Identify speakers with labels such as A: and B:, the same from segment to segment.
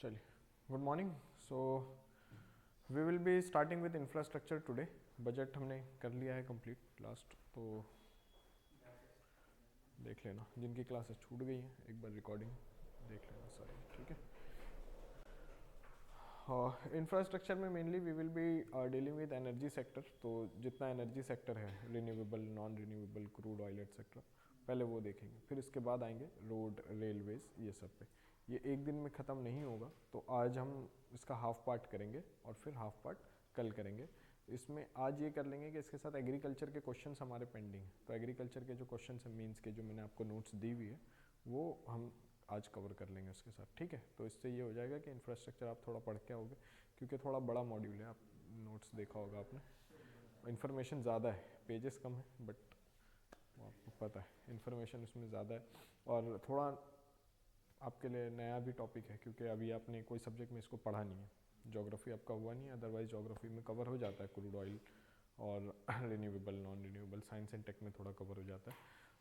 A: चलिए, good morning. So we will be starting with infrastructure today. Budget हमने कर लिया है कंप्लीट लास्ट, तो देख लेना जिनकी क्लासेस छूट गई हैं एक बार रिकॉर्डिंग देख लेना सारी, ठीक है। इंफ्रास्ट्रक्चर में mainly we will be dealing with energy sector. तो जितना एनर्जी सेक्टर है, renewable, non renewable, crude oil etcetera, पहले वो देखेंगे। फिर इसके बाद आएंगे रोड, रेलवेज, ये सब पे। ये एक दिन में ख़त्म नहीं होगा, तो आज हम इसका हाफ पार्ट करेंगे और फिर हाफ पार्ट कल करेंगे। इसमें आज ये कर लेंगे कि इसके साथ एग्रीकल्चर के क्वेश्चंस हमारे पेंडिंग हैं, तो एग्रीकल्चर के जो क्वेश्चंस हैं मीन्स के, जो मैंने आपको नोट्स दी हुई है, वो हम आज कवर कर लेंगे उसके साथ, ठीक है। तो इससे ये हो जाएगा कि इंफ्रास्ट्रक्चर आप थोड़ा पढ़ के आओगे, क्योंकि थोड़ा बड़ा मॉड्यूल है। आप नोट्स देखा होगा आपने, इन्फॉर्मेशन ज़्यादा है, पेजेस कम है, बट आपको पता है इन्फॉर्मेशन उसमें ज़्यादा है। और थोड़ा आपके लिए नया भी टॉपिक है, क्योंकि अभी आपने कोई सब्जेक्ट में इसको पढ़ा नहीं है। ज्योग्राफी आपका हुआ नहीं है, अदरवाइज ज्योग्राफी में कवर हो जाता है क्रूड ऑयल और renewable, non renewable, science and tech में थोड़ा कवर हो जाता है।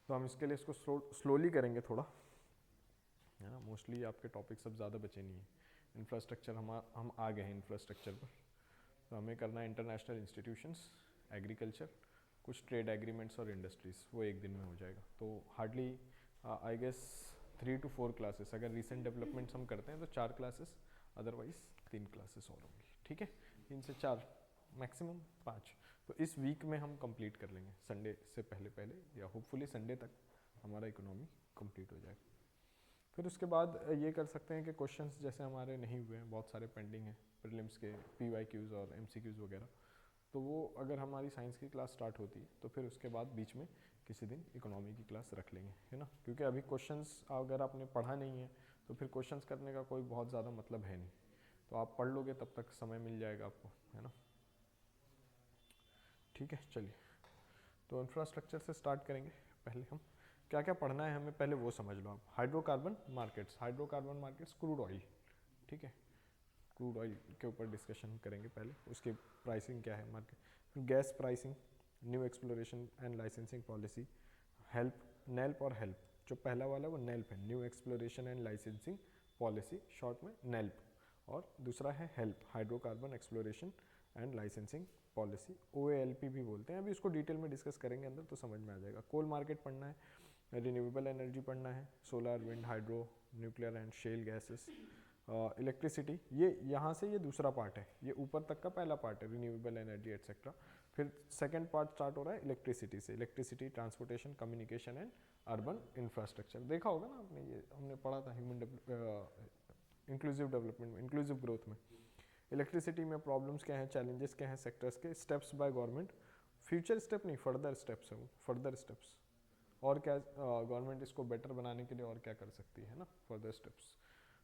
A: तो हम इसके लिए इसको स्लोली करेंगे थोड़ा, है ना। मोस्टली आपके टॉपिक सब ज़्यादा बचे नहीं हैं। इंफ्रास्ट्रक्चर हम आ गए हैं इंफ्रास्ट्रक्चर पर। तो हमें करना है इंटरनेशनल इंस्टीट्यूशंस, एग्रीकल्चर, कुछ ट्रेड एग्रीमेंट्स और इंडस्ट्रीज़, वो एक दिन में हो जाएगा। तो hardly I guess 3 to 4 classes, अगर रिसेंट डेवलपमेंट्स हम करते हैं तो 4 क्लासेस, अदरवाइज 3 क्लासेस और होंगी, ठीक है। 3 से 4, मैक्सिमम 5। तो इस वीक में हम कंप्लीट कर लेंगे, संडे से पहले पहले, या होपफुली संडे तक हमारा इकोनॉमी कंप्लीट हो जाएगा। फिर उसके बाद ये कर सकते हैं कि क्वेश्चंस जैसे हमारे नहीं हुए हैं, बहुत सारे पेंडिंग हैं प्रीलिम्स के, PYQs और MCQs वगैरह, तो वो अगर हमारी साइंस की क्लास स्टार्ट होती है तो फिर उसके बाद बीच में किसी दिन इकोनॉमी की क्लास रख लेंगे, है ना। क्योंकि अभी क्वेश्चंस अगर आपने पढ़ा नहीं है तो फिर क्वेश्चंस करने का कोई बहुत ज़्यादा मतलब है नहीं। तो आप पढ़ लोगे तब तक समय मिल जाएगा आपको, है ना, ठीक है। चलिए, तो इंफ्रास्ट्रक्चर से स्टार्ट करेंगे। पहले हम क्या क्या पढ़ना है हमें, पहले वो समझ लो आप। Hydrocarbon markets, hydrocarbon markets, crude oil, ठीक है। क्रूड ऑयल के ऊपर डिस्कशन करेंगे पहले, उसकी प्राइसिंग क्या है मार्केट। फिर gas pricing, new exploration and licensing policy, HELP, NELP और हेल्प। जो पहला वाला है वो नेल्प है, new exploration and licensing policy, short में नेल्प। और दूसरा है HELP, hydrocarbon exploration and licensing policy, OALP भी बोलते हैं। अभी इसको डिटेल में डिस्कस करेंगे अंदर, तो समझ में आ जाएगा। कोल मार्केट पढ़ना है, रिन्यूएबल एनर्जी पढ़ना है, solar, wind, hydro, nuclear and shale gases, electricity. ये यहाँ से ये दूसरा पार्ट है, ये ऊपर तक का पहला पार्ट है, रिन्यूएबल एनर्जी एटसेट्रा। फिर सेकंड पार्ट स्टार्ट हो रहा है इलेक्ट्रिसिटी से, electricity, transportation, communication and urban infrastructure. देखा होगा ना आपने, ये हमने पढ़ा था ह्यूमन इंक्लूसिव डेवलपमेंट में, इंक्लूसिव ग्रोथ में। इलेक्ट्रिसिटी में प्रॉब्लम्स क्या हैं, चैलेंजेस क्या हैं सेक्टर्स के, steps by government, future step नहीं, फर्दर स्टेप्स है वो, फर्दर स्टेप्स, और क्या गवर्नमेंट इसको बेटर बनाने के लिए और क्या कर सकती है ना, फर्दर स्टेप्स।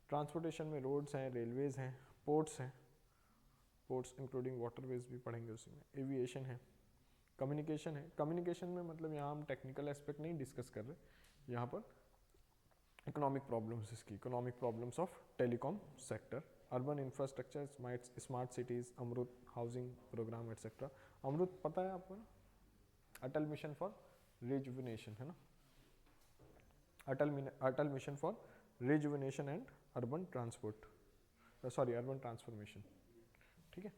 A: ट्रांसपोर्टेशन में रोड्स हैं, रेलवेज हैं, पोर्ट्स हैं, पोर्ट्स इंक्लूडिंग वाटरवेज भी पढ़ेंगे उसी में, एविएशन है, कम्युनिकेशन है। कम्युनिकेशन में मतलब यहाँ हम टेक्निकल एस्पेक्ट नहीं डिस्कस कर रहे, यहाँ पर इकोनॉमिक प्रॉब्लम्स, इसकी economic problems of telecom sector, urban infrastructure, smart cities, AMRUT housing programme etcetera. AMRUT पता है आपको ना, अटल मिशन फॉर रिजुविनेशन, है ना, Atal mission for rejuvenation and urban transport, sorry urban transformation, ठीक है।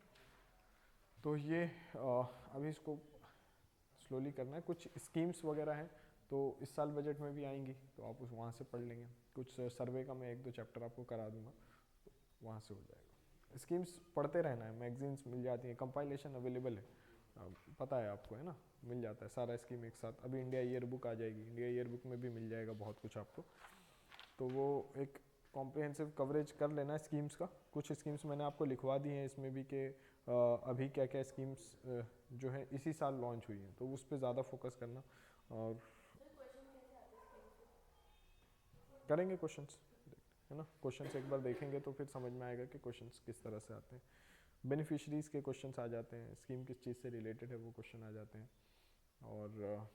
A: तो ये अभी इसको स्लोली करना है। कुछ स्कीम्स वगैरह हैं तो इस साल बजट में भी आएंगी, तो आप उस वहाँ से पढ़ लेंगे। कुछ सर्वे का मैं 1-2 चैप्टर आपको करा दूंगा, तो वहाँ से हो जाएगा। स्कीम्स पढ़ते रहना है, मैगजीन्स मिल जाती हैं, कंपाइलेशन अवेलेबल है, पता है आपको, है ना, मिल जाता है सारा स्कीम एक साथ। अभी इंडिया ईयर बुक आ जाएगी, इंडिया ईयर बुक में भी मिल जाएगा बहुत कुछ आपको, तो वो एक कॉम्प्रिहेंसिव कवरेज कर लेना है स्कीम्स का। कुछ स्कीम्स मैंने आपको लिखवा दी हैं इसमें भी कि अभी क्या क्या स्कीम्स जो है इसी साल लॉन्च हुई हैं, तो उस पर ज़्यादा फोकस करना। और करेंगे क्वेश्चंस, है ना, क्वेश्चंस एक बार देखेंगे तो फिर समझ में आएगा कि क्वेश्चंस किस तरह से आते हैं। बेनिफिशरीज के क्वेश्चंस आ जाते हैं, स्कीम किस चीज़ से रिलेटेड है वो क्वेश्चन आ जाते हैं, और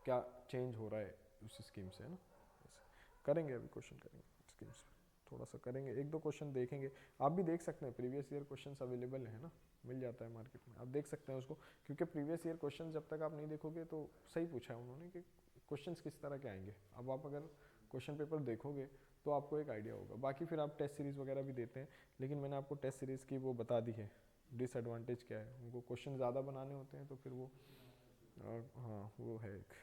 A: क्या चेंज हो रहा है उस स्कीम से, है ना। ऐसे करेंगे, अभी क्वेश्चन करेंगे स्कीम्स पे, थोड़ा सा करेंगे, 1-2 क्वेश्चन देखेंगे। आप भी देख सकते हैं, प्रीवियस ईयर क्वेश्चंस अवेलेबल है ना, मिल जाता है मार्केट में, आप देख सकते हैं उसको। क्योंकि प्रीवियस ईयर क्वेश्चन जब तक आप नहीं देखोगे, तो सही पूछा है उन्होंने कि क्वेश्चंस किस तरह के आएंगे। अब आप अगर क्वेश्चन पेपर देखोगे तो आपको एक आइडिया होगा। बाकी फिर आप टेस्ट सीरीज़ वगैरह भी देते हैं, लेकिन मैंने आपको टेस्ट सीरीज़ की वो बता दी है, डिसएडवांटेज क्या है, उनको क्वेश्चन ज़्यादा बनाने होते हैं तो फिर वो हाँ वो है एक,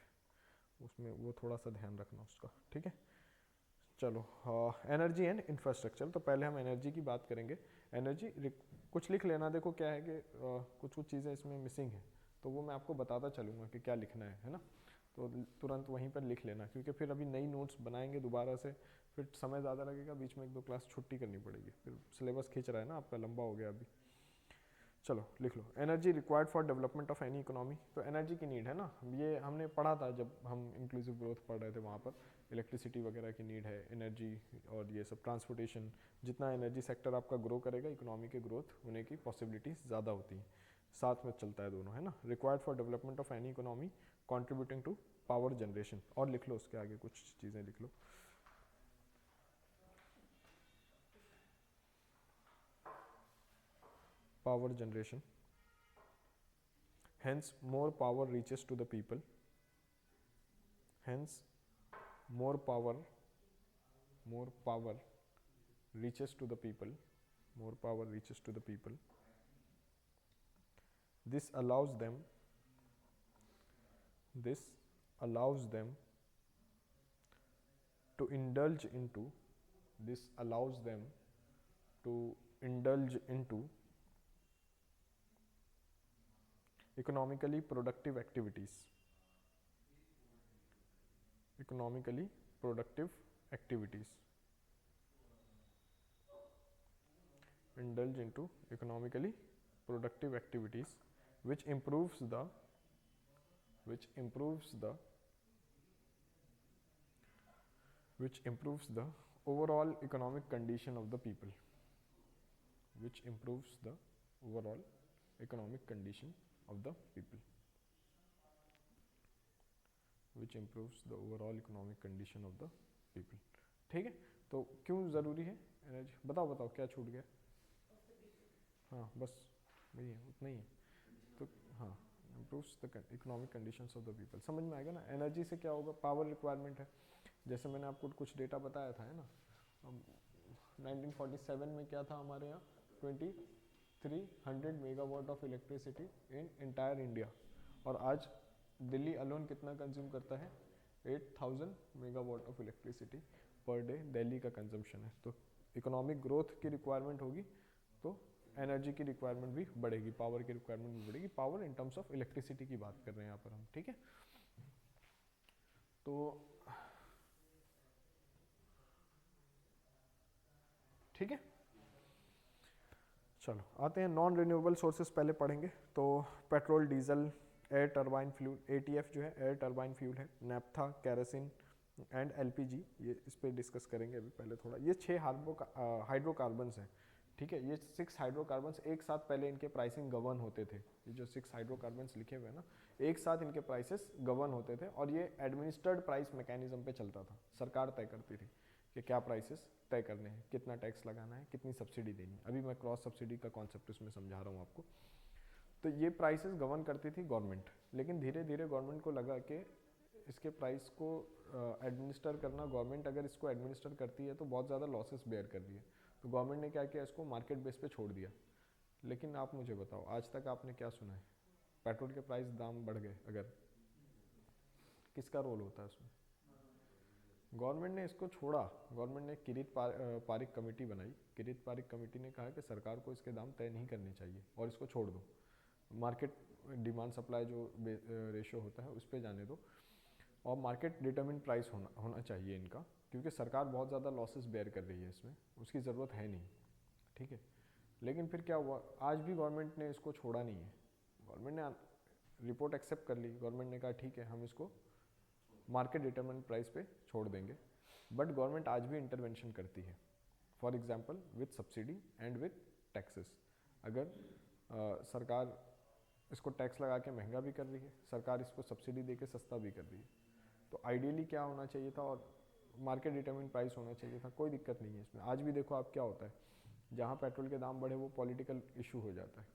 A: उसमें वो थोड़ा सा ध्यान रखना उसका, ठीक है। चलो एनर्जी एंड इंफ्रास्ट्रक्चर, तो पहले हम एनर्जी की बात करेंगे। एनर्जी कुछ लिख लेना, देखो क्या है कि कुछ कुछ चीज़ें इसमें मिसिंग है, तो वो मैं आपको बताता चलूँगा कि क्या लिखना है ना, तो तुरंत वहीं पर लिख लेना, क्योंकि फिर अभी नई नोट्स बनाएंगे दोबारा से, फिर समय ज़्यादा लगेगा, बीच में 1-2 क्लास छुट्टी करनी पड़ेगी, फिर सिलेबस खींच रहा है ना आपका, लंबा हो गया अभी। चलो लिख लो, energy required for development of any economy, तो एनर्जी की नीड है ना, ये हमने पढ़ा था जब हम इंक्लूसिव ग्रोथ पढ़ रहे थे, वहाँ पर इलेक्ट्रिसिटी वगैरह की नीड है, एनर्जी और ये सब ट्रांसपोर्टेशन, जितना एनर्जी सेक्टर आपका ग्रो करेगा इकोनॉमी के ग्रोथ होने की पॉसिबिलिटीज़ ज़्यादा होती हैं, साथ में चलता है दोनों, है ना। Required for development of any economy contributing to power generation, और लिख लो उसके आगे कुछ चीज़ें लिख लो, power generation, hence more power reaches to the people, hence more power reaches to the people, more power reaches to the people, this allows them to indulge into, this allows them to indulge into economically productive activities, economically productive activities, indulge into economically productive activities which improves the overall economic condition of the people, which improves the overall economic condition of the people, which improves the overall economic condition of the people, ठीक है। तो क्यों ज़रूरी है energy, बताओ बताओ क्या छूट गया, हाँ बस वही है, उतना ही है, तो हाँ improves the economic conditions of the people, समझ में आएगा ना। एनर्जी से क्या होगा, पावर रिक्वायरमेंट है, जैसे मैंने आपको कुछ डेटा बताया था, है ना, 1947 में क्या था हमारे यहाँ, 2300 megawatt of electricity in entire India, और आज दिल्ली अलोन कितना कंज्यूम करता है, 8000 megawatt of electricity per day Delhi का कंजम्पशन है। तो इकोनॉमिक ग्रोथ की रिक्वायरमेंट होगी तो एनर्जी की रिक्वायरमेंट भी बढ़ेगी, पावर की रिक्वायरमेंट भी बढ़ेगी, power in terms of electricity की बात कर रहे हैं यहाँ पर हम, ठीक है। तो ठीक है, चलो आते हैं नॉन रिन्यूएबल सोर्सेज पहले पढ़ेंगे। तो petrol, diesel, air turbine fuel, ETF जो है एयर टरबाइन फ्यूल है, नैप्था, केरोसिन एंड एलपीजी, ये इस पर डिस्कस करेंगे अभी पहले थोड़ा। ये 6 हाइड्रोकार्बन्स हैं, ठीक है, ये 6 हाइड्रोकार्बन्स एक साथ पहले इनके प्राइसिंग गवर्न होते थे, ये जो 6 हाइड्रोकार्बन्स लिखे हुए हैं ना, एक साथ इनके प्राइसेस गवर्न होते थे, और ये एडमिनिस्ट्रेड प्राइस मैकेनिज्म पे चलता था, सरकार तय करती थी कि क्या प्राइसेस तय करने हैं, कितना टैक्स लगाना है, कितनी सब्सिडी देनी है। अभी मैं क्रॉस सब्सिडी का कॉन्सेप्ट इसमें समझा रहा हूँ आपको। तो ये प्राइसेस गवर्न करती थी गवर्नमेंट, लेकिन धीरे धीरे गवर्नमेंट को लगा कि इसके प्राइस को एडमिनिस्टर करना, गवर्नमेंट अगर इसको एडमिनिस्टर करती है तो बहुत ज़्यादा लॉसेस बेयर कर रही है, तो गवर्नमेंट ने क्या किया, इसको मार्केट बेस पे छोड़ दिया। लेकिन आप मुझे बताओ, आज तक आपने क्या सुना है, पेट्रोल के प्राइस दाम बढ़ गए अगर, किसका रोल होता है उसमें, गवर्नमेंट ने इसको छोड़ा। गवर्नमेंट ने किरीट पारिक कमेटी बनाई, किरीट पारिक कमेटी ने कहा कि सरकार को इसके दाम तय नहीं करने चाहिए और इसको छोड़ दो, मार्केट डिमांड सप्लाई जो रेशो होता है उस पर जाने दो, और मार्केट डिटरमिन प्राइस होना चाहिए इनका, क्योंकि सरकार बहुत ज़्यादा लॉसेस बेयर कर रही है इसमें, उसकी ज़रूरत है नहीं, ठीक है। लेकिन फिर क्या हुआ, आज भी गवर्नमेंट ने इसको छोड़ा नहीं है, गवर्नमेंट ने रिपोर्ट एक्सेप्ट कर ली, गवर्नमेंट ने कहा ठीक है हम इसको मार्केट डिटरमिन प्राइस पे छोड़ देंगे, बट गवर्नमेंट आज भी इंटरवेंशन करती है, for example with subsidy and with taxes. अगर सरकार इसको टैक्स लगा के महंगा भी कर रही है, सरकार इसको सब्सिडी दे के सस्ता भी कर रही है, तो आइडियली क्या होना चाहिए था, और मार्केट डिटरमिन प्राइस होना चाहिए था, कोई दिक्कत नहीं है इसमें। आज भी देखो आप क्या होता है, जहाँ पेट्रोल के दाम बढ़े वो पॉलिटिकल इशू हो जाता है,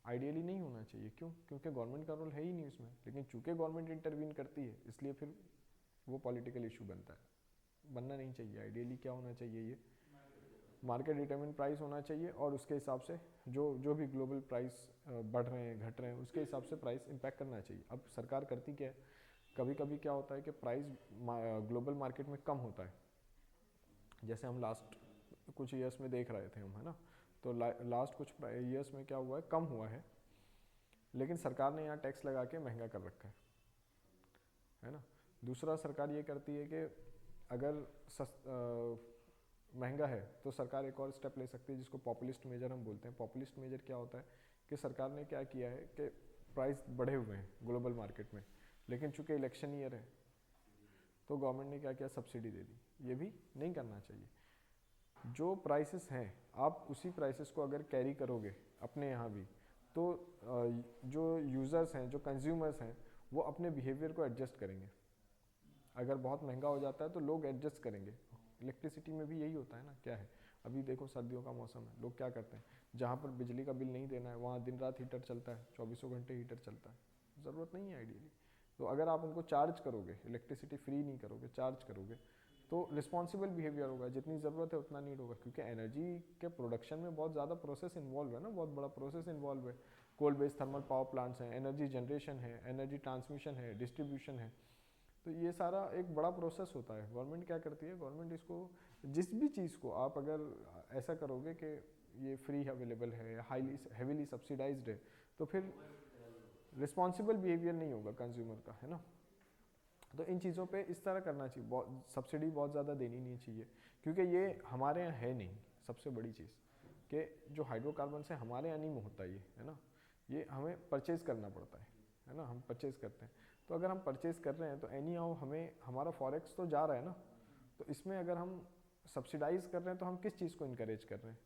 A: आइडियली नहीं होना चाहिए, क्यों, क्योंकि गवर्नमेंट का रोल है ही नहीं उसमें, लेकिन चूंकि गवर्नमेंट इंटरवीन करती है इसलिए फिर वो पॉलिटिकल इशू बनता है, बनना नहीं चाहिए। आइडियली क्या होना चाहिए, ये मार्केट डिटरमिन प्राइस होना चाहिए और उसके हिसाब से जो भी ग्लोबल प्राइस बढ़ रहे हैं घट रहे हैं उसके हिसाब से प्राइस इम्पैक्ट करना चाहिए। अब सरकार करती क्या है, कभी कभी क्या होता है कि प्राइस ग्लोबल मार्केट में कम होता है, जैसे हम लास्ट कुछ ईयर्स में देख रहे थे हम, है ना। तो लास्ट कुछ ईयर्स में क्या हुआ है, कम हुआ है, लेकिन सरकार ने यहाँ टैक्स लगा के महंगा कर रखा है ना। दूसरा सरकार ये करती है कि अगर महंगा है तो सरकार एक और स्टेप ले सकती है जिसको पॉपुलिस्ट मेजर हम बोलते हैं। पॉपुलिस्ट मेजर क्या होता है कि सरकार ने क्या किया है कि प्राइस बढ़े हुए हैं ग्लोबल मार्केट में, लेकिन चूंकि इलेक्शन ईयर है तो गवर्नमेंट ने क्या किया, सब्सिडी दे दी। ये भी नहीं करना चाहिए। जो प्राइसेस हैं आप उसी प्राइसेस को अगर कैरी करोगे अपने यहाँ भी, तो जो यूज़र्स हैं, जो कंज्यूमर्स हैं, वो अपने बिहेवियर को एडजस्ट करेंगे। अगर बहुत महंगा हो जाता है तो लोग एडजस्ट करेंगे। इलेक्ट्रिसिटी में भी यही होता है ना, क्या है, अभी देखो सर्दियों का मौसम है, लोग क्या करते हैं, जहाँ पर बिजली का बिल नहीं देना है वहाँ दिन रात हीटर चलता है, 24 घंटे हीटर चलता है, ज़रूरत नहीं है आइडियली। तो अगर आप उनको चार्ज करोगे, इलेक्ट्रिसिटी फ्री नहीं करोगे, चार्ज करोगे, तो रिस्पॉन्सिबल बिहेवियर होगा। जितनी ज़रूरत है उतना नीड होगा, क्योंकि एनर्जी के प्रोडक्शन में बहुत ज़्यादा प्रोसेस इन्वॉल्व है ना, बहुत बड़ा प्रोसेस इन्वॉल्व है। Coal based thermal power plants हैं, एनर्जी जनरेशन है, एनर्जी ट्रांसमिशन है, डिस्ट्रीब्यूशन है, तो ये सारा एक बड़ा प्रोसेस होता है। गवर्नमेंट क्या करती है, गवर्नमेंट इसको, जिस भी चीज़ को आप अगर ऐसा करोगे कि ये फ्री अवेलेबल है, हाईली हेवीली सब्सिडाइज्ड है, तो फिर रिस्पॉन्सिबल बिहेवियर नहीं होगा कंज्यूमर का, है ना। तो इन चीज़ों पे इस तरह करना चाहिए, बहुत सब्सिडी बहुत ज़्यादा देनी नहीं चाहिए, क्योंकि ये हमारे यहाँ है नहीं। सबसे बड़ी चीज़ कि जो हाइड्रोकार्बन से हमारे यहाँ नहीं होता ये, है ना, ये हमें परचेज़ करना पड़ता है ना, हम परचेज़ करते हैं। तो अगर हम परचेज़ कर रहे हैं तो एनी हाउ हमें हमारा फॉरेक्स तो जा रहा है ना, तो इसमें अगर हम सब्सिडाइज़ कर रहे हैं तो हम किस चीज़ को इनकरेज कर रहे हैं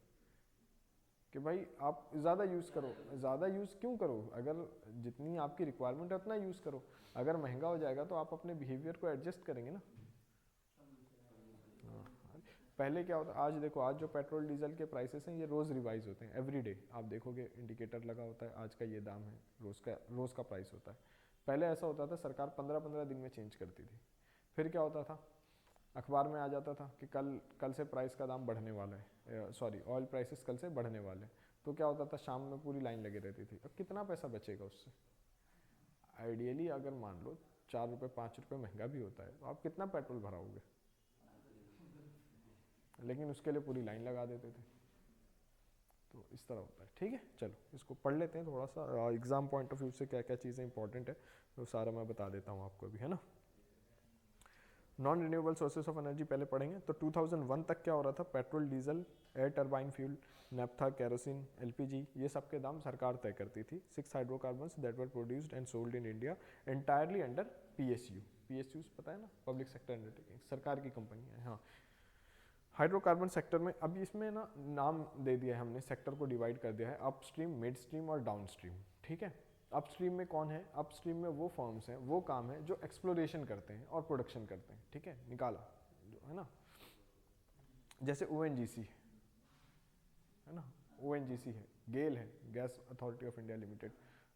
A: कि भाई आप ज़्यादा यूज़ करो। ज़्यादा यूज़ क्यों करो, अगर जितनी आपकी रिक्वायरमेंट है उतना यूज़ करो। अगर महंगा हो जाएगा तो आप अपने बिहेवियर को एडजस्ट करेंगे ना। हाँ, पहले क्या होता, आज देखो, आज जो पेट्रोल डीजल के प्राइसेस हैं ये रोज़ रिवाइज होते हैं, एवरी डे आप देखोगे इंडिकेटर लगा होता है, आज का ये दाम है, रोज़ का प्राइस होता है। पहले ऐसा होता था सरकार 15-15 दिन में चेंज करती थी। फिर क्या होता था, अखबार में आ जाता था कि कल से प्राइस का दाम बढ़ने वाला है, सॉरी ऑयल प्राइसेस कल से बढ़ने वाले हैं। तो क्या होता था, शाम में पूरी लाइन लगी रहती थी। अब कितना पैसा बचेगा उससे। आइडियली अगर मान लो 4 रुपये 5 रुपये महंगा भी होता है तो आप कितना पेट्रोल भराओगे, लेकिन उसके लिए पूरी लाइन लगा देते थे। तो इस तरह होता है। ठीक है, चलो इसको पढ़ लेते हैं थोड़ा सा, एग्जाम पॉइंट ऑफ व्यू से क्या क्या चीज़ें इंपॉर्टेंट है तो सारा मैं बता देता हूँ आपको अभी, है ना। Non renewable sources of energy पहले पढ़ेंगे। तो 2001 तक क्या हो रहा था, petrol, diesel, air turbine fuel, naphtha, kerosene, LPG, ये सब के दाम सरकार तय करती थी। 6 hydrocarbons that were produced and sold in India entirely under PSU. PSU पता है ना, पब्लिक सेक्टर अंडरटेकिंग, सरकार की कंपनी है। हाँ, हाइड्रोकार्बन सेक्टर में अब इसमें ना नाम दे दिया है हमने, सेक्टर को डिवाइड कर दिया है अपस्ट्रीम, मिड स्ट्रीम और डाउन स्ट्रीम। ठीक है, अपस्ट्रीम में कौन है, अपस्ट्रीम में वो फर्म्स हैं, वो काम है जो एक्सप्लोरेशन करते हैं और प्रोडक्शन करते हैं। ठीक है, निकाला जो है ना, जैसे ओएनजीसी है ना, ओएनजीसी है, गेल है, gas authority of India limited,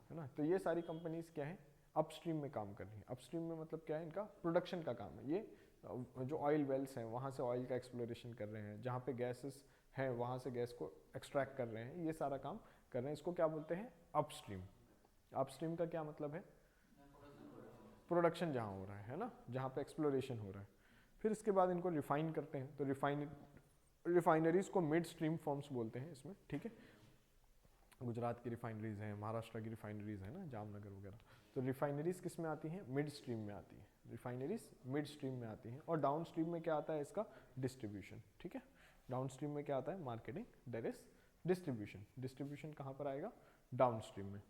A: है ना। तो ये सारी कंपनीज क्या है, अपस्ट्रीम में काम कर रही हैं। अपस्ट्रीम में मतलब क्या है, इनका प्रोडक्शन का काम है। ये जो ऑयल वेल्स हैं वहाँ से ऑयल का एक्सप्लोरेशन कर रहे हैं, जहाँ पे गैसेस हैं वहाँ से गैस को एक्सट्रैक्ट कर रहे हैं, ये सारा काम कर रहे हैं। इसको क्या बोलते हैं, अपस्ट्रीम। अपस्ट्रीम का क्या मतलब है, प्रोडक्शन जहाँ हो रहा है ना, जहाँ पे एक्सप्लोरेशन हो रहा है। फिर इसके बाद इनको रिफाइन करते हैं, तो रिफाइनरीज को मिड स्ट्रीम फॉर्म्स बोलते हैं इसमें। ठीक है, गुजरात की रिफाइनरीज हैं, महाराष्ट्र की रिफाइनरीज हैं ना, जामनगर वगैरह। तो रिफाइनरीज किस में आती हैं, मिड स्ट्रीम में आती हैं। रिफाइनरीज मिड स्ट्रीम में आती हैं। और डाउन स्ट्रीम में क्या आता है, इसका डिस्ट्रीब्यूशन। ठीक है, डाउन स्ट्रीम में क्या आता है, marketing, there is distribution. Distribution कहाँ पर आएगा, डाउन स्ट्रीम में।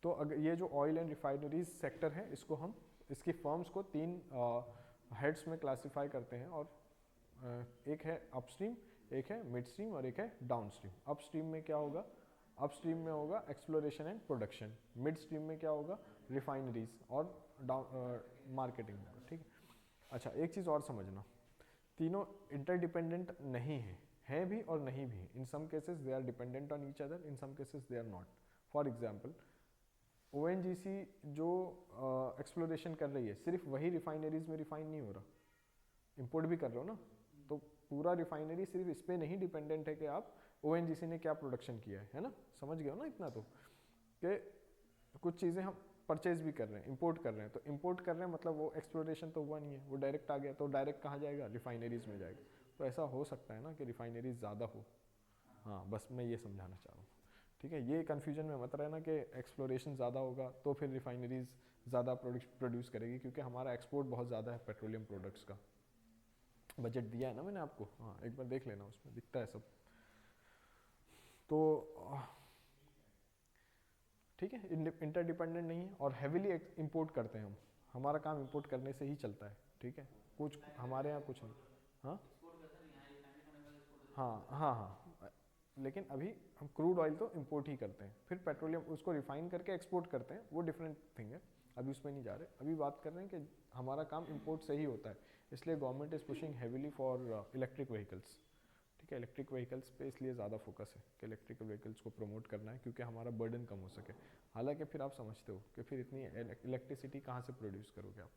A: तो अगर ये जो ऑयल एंड रिफाइनरीज सेक्टर है, इसको हम, इसकी फर्म्स को 3 हेड्स में क्लासीफाई करते हैं। और एक है अपस्ट्रीम, एक है मिड स्ट्रीम और एक है डाउन स्ट्रीम। अपस्ट्रीम में क्या होगा, अपस्ट्रीम में होगा exploration and production, mid stream में क्या होगा, रिफाइनरीज, और मार्केटिंग होगा। ठीक है, अच्छा एक चीज़ और समझना, तीनों इंटरडिपेंडेंट नहीं है भी और नहीं भी है। In some cases they are dependent on each other, in some cases they are not. For example ONGC जो एक्सप्लोरेशन कर रही है, सिर्फ वही रिफाइनरीज में रिफाइन नहीं हो रहा, इंपोर्ट भी कर रहे हो ना, तो पूरा रिफाइनरी सिर्फ इस पर नहीं डिपेंडेंट है कि आप ओएनजीसी ने क्या प्रोडक्शन किया है ना, समझ गए हो ना इतना, तो कि कुछ चीज़ें हम परचेज भी कर रहे हैं, इंपोर्ट कर रहे हैं, तो इंपोर्ट कर रहे हैं मतलब वो एक्सप्लोरेशन तो हुआ नहीं है, वो डायरेक्ट आ गया, तो डायरेक्ट कहाँ जाएगा, रिफाइनरीज में जाएगा। तो ऐसा हो सकता है ना कि रिफाइनरीज ज़्यादा हो। हाँ बस मैं ये समझाना चाह रहा हूँ, ठीक है, ये कन्फ्यूजन में मत रहना कि एक्सप्लोरेशन ज़्यादा होगा तो फिर रिफाइनरीज ज़्यादा प्रोड्यूस करेगी, क्योंकि हमारा एक्सपोर्ट बहुत ज़्यादा है पेट्रोलियम प्रोडक्ट्स का। बजट दिया है ना मैंने आपको, हाँ एक बार देख लेना, उसमें दिखता है सब। तो ठीक है, इंटरडिपेंडेंट नहीं है और हैविली इंपोर्ट करते हैं हम, हमारा काम इंपोर्ट करने से ही चलता है, ठीक है, कुछ हमारे यहाँ कुछ नहीं। हाँ हाँ हाँ हाँ, लेकिन अभी हम क्रूड ऑयल तो इंपोर्ट ही करते हैं, फिर पेट्रोलियम उसको रिफाइन करके एक्सपोर्ट करते हैं, वो डिफरेंट थिंग है, अभी उसमें नहीं जा रहे, अभी बात कर रहे हैं कि हमारा काम इंपोर्ट से ही होता है, इसलिए government is pushing heavily for electric vehicles, ठीक है, इलेक्ट्रिक व्हीकल्स पे इसलिए ज़्यादा फोकस है कि इलेक्ट्रिक व्हीकल्स को प्रमोट करना है, क्योंकि हमारा बर्डन कम हो सके। हालांकि फिर आप समझते हो कि फिर इतनी इलेक्ट्रिसिटी कहाँ से प्रोड्यूस करोगे आप।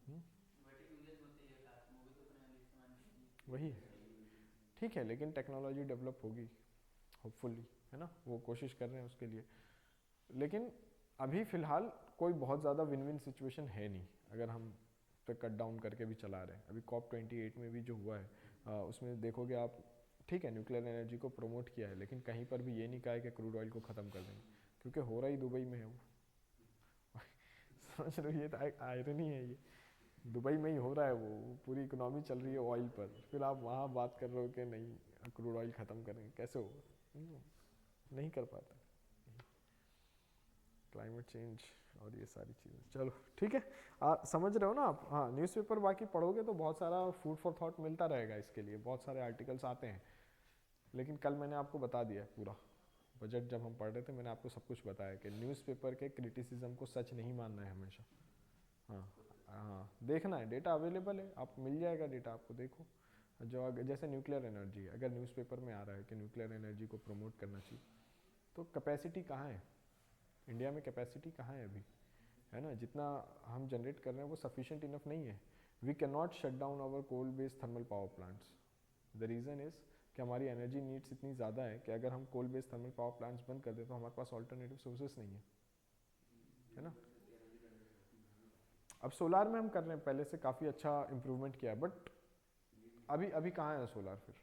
A: हम्म, वही है, ठीक है, लेकिन टेक्नोलॉजी डेवलप होगी होपफुली, है ना, वो कोशिश कर रहे हैं उसके लिए, लेकिन अभी फ़िलहाल कोई बहुत ज़्यादा विन विन सिचुएशन है नहीं, अगर हम पे कट डाउन करके भी चला रहे हैं। अभी COP28 में भी जो हुआ है उसमें देखोगे आप, ठीक है, न्यूक्लियर एनर्जी को प्रमोट किया है, लेकिन कहीं पर भी ये नहीं कहा है कि क्रूड ऑयल को ख़त्म कर देंगे, क्योंकि हो रहा ही दुबई में है वो समझ रहे हो, ये तो आयरनी है ये, दुबई में ही हो रहा है वो पूरी इकोनॉमी चल रही है ऑयल पर, फिर आप वहाँ बात कर रहे हो कि नहीं क्रूड ऑयल ख़त्म करेंगे, कैसे होगा, नहीं कर पाता, क्लाइमेट चेंज और ये सारी चीज़ें। चलो ठीक है, समझ रहे हो ना आप, हाँ न्यूज़पेपर बाकी पढ़ोगे तो बहुत सारा फूड फॉर थॉट मिलता रहेगा, इसके लिए बहुत सारे आर्टिकल्स आते हैं, लेकिन कल मैंने आपको बता दिया पूरा बजट, जब हम पढ़ रहे थे मैंने आपको सब कुछ बताया कि न्यूज़पेपर के क्रिटिसिज्म को सच नहीं मानना है हमेशा। हाँ हाँ, देखना है, डेटा अवेलेबल है, आप मिल जाएगा डेटा आपको, देखो जो जैसे न्यूक्लियर एनर्जी, अगर न्यूज़पेपर में आ रहा है कि न्यूक्लियर एनर्जी को प्रमोट करना चाहिए, तो कैपेसिटी कहाँ है, इंडिया में कैपेसिटी कहाँ है अभी, है ना, जितना हम जनरेट कर रहे हैं वो सफिशिएंट इनफ नहीं है। We can not shut down our coal based thermal power plants, the reason is कि हमारी एनर्जी नीड्स इतनी ज़्यादा है कि अगर हम coal based thermal power plants बंद कर दें तो हमारे पास ऑल्टरनेटिव सोर्सेस नहीं है ना। अब सोलार में हम कर रहे हैं, पहले से काफ़ी अच्छा इंप्रूवमेंट किया है, बट अभी अभी कहाँ है सोलार, फिर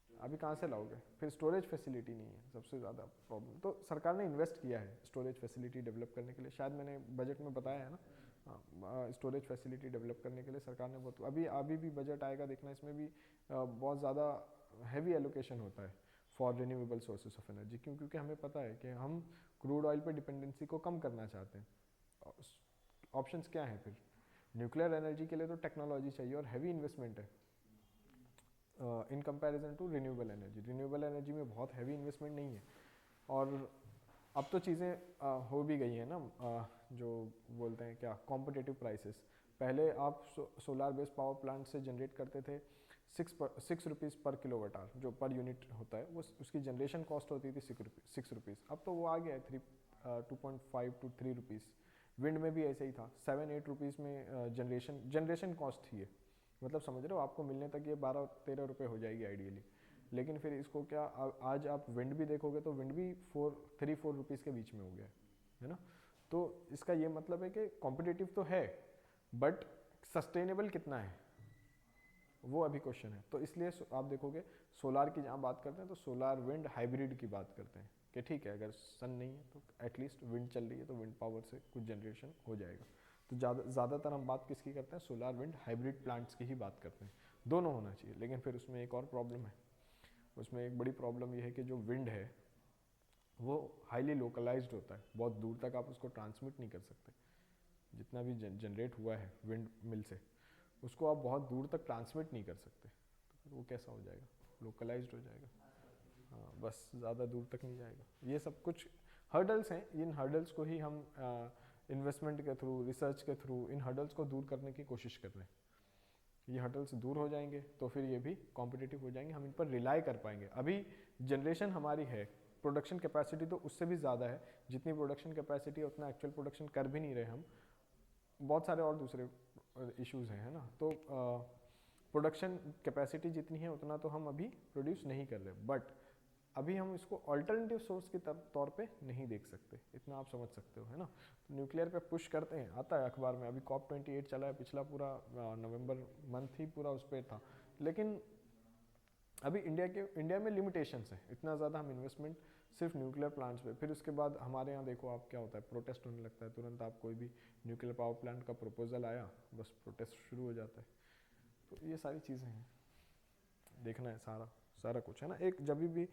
A: अभी कहाँ से लाओगे, फिर स्टोरेज फैसिलिटी नहीं है सबसे ज़्यादा प्रॉब्लम, तो सरकार ने इन्वेस्ट किया है स्टोरेज फैसिलिटी डेवलप करने के लिए, शायद मैंने बजट में बताया है ना, स्टोरेज फैसिलिटी डेवलप करने के लिए सरकार ने बहुत, अभी अभी भी बजट आएगा देखना, इसमें भी बहुत ज़्यादा हैवी एलोकेशन होता है for renewable sources of energy, क्यों, क्योंकि हमें पता है कि हम क्रूड ऑयल पर डिपेंडेंसी को कम करना चाहते हैं। ऑप्शंस क्या हैं फिर, न्यूक्लियर एनर्जी के लिए तो टेक्नोलॉजी चाहिए और हैवी इन्वेस्टमेंट है in comparison to renewable energy, renewable energy में बहुत हैवी इन्वेस्टमेंट नहीं है, और अब तो चीज़ें हो भी गई हैं ना, जो बोलते हैं क्या, कॉम्पिटिटिव प्राइसेस, पहले आप सोलार बेस्ड पावर प्लांट से जनरेट करते थे 6 रुपीज़ पर किलोवाट आवर, जो पर यूनिट होता है वो, उसकी जनरेशन कॉस्ट होती थी 6 रुपीज़, अब तो वो आ गया है 2.5 to 3 रुपीज़, विंड में भी ऐसे ही था 7-8 रुपीज़ में जनरेशन कॉस्ट थी ये, मतलब समझ रहे हो, आपको मिलने तक ये 12-13 रुपये हो जाएगी आइडियली, लेकिन फिर इसको क्या, आज आप विंड भी देखोगे तो विंड भी 3-4 रुपीज़ के बीच में हो गया है ना, तो इसका ये मतलब है कि कॉम्पिटिटिव तो है बट सस्टेनेबल कितना है वो अभी क्वेश्चन है, तो इसलिए आप देखोगे सोलार की जहाँ बात करते हैं तो सोलार विंड हाइब्रिड की बात करते हैं कि ठीक है, अगर सन नहीं है तो एटलीस्ट विंड चल रही है तो विंड पावर से कुछ जनरेशन हो जाएगा, तो ज़्यादातर हम बात किसकी करते हैं, सोलार विंड हाइब्रिड प्लांट्स की ही बात करते हैं, दोनों होना चाहिए, लेकिन फिर उसमें एक और प्रॉब्लम है, उसमें एक बड़ी प्रॉब्लम ये है कि जो विंड है वो हाईली लोकलाइज्ड होता है, बहुत दूर तक आप उसको ट्रांसमिट नहीं कर सकते, जितना भी जनरेट हुआ है विंड मिल से उसको आप बहुत दूर तक ट्रांसमिट नहीं कर सकते, तो फिर वो कैसा हो जाएगा, लोकलाइज्ड हो जाएगा, हाँ बस ज़्यादा दूर तक नहीं जाएगा, ये सब कुछ हर्डल्स हैं, इन हर्डल्स को ही हम इन्वेस्टमेंट के थ्रू, रिसर्च के थ्रू इन हर्डल्स को दूर करने की कोशिश कर रहे हैं, ये हर्डल्स दूर हो जाएंगे तो फिर ये भी कॉम्पिटिटिव हो जाएंगे, हम इन पर रिलाई कर पाएंगे, अभी जनरेशन हमारी है, प्रोडक्शन कैपेसिटी तो उससे भी ज़्यादा है, जितनी प्रोडक्शन कैपेसिटी है उतना एक्चुअल प्रोडक्शन कर भी नहीं रहे हम, बहुत सारे और दूसरे इश्यूज हैं, है ना। तो प्रोडक्शन कैपेसिटी जितनी है उतना तो हम अभी प्रोड्यूस नहीं कर रहे, बट अभी हम इसको अल्टरनेटिव सोर्स के तौर पे नहीं देख सकते, इतना आप समझ सकते हो, है ना। तो न्यूक्लियर पे पुश करते हैं, आता है अखबार में, अभी COP28 चला है, पिछला पूरा नवंबर मंथ ही पूरा उस पर था, लेकिन अभी इंडिया में लिमिटेशंस है, इतना ज़्यादा हम इन्वेस्टमेंट सिर्फ न्यूक्लियर प्लांट्स पे, फिर उसके बाद हमारे यहाँ देखो आप क्या होता है, प्रोटेस्ट होने लगता है, तुरंत आप कोई भी न्यूक्लियर पावर प्लांट का प्रपोजल आया, बस प्रोटेस्ट शुरू हो जाता है। तो ये सारी चीज़ें हैं, देखना है सारा कुछ, है ना। एक जब भी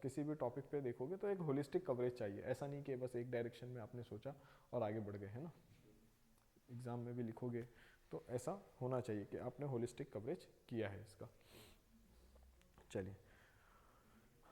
A: किसी भी टॉपिक पे देखोगे तो एक होलिस्टिक कवरेज चाहिए, ऐसा नहीं कि बस एक डायरेक्शन में आपने सोचा और आगे बढ़ गए, है ना। एग्जाम में भी लिखोगे तो ऐसा होना चाहिए कि आपने होलिस्टिक कवरेज किया है इसका। चलिए,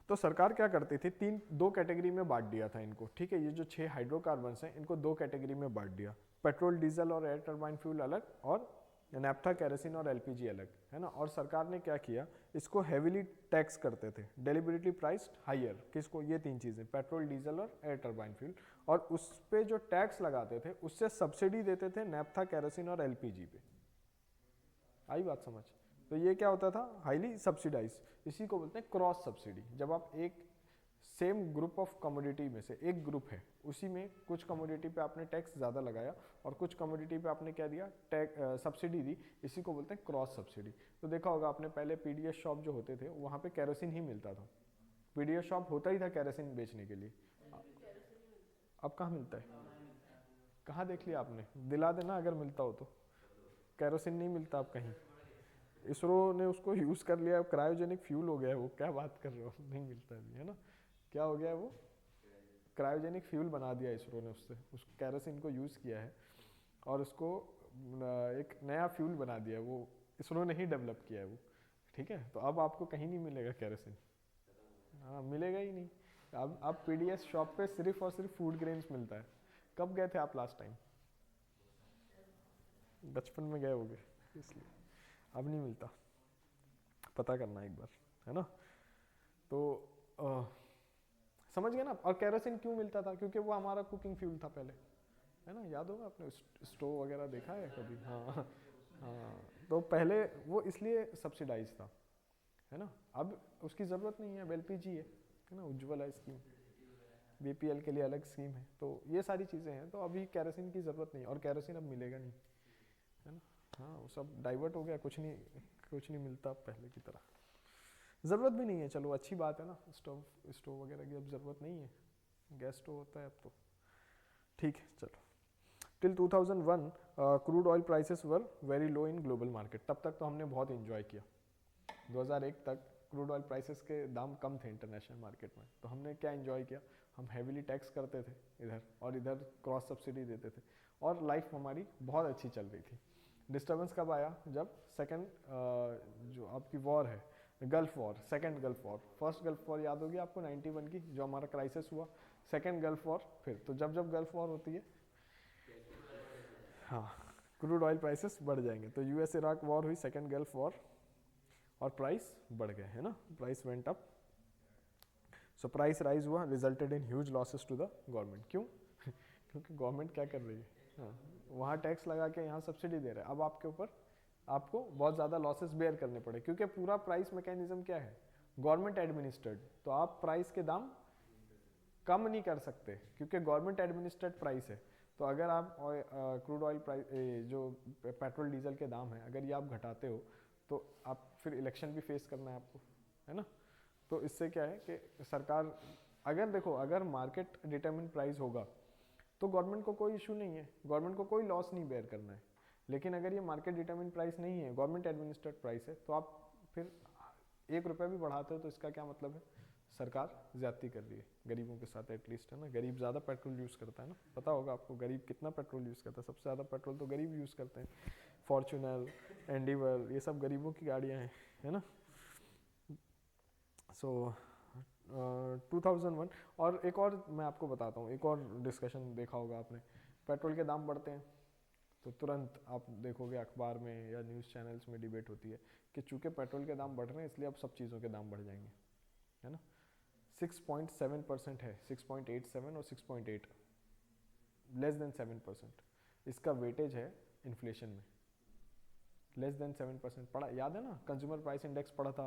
A: तो सरकार क्या करती थी, दो कैटेगरी में बांट दिया था इनको, ठीक है। ये जो 6 हाइड्रोकार्बन्स हैं इनको 2 कैटेगरी में बांट दिया, पेट्रोल डीजल और एयर टर्बाइन फ्यूल अलग, और नैप्था केरोसिन और एलपीजी अलग, है ना। और सरकार ने क्या किया, इसको हेविली टैक्स करते थे, डेलिबरेटली प्राइस्ड हायर, किसको, ये 3 चीज़ें, पेट्रोल डीजल और एयर टर्बाइन फ्यूल, और उस पे जो टैक्स लगाते थे उससे सब्सिडी देते थे नैप्था केरोसिन और एलपीजी पे। आई बात समझ। तो ये क्या होता था, हाईली सब्सिडाइज, इसी को बोलते हैं क्रॉस सब्सिडी। जब आप एक सेम ग्रुप ऑफ कमोडिटी में से एक ग्रुप है, उसी में कुछ कमोडिटी पे आपने टैक्स ज़्यादा लगाया और कुछ कमोडिटी पे आपने क्या दिया, सब्सिडी दी, इसी को बोलते हैं क्रॉस सब्सिडी। तो देखा होगा आपने, पहले पीडीएस शॉप जो होते थे वहाँ पे केरोसिन ही मिलता था, पीडीएस शॉप होता ही था केरोसिन बेचने के लिए। अब कहाँ मिलता है, कहाँ देख लिया आपने, दिला देना अगर मिलता हो तो। केरोसिन नहीं मिलता अब कहीं, इसरो ने उसको यूज़ कर लिया, क्रायोजेनिक फ्यूल हो गया है वो, क्या बात कर रहे हो, नहीं मिलता अभी, है ना। क्या हो गया है वो, क्रायोजेनिक फ्यूल बना दिया इसरो ने, उससे उस केरोसिन को यूज़ किया है और उसको एक नया फ्यूल बना दिया, वो इसरो ने ही डेवलप किया है वो, ठीक है। तो अब आपको कहीं नहीं मिलेगा केरोसिन, हाँ मिलेगा ही नहीं। अब पीडीएस शॉप पे सिर्फ और सिर्फ फूड ग्रेन्स मिलता है। कब गए थे आप लास्ट टाइम, बचपन में गए होगे, इसलिए अब नहीं मिलता, पता करना एक बार, है ना। तो समझ गए ना। और केरोसिन क्यों मिलता था, क्योंकि वो हमारा कुकिंग फ्यूल था पहले, है ना, याद होगा आपने, स्टोव वगैरह देखा है कभी, हाँ हाँ। तो पहले वो इसलिए सब्सिडाइज था, है ना। अब उसकी ज़रूरत नहीं है, अब एलपीजी है ना, उज्ज्वला स्कीम, बीपीएल के लिए अलग स्कीम है, तो ये सारी चीज़ें हैं। तो अभी केरोसिन की ज़रूरत नहीं, और केरोसिन अब मिलेगा नहीं, है ना। हाँ वो सब डाइवर्ट हो गया, कुछ नहीं मिलता पहले की तरह, ज़रूरत भी नहीं है। चलो अच्छी बात है ना, स्टोव वगैरह की अब ज़रूरत नहीं है, गैस स्टोव होता है अब तो, ठीक है। चलो, till 2001 crude oil prices were very low in global market, तब तक तो हमने बहुत इंजॉय किया। 2001 तक क्रूड ऑयल प्राइसेस के दाम कम थे इंटरनेशनल मार्केट में, तो हमने क्या इंजॉय किया, हम हैविली टैक्स करते थे इधर, और इधर क्रॉस सब्सिडी देते थे, और लाइफ हमारी बहुत अच्छी चल रही थी। डिस्टर्बेंस कब आया, जब सेकंड जो आपकी वॉर है, gulf war, second gulf war, first gulf war याद होगी आपको 91 की, जो हमारा क्राइसिस हुआ, सेकंड गल्फ वॉर, फिर तो जब गल्फ वॉर होती है, हाँ, क्रूड ऑयल प्राइसेस बढ़ जाएंगे। तो यूएस इराक वॉर हुई, सेकंड गल्फ वॉर, और प्राइस बढ़ गए, है ना, price went up. So price rise हुआ, resulted in huge losses to the government. क्यों क्योंकि गवर्नमेंट क्या कर रही है, हाँ, वहाँ टैक्स लगा के यहाँ सब्सिडी दे रहे हैं, अब आपके ऊपर आपको बहुत ज़्यादा लॉसेस बेयर करने पड़े, क्योंकि पूरा प्राइस मैकेनिज्म क्या है, गवर्नमेंट एडमिनिस्ट्रेड, तो आप प्राइस के दाम कम नहीं कर सकते, क्योंकि गवर्नमेंट एडमिनिस्ट्रेड प्राइस है। तो अगर आप क्रूड ऑयल प्राइस, जो पेट्रोल डीजल के दाम है, अगर ये आप घटाते हो तो आप फिर इलेक्शन भी फेस करना है आपको, है ना। तो इससे क्या है कि सरकार, अगर देखो, अगर मार्केट डिटरमिन प्राइस होगा तो गवर्नमेंट को कोई इशू नहीं है, गवर्नमेंट को कोई लॉस नहीं बेयर करना है। लेकिन अगर ये मार्केट डिटरमिन प्राइस नहीं है, गवर्नमेंट एडमिनिस्ट्रेड प्राइस है, तो आप फिर 1 रुपया भी बढ़ाते हो तो इसका क्या मतलब है, सरकार ज्यादती कर रही है गरीबों के साथ, एटलीस्ट, है ना। गरीब ज़्यादा पेट्रोल यूज़ करता है ना, पता होगा आपको गरीब कितना पेट्रोल यूज़ करता है, सबसे ज़्यादा पेट्रोल तो गरीब यूज़ करते हैं। फॉर्चूनर, एंडीवर, ये सब गरीबों की गाड़ियाँ हैं, है ना। सो 2001, और एक और मैं आपको बताता हूँ, एक और डिस्कशन देखा होगा आपने, पेट्रोल के दाम बढ़ते हैं तो तुरंत आप देखोगे अखबार में या न्यूज़ चैनल्स में डिबेट होती है कि चूंकि पेट्रोल के दाम बढ़ रहे हैं इसलिए अब सब चीज़ों के दाम बढ़ जाएंगे, है ना। 6.7% है, 6.87 और 6.8, लेस देन 7%, इसका वेटेज है इन्फ्लेशन में, लेस देन 7%। पढ़ा, याद है ना, कंज्यूमर प्राइस इंडेक्स पढ़ा था,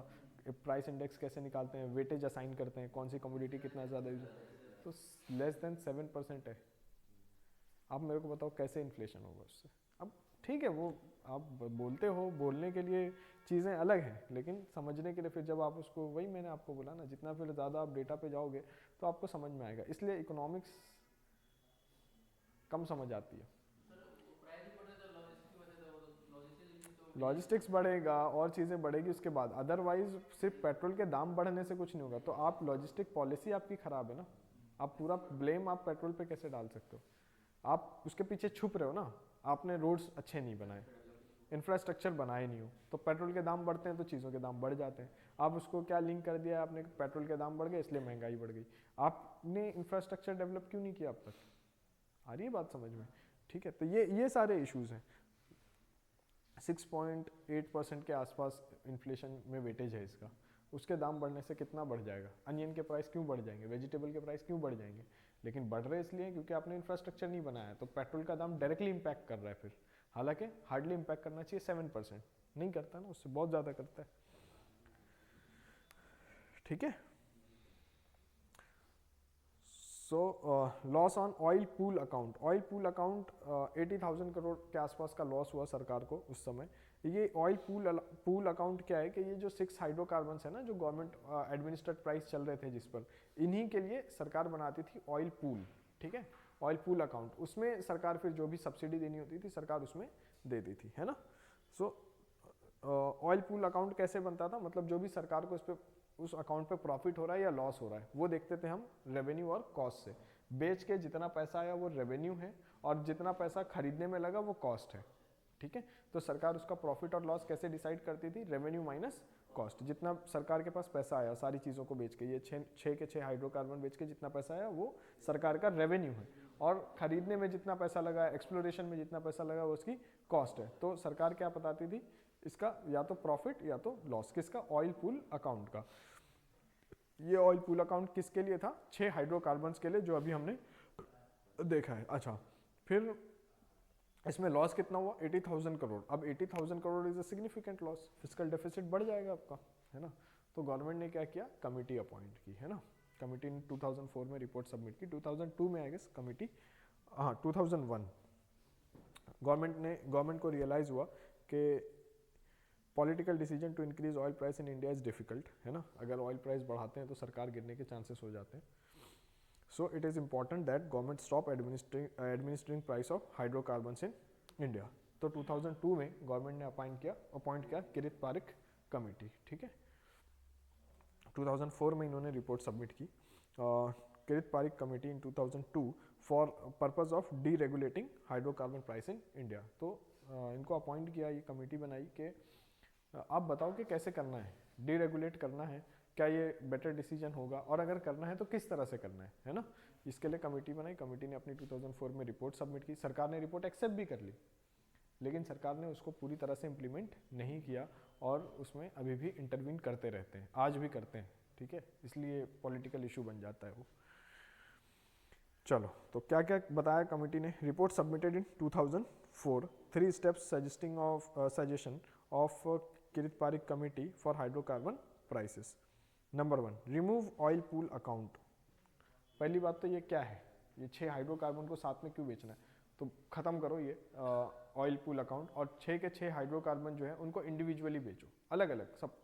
A: प्राइस इंडेक्स कैसे निकालते हैं, वेटेज असाइन करते हैं, कौन सी कमोडिटी कितना ज़्यादा यूज, तो लेस देन 7% है। आप मेरे को बताओ कैसे इन्फ्लेशन होगा उससे। अब ठीक है, वो आप बोलते हो, बोलने के लिए चीज़ें अलग हैं, लेकिन समझने के लिए फिर जब आप उसको, वही मैंने आपको बोला ना, जितना फिर ज़्यादा आप डेटा पे जाओगे तो आपको समझ में आएगा, इसलिए इकोनॉमिक्स कम समझ आती है। लॉजिस्टिक्स बढ़ेगा और चीज़ें बढ़ेगी उसके बाद, अदरवाइज सिर्फ पेट्रोल के दाम बढ़ने से कुछ नहीं होगा। तो आप लॉजिस्टिक पॉलिसी आपकी ख़राब है ना, आप पूरा ब्लेम आप पेट्रोल पे कैसे डाल सकते हो, आप उसके पीछे छुप रहे हो ना, आपने रोड्स अच्छे नहीं बनाए, इंफ्रास्ट्रक्चर बनाए नहीं हो, तो पेट्रोल के दाम बढ़ते हैं तो चीज़ों के दाम बढ़ जाते हैं। आप उसको क्या लिंक कर दिया आपने, पेट्रोल के दाम बढ़ गए इसलिए महंगाई बढ़ गई। आपने इंफ्रास्ट्रक्चर डेवलप क्यों नहीं किया अब तक, आ रही है बात समझ में? ठीक है, तो ये सारे इश्यूज़ हैं। 6.8% के आसपास इन्फ्लेशन में वेटेज है इसका, उसके दाम बढ़ने से कितना बढ़ जाएगा, अनियन के प्राइस क्यों बढ़ जाएंगे, वेजिटेबल के प्राइस क्यों बढ़ जाएंगे, लेकिन बढ़ रहे इसलिए क्योंकि आपने इंफ्रास्ट्रक्चर नहीं बनाया, तो पेट्रोल का दाम डायरेक्टली इम्पैक्ट कर रहा है फिर, हालांकि हार्डली इम्पैक्ट करना चाहिए 7%, नहीं करता ना, उससे बहुत ज़्यादा करता है। ठीक है, so loss on oil pool account, oil pool account 80,000 crore के आसपास का लॉस हुआ सरकार को उस समय। ये ऑयल पूल अकाउंट क्या है कि ये जो 6 हाइड्रोकार्बन्स है ना, जो गवर्नमेंट एडमिनिस्ट्रेड प्राइस चल रहे थे जिस पर, इन्हीं के लिए सरकार बनाती थी ऑयल पूल। ठीक है, ऑयल पूल अकाउंट, उसमें सरकार फिर जो भी सब्सिडी देनी होती थी सरकार उसमें देती थी, है ना। सो ऑयल पूल अकाउंट कैसे बनता था, मतलब जो भी सरकार को इस पर, उस अकाउंट पे प्रॉफिट हो रहा है या लॉस हो रहा है, वो देखते थे हम रेवेन्यू और कॉस्ट से। बेच के जितना पैसा आया वो रेवेन्यू है, और जितना पैसा खरीदने में लगा वो कॉस्ट है। ठीक है, तो सरकार उसका प्रॉफिट और लॉस कैसे डिसाइड करती थी, रेवेन्यू माइनस कॉस्ट। जितना सरकार के पास पैसा आया सारी चीज़ों को बेच के, ये छः के 6 हाइड्रोकार्बन बेच के जितना पैसा आया वो सरकार का रेवेन्यू है, और खरीदने में जितना पैसा लगा, एक्सप्लोरेशन में जितना पैसा लगा वो उसकी कॉस्ट है। तो सरकार क्या बताती थी, इसका या तो प्रॉफिट या तो लॉस, किसका, ऑयल पूल अकाउंट का। ये ऑयल पूल अकाउंट किसके लिए था, 6 हाइड्रोकार्बन्स के लिए, जो अभी हमने देखा है। अच्छा, फिर इसमें लॉस कितना हुआ, 80,000 करोड़। अब 80,000 crore is a significant loss, physical deficit बढ़ जाएगा आपका, है ना। तो गवर्नमेंट ने क्या किया, कमिटी अपॉइंट की, है ना। कमिटी ने 2004 में रिपोर्ट सबमिट की, 2002 में आई गेस कमिटी, हाँ 2001 गवर्नमेंट को रियलाइज हुआ कि political decision to increase oil price in India is difficult, है ना। अगर ऑयल प्राइस बढ़ाते हैं तो सरकार गिरने के चांसेस हो जाते हैं। So it is important that government stop administering price of hydrocarbons in India. तो 2002 में गवर्नमेंट ने अपॉइंट किया किरित पारिक कमेटी। ठीक है, 2004 में इन्होंने रिपोर्ट सबमिट की, Kirit Parikh committee in 2002 for purpose of deregulating hydrocarbon price in India. तो इनको अपॉइंट किया, ये कमेटी बनाई कि आप बताओ कि कैसे करना है, डी रेगुलेट करना है, क्या ये बेटर डिसीजन होगा, और अगर करना है तो किस तरह से करना है ना। इसके लिए कमेटी बनाई, कमेटी ने अपनी 2004 में रिपोर्ट सबमिट की, सरकार ने रिपोर्ट एक्सेप्ट भी कर ली, लेकिन सरकार ने उसको पूरी तरह से इम्प्लीमेंट नहीं किया, और उसमें अभी भी इंटरवीन करते रहते हैं, आज भी करते हैं। ठीक है, इसलिए पॉलिटिकल इशू बन जाता है वो। चलो, तो क्या क्या बताया कमेटी ने, report submitted in 2004, 3 steps suggestion of Kirit Parikh committee for hydrocarbon prices. Number 1, remove oil pool account. पहली बात तो ये क्या है, ये 6 हाइड्रोकार्बन को साथ में क्यों बेचना है, तो खत्म करो ये ऑयल पूल अकाउंट, और 6 के 6 हाइड्रोकार्बन जो है उनको इंडिविजुअली बेचो, अलग अलग, सब,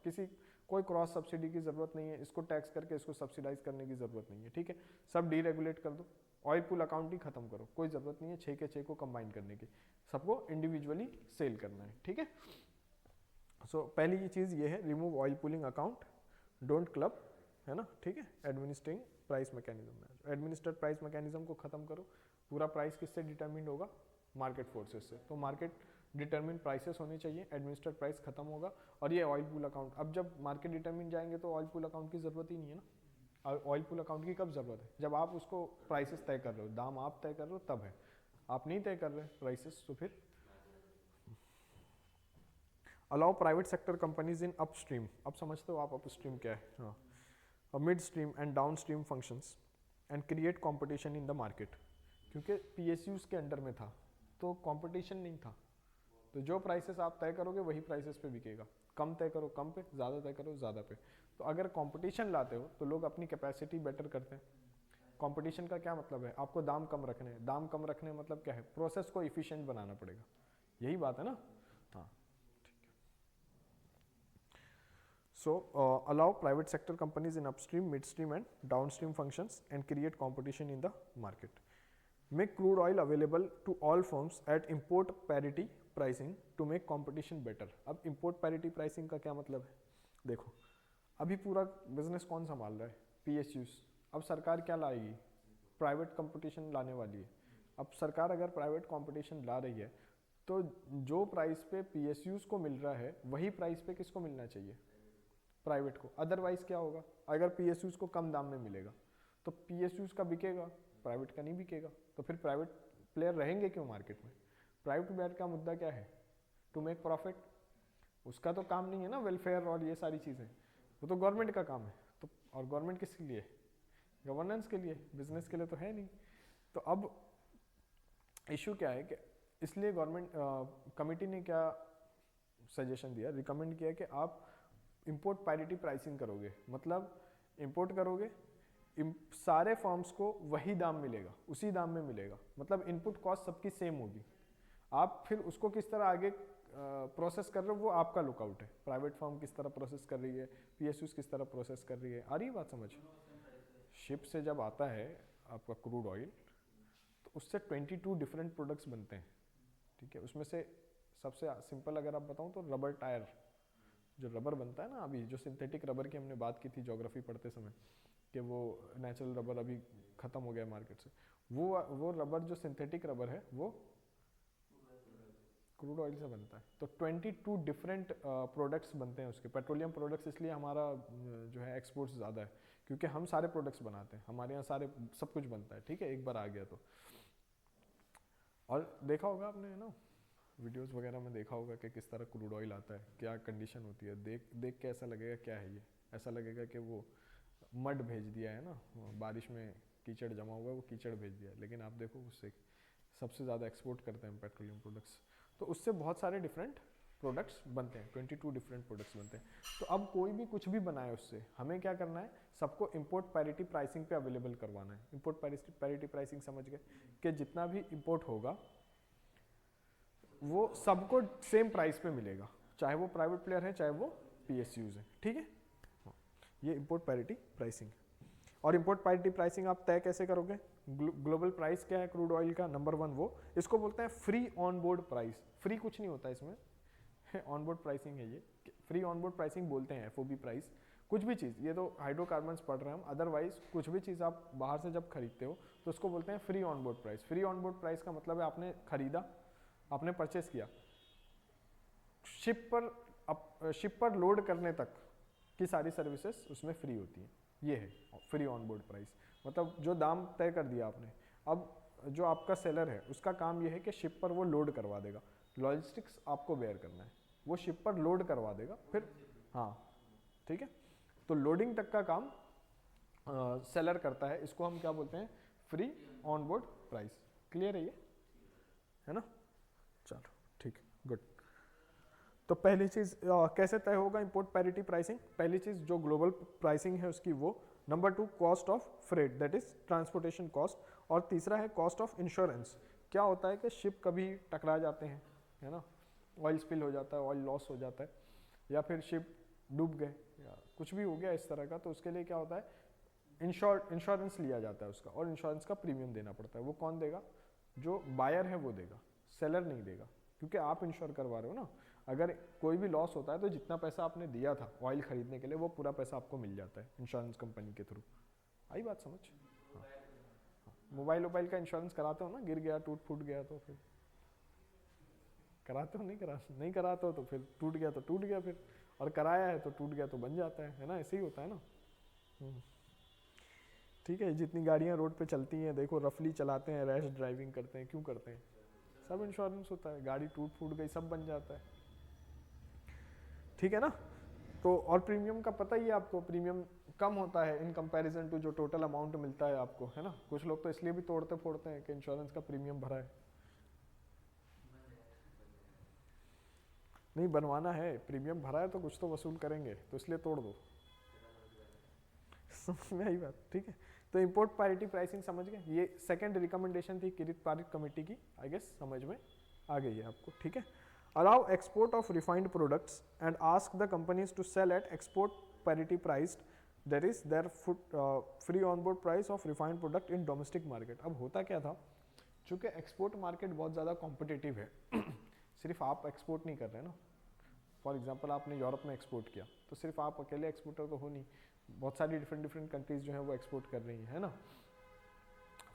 A: कोई क्रॉस सब्सिडी की जरूरत नहीं है, इसको टैक्स करके इसको सब्सिडाइज करने की जरूरत नहीं है। ठीक है, सब डीरेगुलेट कर दो, ऑयल पूल अकाउंट ही खत्म करो, कोई जरूरत नहीं है 6 के 6 को कंबाइन करने की, सबको इंडिविजुअली सेल करना है। ठीक है, सो पहली चीज़ ये है, remove oil pooling account, don't club, है ना। ठीक है, administering price mechanism, administered price mechanism को खत्म करो। पूरा प्राइस किससे डिटरमिंड होगा, मार्केट फोर्सेस से, तो मार्केट डिटरमिन प्राइसेस होने चाहिए, एडमिनिस्ट्रेड प्राइस खत्म होगा। और ये ऑयल पूल अकाउंट, अब जब मार्केट डिटरमिन जाएंगे तो ऑयल पूल अकाउंट की जरूरत ही नहीं है ना। ऑयल पूल अकाउंट की कब जरूरत है, जब आप उसको प्राइसेस तय कर रहे हो, दाम आप तय कर रहे हो तब है, आप नहीं तय कर रहे प्राइसेस, तो फिर allow private sector companies in upstream, अब समझते हो आप अपस्ट्रीम क्या है, हाँ, mid stream and down stream functions and create competition in the market. क्योंकि पीएसयूज के अंडर में था तो कंपटीशन नहीं था, तो जो प्राइसेस आप तय करोगे वही प्राइसेस पे बिकेगा। कम तय करो कम पे, ज़्यादा तय करो ज़्यादा पे। तो अगर कंपटीशन लाते हो तो लोग अपनी कैपेसिटी बेटर करते हैं। कंपटीशन का क्या मतलब है, आपको दाम कम रखने हैं। दाम कम रखने मतलब क्या है, प्रोसेस को इफिशिएंट बनाना पड़ेगा, यही बात है ना। हाँ so allow private sector companies in upstream, midstream and downstream functions and create competition in the market. Make crude oil available to all firms at import parity pricing to make competition better. अब import parity pricing का क्या मतलब है, देखो अभी पूरा business कौन संभाल रहा है, PSUs। अब सरकार क्या लाएगी, प्राइवेट कंपटीशन लाने वाली है। अब सरकार अगर प्राइवेट कंपटीशन ला रही है तो जो प्राइस पे PSUs को मिल रहा है वही प्राइस पे किसको मिलना चाहिए, प्राइवेट को। अदरवाइज क्या होगा, अगर PSUs को कम दाम में मिलेगा तो PSUs का बिकेगा, प्राइवेट का नहीं बिकेगा। तो फिर प्राइवेट प्लेयर रहेंगे क्यों मार्केट में। प्राइवेट प्लेयर का मुद्दा क्या है, टू मेक प्रॉफिट। उसका तो काम नहीं है ना वेलफेयर और ये सारी चीज़ें, वो तो गवर्नमेंट का काम है। तो और गवर्नमेंट किसके लिए, गवर्नेंस के लिए, बिजनेस के लिए तो है नहीं। तो अब इशू क्या है कि इसलिए गवर्नमेंट कमेटी ने क्या सजेशन दिया, रिकमेंड किया कि आप इंपोर्ट पैरिटी प्राइसिंग करोगे। मतलब इंपोर्ट करोगे, सारे फर्म्स को वही दाम मिलेगा, उसी दाम में मिलेगा। मतलब इनपुट कॉस्ट सबकी सेम होगी। आप फिर उसको किस तरह आगे प्रोसेस कर रहे हो वो आपका लुकआउट है। प्राइवेट फर्म किस तरह प्रोसेस कर रही है, PSUs किस तरह प्रोसेस कर रही है। आ रही है बात समझ। शिप से जब आता है आपका क्रूड ऑयल तो उससे 22 डिफरेंट प्रोडक्ट्स बनते हैं, ठीक है। उसमें से सबसे सिंपल अगर आप बताऊं तो रबर टायर, जो रबर बनता है ना, अभी जो सिंथेटिक रबर की हमने बात की थी ज्योग्राफी पढ़ते समय कि वो नेचुरल रबर अभी ख़त्म हो गया मार्केट से, वो रबर जो सिंथेटिक रबर है वो क्रूड ऑयल से बनता है। तो 22 डिफरेंट प्रोडक्ट्स बनते हैं उसके, पेट्रोलियम प्रोडक्ट्स। इसलिए हमारा जो है एक्सपोर्ट्स ज़्यादा है क्योंकि हम सारे प्रोडक्ट्स बनाते हैं, हमारे यहाँ सारे सब कुछ बनता है, ठीक है, एक बार आ गया तो। और देखा होगा आपने ना वीडियोस वगैरह में, देखा होगा कि किस तरह क्रूड ऑयल आता है, क्या कंडीशन होती है। देख देख के ऐसा लगेगा क्या है ये, ऐसा लगेगा कि वो मड भेज दिया है ना, बारिश में कीचड़ जमा हुआ है, वो कीचड़ भेज दिया है। लेकिन आप देखो उससे सबसे ज़्यादा एक्सपोर्ट करते हैं पेट्रोलियम प्रोडक्ट्स, तो उससे बहुत सारे डिफरेंट प्रोडक्ट्स बनते हैं, 22 डिफरेंट प्रोडक्ट्स बनते हैं। तो अब कोई भी कुछ भी बनाए उससे हमें क्या करना है, सबको इंपोर्ट पैरिटी प्राइसिंग पे अवेलेबल करवाना है। इंपोर्ट पैरिटी प्राइसिंग समझ गए कि जितना भी इंपोर्ट होगा वो सबको सेम प्राइस पे मिलेगा, चाहे वो प्राइवेट प्लेयर है चाहे वो PSUs है, ठीक है। ये इंपोर्ट पैरिटी प्राइसिंग। और इंपोर्ट पैरिटी प्राइसिंग आप तय कैसे करोगे, ग्लोबल प्राइस क्या है क्रूड ऑयल का, नंबर 1 वो, इसको बोलते हैं free on board price. Free कुछ नहीं होता इसमें, ऑन बोर्ड प्राइसिंग है ये। फ्री ऑन बोर्ड प्राइसिंग बोलते हैं FOB प्राइस। कुछ भी चीज़, ये तो हाइड्रोकार्बन्स पढ़ रहे हैं हम, अदरवाइज कुछ भी चीज़ आप बाहर से जब खरीदते हो तो उसको बोलते हैं free on board price. Free on board price का मतलब है आपने खरीदा, आपने परचेस किया, शिप पर लोड करने तक की सारी सर्विसेज उसमें फ्री होती हैं। ये है फ्री ऑन बोर्ड प्राइस। मतलब जो दाम तय कर दिया आपने, अब जो आपका सेलर है उसका काम ये है कि शिप पर वो लोड करवा देगा, लॉजिस्टिक्स आपको बेयर करना है, वो शिप पर लोड करवा देगा फिर, हाँ ठीक है। तो लोडिंग तक का काम सेलर करता है, इसको हम क्या बोलते हैं, free on board price. Clear है ये, है ना। चलो ठीक है, गुड। तो पहली चीज़ कैसे तय होगा इंपोर्ट पैरिटी प्राइसिंग, पहली चीज़ जो ग्लोबल प्राइसिंग है उसकी वो, number 2 cost of freight that is transportation cost, और तीसरा है कॉस्ट ऑफ इंश्योरेंस। क्या होता है कि शिप कभी टकरा जाते हैं, है ना, ऑयल स्पिल हो जाता है, ऑयल लॉस हो जाता है, या फिर शिप डूब गए या कुछ भी हो गया इस तरह का, तो उसके लिए क्या होता है, इंश्योरेंस लिया जाता है उसका, और इंश्योरेंस का प्रीमियम देना पड़ता है। वो कौन देगा, जो बायर है वो देगा, सेलर नहीं देगा, क्योंकि आप इंश्योर करवा रहे हो ना। अगर कोई भी लॉस होता है तो जितना पैसा आपने दिया था ऑयल खरीदने के लिए वो पूरा पैसा आपको मिल जाता है इंश्योरेंस कंपनी के थ्रू। आई बात समझ। हाँ, मोबाइल का इंश्योरेंस कराते हो ना, गिर गया टूट फूट गया तो फिर कराते हो, नहीं कराते हो तो फिर टूट गया तो टूट गया फिर, और कराया है तो टूट गया तो बन जाता है ना, ऐसे ही होता है ना। ठीक है, जितनी गाड़ियाँ रोड पे चलती हैं देखो, रफली चलाते हैं, रैश ड्राइविंग करते हैं, क्यों करते हैं, सब इंश्योरेंस होता है, गाड़ी टूट फूट गई सब बन जाता है, ठीक है ना। तो और प्रीमियम का पता ही है आपको, प्रीमियम कम होता है इन कंपैरिजन टू जो टोटल अमाउंट मिलता है आपको, है ना। कुछ लोग तो इसलिए भी तोड़ते फोड़ते हैं कि इंश्योरेंस का प्रीमियम भरा है। नहीं बनवाना है, प्रीमियम भरा है तो कुछ तो वसूल करेंगे, तो इसलिए तोड़ दो। समझ में आई बात, ठीक है। तो इंपोर्ट पैरिटी प्राइसिंग समझ गए, ये सेकंड रिकमेंडेशन थी किरित पारित कमेटी की, आई गेस समझ में आ गई है आपको, ठीक है। Allow export of refined products and ask the companies to sell at export parity priced, that is their free on board price of refined product in domestic market. अब होता क्या था, चूंकि एक्सपोर्ट मार्केट बहुत ज़्यादा कॉम्पिटिटिव है सिर्फ आप एक्सपोर्ट नहीं कर रहे ना, फॉर एग्जांपल आपने यूरोप में एक्सपोर्ट किया तो सिर्फ आप अकेले एक्सपोर्टर तो हो नहीं, बहुत सारी डिफरेंट कंट्रीज जो है वो एक्सपोर्ट कर रही है ना।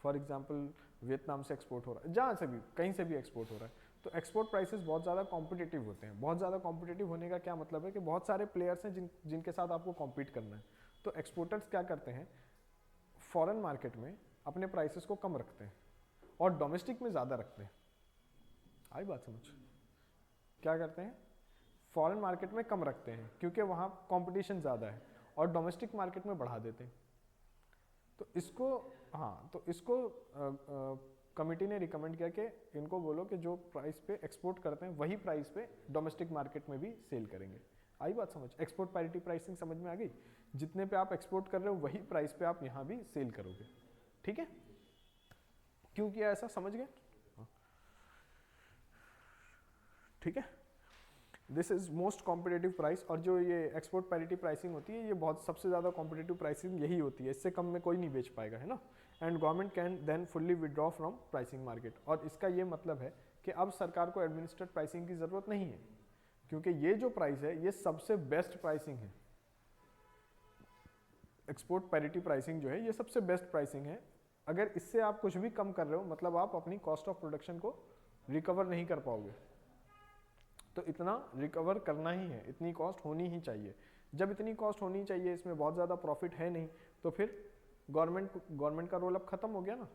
A: फॉर एग्जांपल वियतनाम से एक्सपोर्ट हो रहा है, जहाँ से भी कहीं से भी एक्सपोर्ट हो रहा है, तो एक्सपोर्ट प्राइसेस बहुत ज़्यादा कॉम्पिटिटिव होते हैं। बहुत ज़्यादा कॉम्पिटिटिव होने का क्या मतलब है कि बहुत सारे प्लेयर्स हैं जिनके साथ आपको कॉम्पीट करना है। तो एक्सपोर्टर्स क्या करते हैं, फॉरेन मार्केट में अपने प्राइसेस को कम रखते हैं और डोमेस्टिक में ज़्यादा रखते हैं। आई बात समझ, क्या करते हैं, फॉरेन मार्केट में कम रखते हैं क्योंकि वहाँ कंपटीशन ज़्यादा है, और डोमेस्टिक मार्केट में बढ़ा देते हैं। तो इसको, हाँ, तो इसको कमेटी ने रिकमेंड किया कि इनको बोलो कि जो प्राइस पे एक्सपोर्ट करते हैं वही प्राइस पे डोमेस्टिक मार्केट में भी सेल करेंगे। आई बात समझ, एक्सपोर्ट पैरिटी प्राइसिंग समझ में आ गई, जितने पे आप एक्सपोर्ट कर रहे हो वही प्राइस पे आप यहाँ भी सेल करोगे, ठीक है। क्यों किया ऐसा, समझ गए, ठीक है। This is most competitive price, और जो ये एक्सपोर्ट पैरिटी प्राइसिंग होती है ये बहुत सबसे ज़्यादा कॉम्पिटेटिव प्राइसिंग यही होती है, इससे कम में कोई नहीं बेच पाएगा, है ना। And government can then fully withdraw from pricing market, और इसका ये मतलब है कि अब सरकार को एडमिनिस्ट्रेट प्राइसिंग की ज़रूरत नहीं है, क्योंकि ये जो प्राइस है ये सबसे बेस्ट प्राइसिंग है। एक्सपोर्ट पैरिटी प्राइसिंग जो है ये सबसे बेस्ट प्राइसिंग है। अगर इससे आप कुछ भी कम कर रहे हो मतलब आप अपनी कॉस्ट ऑफ प्रोडक्शन को रिकवर नहीं कर पाओगे। तो इतना रिकवर करना ही है, इतनी कॉस्ट होनी ही चाहिए। जब इतनी कॉस्ट होनी चाहिए, इसमें बहुत ज़्यादा प्रॉफिट है नहीं, तो फिर गवर्नमेंट का रोल अब खत्म हो गया ना।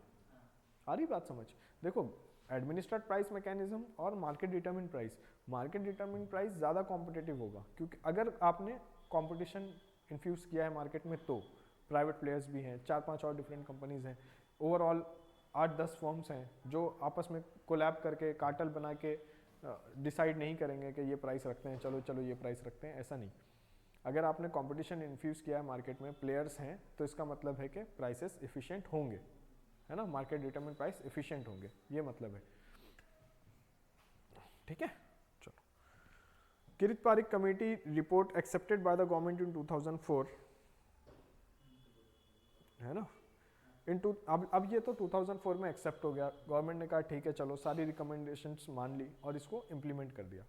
A: आ रही बात समझ, देखो एडमिनिस्ट्रेट प्राइस मैकेनिज्म और market determine price, market determine price ज़्यादा कॉम्पिटिटिव होगा, क्योंकि अगर आपने कॉम्पिटिशन इन्फ्यूज़ किया है मार्केट में, तो प्राइवेट प्लेयर्स भी हैं, 4-5 और डिफरेंट कंपनीज हैं, ओवरऑल 8-10 फर्म्स हैं जो आपस में कोलैब करके कार्टेल बना के डिसाइड नहीं करेंगे कि ये प्राइस रखते हैं, चलो चलो ये प्राइस रखते हैं, ऐसा नहीं। अगर आपने कंपटीशन इन्फ्यूज़ किया है मार्केट में, प्लेयर्स हैं, तो इसका मतलब है कि प्राइसेस एफिशिएंट होंगे, है ना, मार्केट डिटरमिन प्राइस एफिशिएंट होंगे, ये मतलब है, ठीक है। चलो, Kirit Parikh committee report accepted by the government in 2004, है ना। अब ये तो 2004 में एक्सेप्ट हो गया, गवर्नमेंट ने कहा ठीक है चलो सारी रिकमेंडेशंस मान ली और इसको इम्प्लीमेंट कर दिया।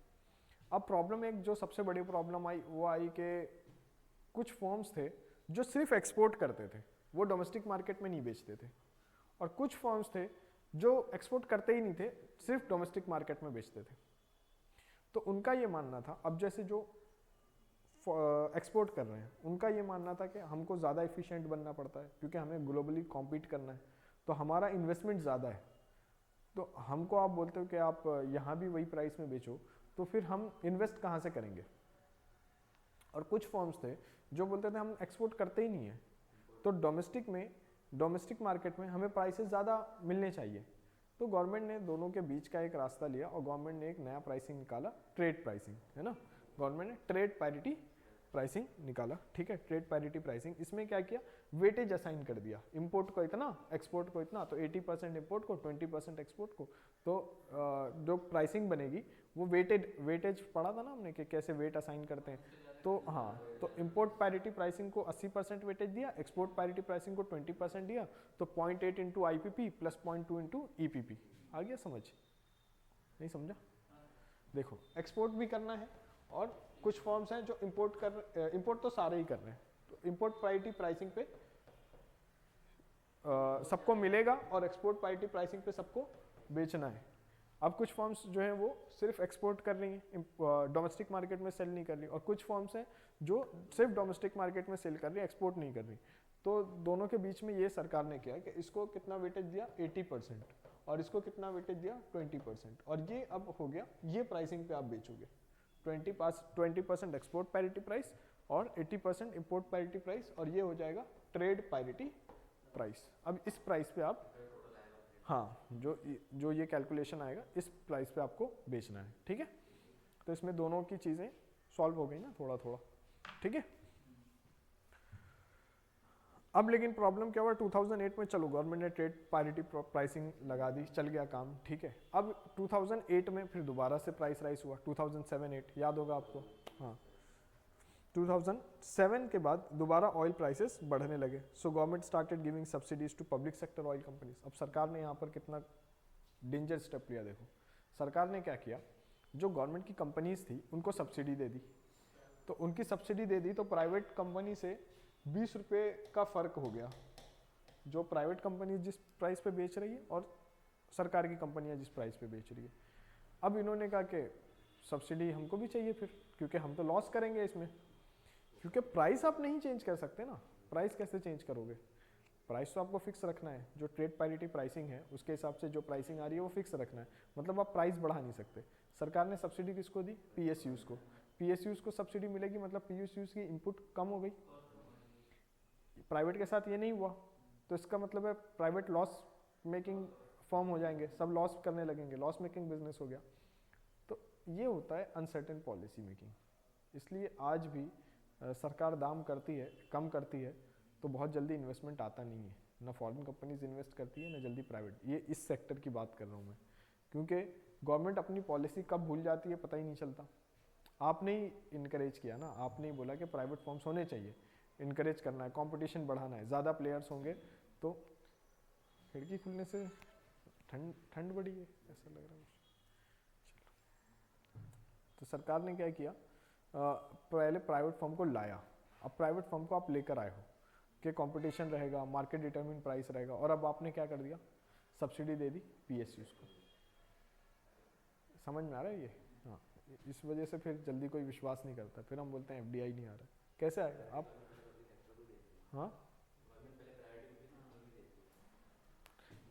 A: अब प्रॉब्लम एक जो सबसे बड़ी प्रॉब्लम आई वो आई कि कुछ फर्म्स थे जो सिर्फ एक्सपोर्ट करते थे, वो डोमेस्टिक मार्केट में नहीं बेचते थे, और कुछ फर्म्स थे जो एक्सपोर्ट करते ही नहीं थे, सिर्फ डोमेस्टिक मार्केट में बेचते थे। तो उनका ये मानना था, अब जैसे जो एक्सपोर्ट कर रहे हैं उनका ये मानना था कि हमको ज़्यादा एफिशिएंट बनना पड़ता है क्योंकि हमें ग्लोबली कॉम्पीट करना है, तो हमारा इन्वेस्टमेंट ज़्यादा है। तो हमको आप बोलते हो कि आप यहाँ भी वही प्राइस में बेचो, तो फिर हम इन्वेस्ट कहाँ से करेंगे। और कुछ फर्म्स थे जो बोलते थे हम एक्सपोर्ट करते ही नहीं है, तो डोमेस्टिक मार्केट में हमें प्राइसेस ज़्यादा मिलने चाहिए। तो गवर्नमेंट ने दोनों के बीच का एक रास्ता लिया और गवर्नमेंट ने एक नया प्राइसिंग निकाला, ट्रेड प्राइसिंग, है ना। गवर्नमेंट ने ट्रेड पैरिटी प्राइसिंग निकाला, ठीक है, ट्रेड पैरिटी प्राइसिंग। इसमें क्या किया, वेटेज असाइन कर दिया, इंपोर्ट को इतना, एक्सपोर्ट को इतना, तो 80% इंपोर्ट को, 20% एक्सपोर्ट को। तो जो प्राइसिंग बनेगी वो वेटेज पढ़ा था ना हमने कि कैसे वेट असाइन करते हैं। तो हाँ, तो इंपोर्ट पैरिटी प्राइसिंग को 80% वेटेज दिया, एक्सपोर्ट पैरिटी प्राइसिंग को 20% दिया, तो 0.8 into IPP plus 0.2 into EPP। आ गया समझ, नहीं समझा। देखो एक्सपोर्ट भी करना है और कुछ फर्म्स हैं जो इंपोर्ट तो सारे ही कर रहे हैं, तो इंपोर्ट पैरिटी प्राइसिंग पे सबको मिलेगा और एक्सपोर्ट पैरिटी प्राइसिंग पे सबको बेचना है। अब कुछ फर्म्स जो हैं वो सिर्फ एक्सपोर्ट कर रही हैं, डोमेस्टिक मार्केट में सेल नहीं कर रही, और कुछ फर्म्स हैं जो सिर्फ डोमेस्टिक मार्केट में सेल कर रही है, एक्सपोर्ट नहीं कर रही। तो दोनों के बीच में ये सरकार ने किया कि इसको कितना वेटेज दिया, 80%, और इसको कितना वेटेज दिया, 20%, और ये अब हो गया, ये प्राइसिंग पे आप बेचोगे। 20% एक्सपोर्ट पैरिटी प्राइस और 80% इंपोर्ट पैरिटी प्राइस, और ये हो जाएगा ट्रेड पैरिटी प्राइस। अब इस प्राइस पे आप, हाँ, जो ये कैलकुलेशन आएगा इस प्राइस पे आपको बेचना है, ठीक है। तो इसमें दोनों की चीज़ें सॉल्व हो गई ना थोड़ा थोड़ा, ठीक है। अब लेकिन प्रॉब्लम क्या हुआ 2008 में, चलो गवर्नमेंट ने ट्रेड पैरिटी प्राइसिंग लगा दी, चल गया काम, ठीक है। अब 2008 में फिर दोबारा से प्राइस राइज हुआ, 2007-8 याद होगा आपको, हाँ 2007 के बाद दोबारा ऑयल प्राइसेस बढ़ने लगे। So government started giving subsidies to public sector oil companies. अब सरकार ने यहाँ पर कितना डेंजर स्टेप लिया देखो, सरकार ने क्या किया, जो गवर्नमेंट की कंपनीज थी उनको सब्सिडी दे दी, तो उनकी सब्सिडी दे दी तो प्राइवेट कंपनी से 20 रुपये का फ़र्क हो गया, जो प्राइवेट कंपनी जिस प्राइस पे बेच रही है और सरकार की कंपनियां जिस प्राइस पे बेच रही है। अब इन्होंने कहा कि सब्सिडी हमको भी चाहिए फिर, क्योंकि हम तो लॉस करेंगे इसमें, क्योंकि प्राइस आप नहीं चेंज कर सकते ना, प्राइस कैसे चेंज करोगे, प्राइस तो आपको फिक्स रखना है, जो ट्रेड पैरिटी प्राइसिंग है उसके हिसाब से जो प्राइसिंग आ रही है वो फिक्स रखना है, मतलब आप प्राइस बढ़ा नहीं सकते। सरकार ने सब्सिडी किसको दी, पीएसयूज को, पीएसयूज को सब्सिडी मिलेगी मतलब पीएसयूज की इनपुट कम हो गई, प्राइवेट के साथ ये नहीं हुआ, तो इसका मतलब है प्राइवेट लॉस मेकिंग फॉर्म हो जाएंगे, सब लॉस करने लगेंगे, लॉस मेकिंग बिजनेस हो गया। तो ये होता है अनसर्टेन पॉलिसी मेकिंग। इसलिए आज भी सरकार दाम करती है, कम करती है, तो बहुत जल्दी इन्वेस्टमेंट आता नहीं है, ना फॉरेन कंपनीज इन्वेस्ट करती है ना जल्दी प्राइवेट, ये इस सेक्टर की बात कर रहा हूँ मैं, क्योंकि गवर्नमेंट अपनी पॉलिसी कब भूल जाती है पता ही नहीं चलता। आपने ही इनकरेज किया ना, आपने ही बोला कि प्राइवेट फॉर्म्स होने चाहिए, इनकरेज करना है, कंपटीशन बढ़ाना है, ज़्यादा प्लेयर्स होंगे तो खिड़की खुलने से ठंड बढ़ी है ऐसा लग रहा है। तो सरकार ने क्या किया, पहले प्राइवेट फर्म को लाया, अब प्राइवेट फर्म को आप लेकर आए हो कि कंपटीशन रहेगा, मार्केट डिटरमिन प्राइस रहेगा, और अब आपने क्या कर दिया, सब्सिडी दे दी पीएसयूज को। समझ में आ रहा है ये, हाँ, इस वजह से फिर जल्दी कोई विश्वास नहीं करता, फिर हम बोलते हैं एफडीआई नहीं आ रहा, कैसे आएगा आप, हाँ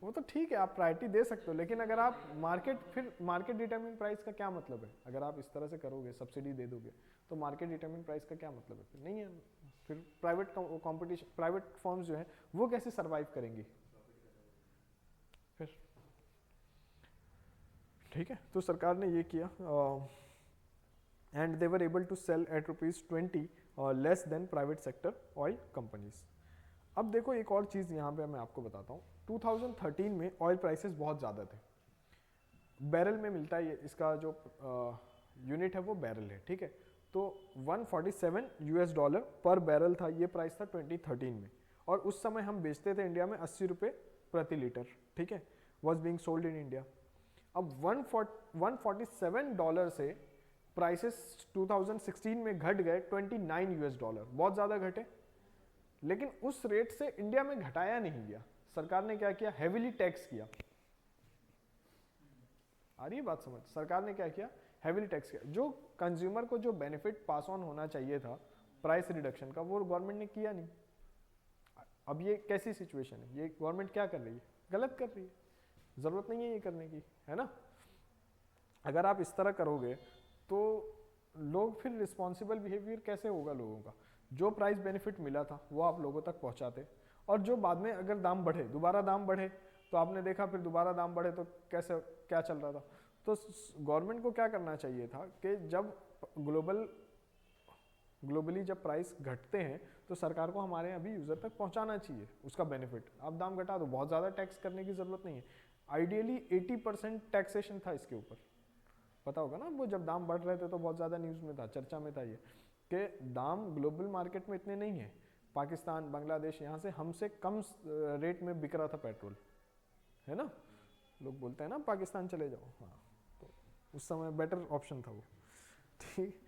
A: वो तो ठीक है आप प्रायोरिटी दे सकते हो, लेकिन अगर आप मार्केट डिटरमिन प्राइस का क्या मतलब है, अगर आप इस तरह से करोगे सब्सिडी दे दोगे तो मार्केट डिटरमिन प्राइस का क्या मतलब है, फिर नहीं है, फिर प्राइवेट कंपटीशन, प्राइवेट फर्म्स जो है वो कैसे सरवाइव करेंगी फिर, ठीक है। तो सरकार ने ये किया and they were able to sell at ₹20 less than private sector oil companies. अब देखो एक और चीज़ यहाँ पे मैं आपको बताता हूँ, 2013 में ऑयल प्राइसेस बहुत ज़्यादा थे, बैरल में मिलता है ये, इसका जो यूनिट है वो बैरल है, ठीक है। तो $147 पर बैरल था, ये प्राइस था 2013 में, और उस समय हम बेचते थे इंडिया में 80 रुपये प्रति लीटर, ठीक है, was being sold in India. अब $147 से प्राइसेस 2016 में घट गए $29, बहुत ज़्यादा घटे, लेकिन उस रेट से इंडिया में घटाया नहीं गया, सरकार ने क्या किया, हेवीली टैक्स किया। आ रही है बात समझ, सरकार ने क्या किया, हेवीली टैक्स किया, जो कंज्यूमर को जो बेनिफिट पास ऑन होना चाहिए था प्राइस रिडक्शन का, वो गवर्नमेंट ने किया नहीं। अब ये कैसी सिचुएशन है, ये गवर्नमेंट क्या कर रही है, गलत कर रही है, जरूरत नहीं है ये करने की, है ना। अगर आप इस तरह करोगे तो लोग फिर रिस्पॉन्सिबल बिहेवियर कैसे होगा लोगों का, जो प्राइस बेनिफिट मिला था वो आप लोगों तक पहुंचाते, और जो बाद में अगर दाम बढ़े, दोबारा दाम बढ़े, तो आपने देखा फिर दोबारा दाम बढ़े तो कैसे क्या चल रहा था। तो गवर्नमेंट को क्या करना चाहिए था कि जब ग्लोबली जब प्राइस घटते हैं तो सरकार को हमारे अभी यूज़र तक पहुंचाना चाहिए उसका बेनिफिट। आप दाम घटा दो, बहुत ज़्यादा टैक्स करने की ज़रूरत नहीं है, आइडियली 80% टैक्सेशन था इसके ऊपर, पता होगा ना, वो जब दाम बढ़ रहे थे तो बहुत ज़्यादा न्यूज़ में था, चर्चा में था ये, कि दाम ग्लोबल मार्केट में इतने नहीं है, पाकिस्तान, बांग्लादेश, यहाँ से हमसे कम रेट में बिक रहा था पेट्रोल, है ना, लोग बोलते हैं ना पाकिस्तान चले जाओ, हाँ, तो उस समय बेटर ऑप्शन था वो, ठीक।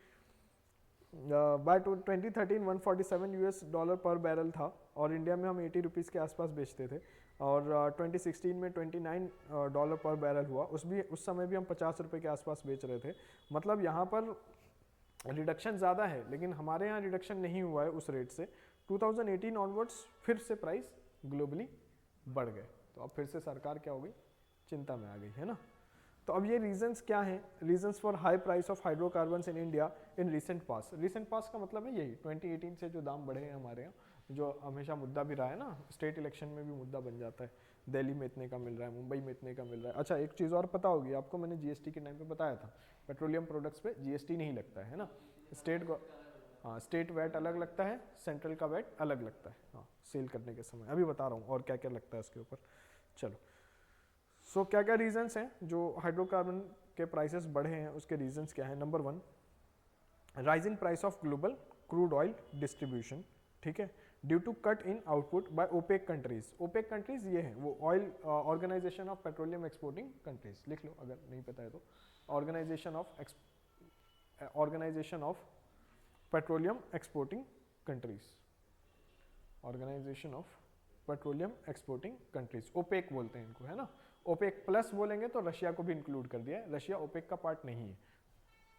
A: बाय 2013 $147 पर बैरल था, और इंडिया में हम 80 रुपीज़ के आसपास बेचते थे, और 2016 में $29 पर बैरल हुआ, उस समय भी हम 50 रुपये के आसपास बेच रहे थे। मतलब यहाँ पर रिडक्शन ज़्यादा है, लेकिन हमारे यहाँ रिडक्शन नहीं हुआ है उस रेट से। 2018 ऑनवर्ड्स फिर से प्राइस ग्लोबली बढ़ गए, तो अब फिर से सरकार क्या हो गई, चिंता में आ गई, है ना। तो अब ये रीजंस क्या हैं, reasons for high price of hydrocarbons in India in recent past. Recent past का मतलब है यही 2018 से जो दाम बढ़े हैं हमारे यहाँ, जो हमेशा मुद्दा भी रहा है ना, स्टेट इलेक्शन में भी मुद्दा बन जाता है, दिल्ली में इतने का मिल रहा है, मुंबई में इतने का मिल रहा है। अच्छा एक चीज़ और पता होगी आपको, मैंने जीएसटी के टाइम पे बताया था, पेट्रोलियम प्रोडक्ट्स पे जीएसटी नहीं लगता है ना। स्टेट को हाँ स्टेट वैट अलग लगता है, सेंट्रल का वैट अलग लगता है हाँ सेल करने के समय। अभी बता रहा हूँ और क्या क्या लगता है उसके ऊपर। चलो सो क्या क्या रीजंस हैं जो हाइड्रोकार्बन के प्राइसेस बढ़े हैं, उसके रीजंस क्या है। Number 1 rising price of global crude oil distribution, ठीक है, due to cut in output by OPEC countries. OPEC countries ये है वो oil organisation of petroleum exporting countries, लिख लो अगर नहीं पता है तो। Organisation of petroleum exporting countries, organisation of petroleum exporting countries, OPEC बोलते हैं इनको, है ना। ओपेक प्लस बोलेंगे तो रशिया को भी इंक्लूड कर दिया है, रशिया ओपेक का पार्ट नहीं है,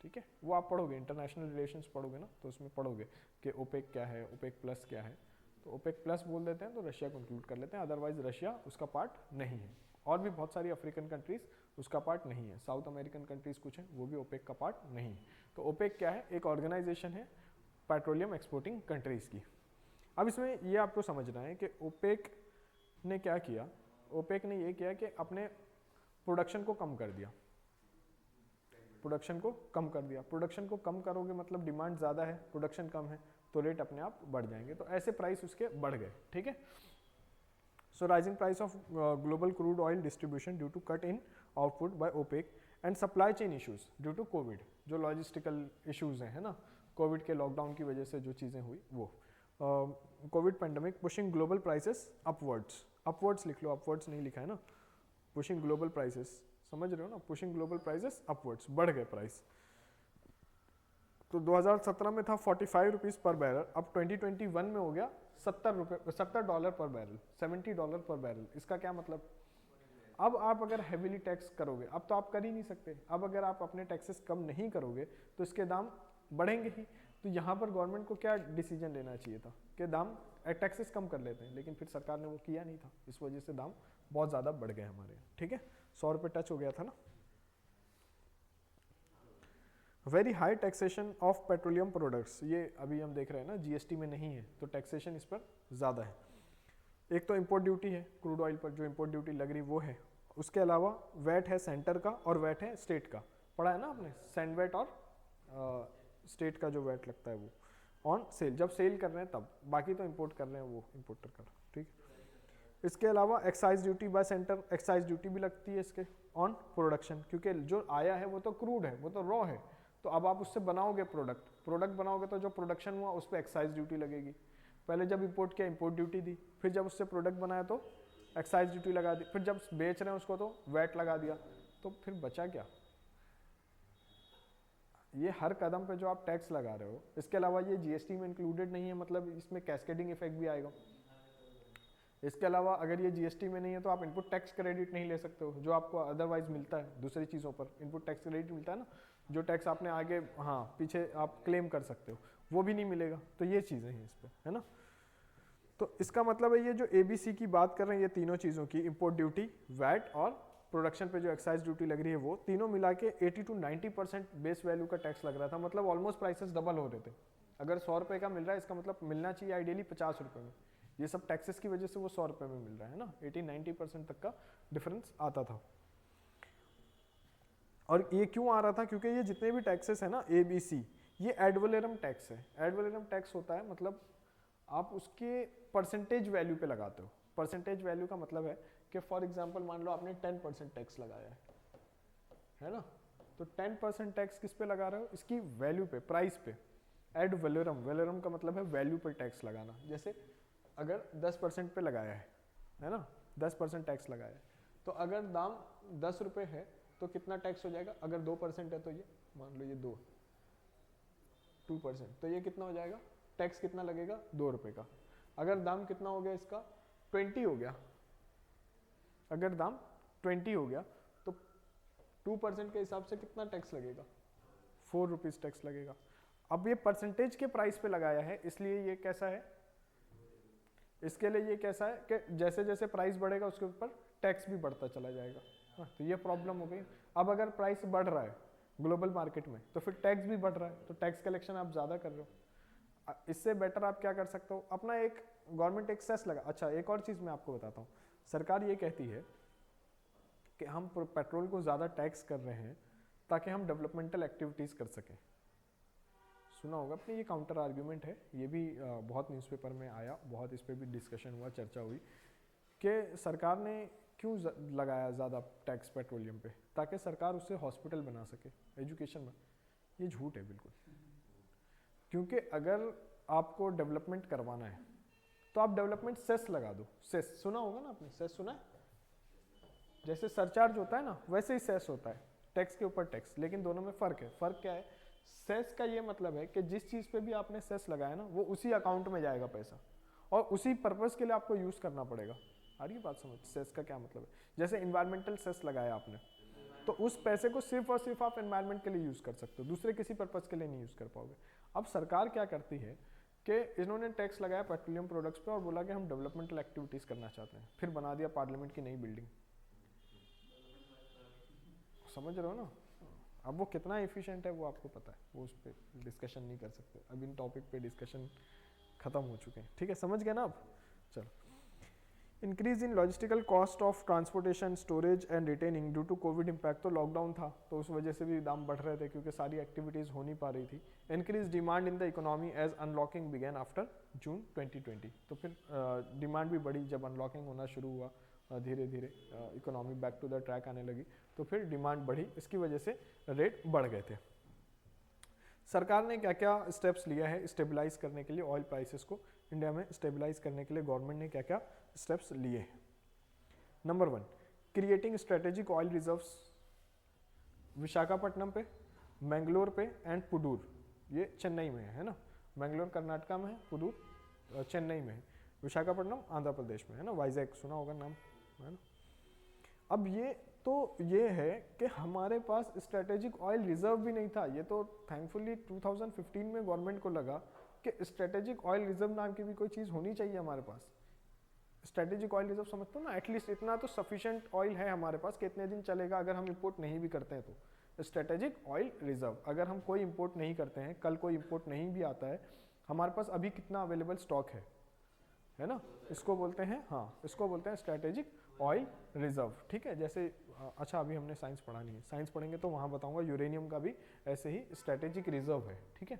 A: ठीक है। वो आप पढ़ोगे, इंटरनेशनल रिलेशंस पढ़ोगे ना, तो उसमें पढ़ोगे कि ओपेक क्या है, ओपेक प्लस क्या है। तो ओपेक प्लस बोल देते हैं तो रशिया को इंक्लूड कर लेते हैं, अदरवाइज रशिया उसका पार्ट नहीं है। और भी बहुत सारी अफ्रीकन कंट्रीज उसका पार्ट नहीं है, साउथ अमेरिकन कंट्रीज कुछ हैं वो भी ओपेक का पार्ट नहीं है। तो ओपेक क्या है, एक ऑर्गेनाइजेशन है पेट्रोलियम एक्सपोर्टिंग कंट्रीज की। अब इसमें ये आपको समझना है कि ओपेक ने क्या किया, ओपेक ने ये किया कि अपने प्रोडक्शन को कम कर दिया, प्रोडक्शन को कम कर दिया। प्रोडक्शन को कम करोगे मतलब डिमांड ज़्यादा है, प्रोडक्शन कम है तो रेट अपने आप बढ़ जाएंगे, तो ऐसे प्राइस उसके बढ़ गए, ठीक है। So rising price of global crude oil distribution due to cut in output by OPEC and supply chain issues due to COVID, जो लॉजिस्टिकल इश्यूज हैं, है ना, कोविड के लॉकडाउन की वजह से जो चीज़ें हुई वो। Covid pandemic pushing global prices upwards, upwards लिख लो, अपवर्ड्स नहीं लिखा है ना, पुशिंग ग्लोबल प्राइसेस, समझ रहे हो ना, पुशिंग ग्लोबल प्राइसेस अपवर्ड्स, बढ़ गए प्राइस। तो 2017 में था 45 रुपीज़ पर बैरल, अब 2021 में हो गया $70 पर बैरल, $70 पर बैरल। इसका क्या मतलब, अब आप अगर हैवीली टैक्स करोगे, अब तो आप कर ही नहीं सकते, अब अगर आप अपने टैक्सेस कम नहीं करोगे तो इसके दाम बढ़ेंगे ही। तो यहाँ पर गवर्नमेंट को क्या डिसीजन लेना चाहिए था कि दाम टैक्सेस कम कर लेते हैं, लेकिन फिर सरकार ने वो किया नहीं था, इस वजह से दाम बहुत ज़्यादा बढ़ गए हमारे, ठीक है। 100 रुपये टच हो गया था ना। Very high taxation of petroleum products, ये अभी हम देख रहे हैं ना जीएसटी में नहीं है तो टैक्सेशन इस पर ज़्यादा है। एक तो इंपोर्ट ड्यूटी है क्रूड ऑयल पर, जो इंपोर्ट ड्यूटी लग रही वो है, उसके अलावा वैट है सेंटर का और वैट है स्टेट का, पढ़ा है ना आपने, सेंड वैट और स्टेट का जो वैट लगता है वो ऑन सेल, जब सेल कर रहे हैं तब, बाकी तो इंपोर्ट कर रहे हैं वो इंपोर्टर का, ठीक है। इसके अलावा excise duty bye centre, excise duty भी लगती है इसके ऑन प्रोडक्शन, क्योंकि जो आया है वो तो क्रूड है, वो तो रॉ है, तो अब आप उससे बनाओगे प्रोडक्ट बनाओगे तो जो प्रोडक्शन हुआ उस पर एक्साइज ड्यूटी लगेगी। पहले जब इंपोर्ट किया इंपोर्ट ड्यूटी दी, फिर जब उससे प्रोडक्ट बनाया तो एक्साइज ड्यूटी लगा दी, फिर जब बेच रहे हैं उसको तो वैट लगा दिया, तो फिर बचा क्या। ये हर कदम पे जो आप टैक्स लगा रहे हो, इसके अलावा ये जीएसटी में इंक्लूडेड नहीं है, मतलब इसमें कैस्केडिंग इफेक्ट भी आएगा। इसके अलावा अगर ये जीएसटी में नहीं है तो आप इनपुट टैक्स क्रेडिट नहीं ले सकते हो, जो आपको अदरवाइज मिलता है दूसरी चीज़ों पर, इनपुट टैक्स क्रेडिट मिलता है ना, जो टैक्स आपने आगे हाँ पीछे आप क्लेम कर सकते हो, वो भी नहीं मिलेगा। तो ये चीज़ें हैं इस पर, है ना। तो इसका मतलब है ये जो एबीसी की बात कर रहे हैं, ये तीनों चीज़ों की, इंपोर्ट ड्यूटी, वैट और प्रोडक्शन पे जो एक्साइज ड्यूटी लग रही है, वो तीनों मिला के 80 to 90% बेस वैल्यू का टैक्स लग रहा था, मतलब ऑलमोस्ट प्राइसेस डबल हो रहे थे। अगर 100 रुपये का मिल रहा है, इसका मतलब मिलना चाहिए आइडियली 50 रुपये में, ये सब टैक्सेस की वजह से वो 100 रुपये में मिल रहा है ना, 80-90% तक का डिफरेंस आता था। और ये क्यों आ रहा था, क्योंकि ये जितने भी टैक्सेस है ना ABC, ये एड वैलोरम टैक्स है। एड वैलोरम टैक्स होता है मतलब आप उसके परसेंटेज वैल्यू पे लगाते हो। परसेंटेज वैल्यू का मतलब है कि फॉर एग्जांपल मान लो आपने 10% टैक्स लगाया है ना, तो 10% टैक्स किस पे लगा रहे हो, इसकी वैल्यू पे, प्राइस पे। एड वैलोरम, वैलोरम का मतलब है वैल्यू पर टैक्स लगाना। जैसे अगर 10% पे लगाया है ना, 10% टैक्स लगाया है, तो अगर दाम 10 रुपये है तो कितना टैक्स हो जाएगा, अगर 2% है तो ये मान लो ये 2% तो ये कितना हो जाएगा, टैक्स कितना लगेगा, 2 रुपये का। अगर दाम कितना हो गया इसका, 20 हो गया, अगर दाम 20 हो गया तो 2% के हिसाब से कितना टैक्स लगेगा, 4 रुपीज़ टैक्स लगेगा। अब ये परसेंटेज के प्राइस पे लगाया है, इसलिए ये कैसा है, इसके लिए ये कैसा है कि जैसे जैसे प्राइस बढ़ेगा उसके ऊपर टैक्स भी बढ़ता चला जाएगा। हाँ, तो ये प्रॉब्लम हो गई। अब अगर प्राइस बढ़ रहा है ग्लोबल मार्केट में तो फिर टैक्स भी बढ़ रहा है, तो टैक्स कलेक्शन आप ज़्यादा कर रहे हो। इससे बेटर आप क्या कर सकते हो, अपना एक गवर्नमेंट एक सेस लगा। अच्छा, एक और चीज़ मैं आपको बताता हूँ, सरकार ये कहती है कि हम पेट्रोल को ज़्यादा टैक्स कर रहे हैं ताकि हम डेवलपमेंटल एक्टिविटीज़ कर सकें। सुना होगा आपने, ये काउंटर आर्ग्यूमेंट है, ये भी बहुत न्यूज़पेपर में आया, बहुत इस पर भी डिस्कशन हुआ, चर्चा हुई कि सरकार ने क्यों लगाया ज़्यादा टैक्स पेट्रोलियम पे, ताकि सरकार उससे हॉस्पिटल बना सके, एजुकेशन में। ये झूठ है बिल्कुल, क्योंकि अगर आपको डेवलपमेंट करवाना है तो आप डेवलपमेंट सेस लगा दो। सेस सुना होगा ना आपने, सेस सुना है? जैसे सरचार्ज होता है ना, वैसे ही सेस होता है, टैक्स के ऊपर टैक्स, लेकिन दोनों में फ़र्क है। फ़र्क क्या है? सेस का ये मतलब है कि जिस चीज़ पे भी आपने सेस लगाया ना, वो उसी अकाउंट में जाएगा पैसा, और उसी पर्पज़ के लिए आपको यूज़ करना पड़ेगा। आ रही है बात समझ? सेस का क्या मतलब है? जैसे इन्वायरमेंटल सेस लगाया आपने, तो उस पैसे को सिर्फ और सिर्फ आप एनवायरनमेंट के लिए यूज़ कर सकते हो, दूसरे किसी पर्पज़ के लिए नहीं यूज़ कर पाओगे। अब सरकार क्या करती है कि इन्होंने टैक्स लगाया पेट्रोलियम प्रोडक्ट्स पे और बोला कि हम डेवलपमेंटल एक्टिविटीज़ करना चाहते हैं, फिर बना दिया पार्लियामेंट की नई बिल्डिंग। समझ रहे हो ना? अब वो कितना एफिशिएंट है वो आपको पता है, वो उस पर डिस्कशन नहीं कर सकते, अब इन टॉपिक पे डिस्कशन खत्म हो चुके हैं। ठीक है, समझ गए ना अब? चलो, increase in logistical cost of transportation, storage and retaining due to Covid impact. तो लॉकडाउन था तो उस वजह से भी दाम बढ़ रहे थे, क्योंकि सारी एक्टिविटीज़ हो नहीं पा रही थी। Increase demand in the economy as unlocking began after June 2020। तो फिर डिमांड भी बढ़ी जब अनलॉकिंग होना शुरू हुआ, धीरे धीरे economy back to the track आने लगी, तो फिर डिमांड बढ़ी, इसकी वजह से रेट बढ़ गए थे। सरकार ने क्या क्या स्टेप्स लिया है स्टेबलाइज करने के लिए ऑयल प्राइसेस को इंडिया में स्टेबलाइज करने के लिए? गवर्नमेंट ने क्या क्या स्टेप्स लिए हैं? Number 1, creating strategic oil reserves Visakhapatnam पे, मैंगलोर पे एंड पुडूर, ये चेन्नई में है ना? मैंगलोर कर्नाटका में है, पुडूर चेन्नई में है, विशाखापट्टनम आंध्र प्रदेश में है ना, वाइजैक सुना होगा नाम, है ना? अब ये है कि हमारे पास स्ट्रेटेजिक ऑयल रिजर्व भी नहीं था। ये तो थैंकफुली 2015 में गवर्नमेंट को लगा कि स्ट्रेटेजिक ऑयल रिजर्व नाम की भी कोई चीज़ होनी चाहिए हमारे पास। स्ट्रेटेजिक ऑयल रिजर्व समझते हो ना, एटलीस्ट इतना तो सफिशिएंट ऑयल है हमारे पास कि इतने दिन चलेगा अगर हम इंपोर्ट नहीं भी करते हैं तो। स्ट्रेटेजिक ऑयल रिजर्व, अगर हम कोई इंपोर्ट नहीं करते हैं, कल कोई इंपोर्ट नहीं भी आता है, हमारे पास अभी कितना अवेलेबल स्टॉक है ना? इसको बोलते हैं, हाँ, इसको बोलते हैं स्ट्रेटेजिक ऑयल रिजर्व। ठीक है, जैसे अच्छा अभी हमने साइंस पढ़ा नहीं है, साइंस पढ़ेंगे तो वहाँ बताऊंगा, यूरेनियम का भी ऐसे ही स्ट्रेटेजिक रिजर्व है। ठीक है,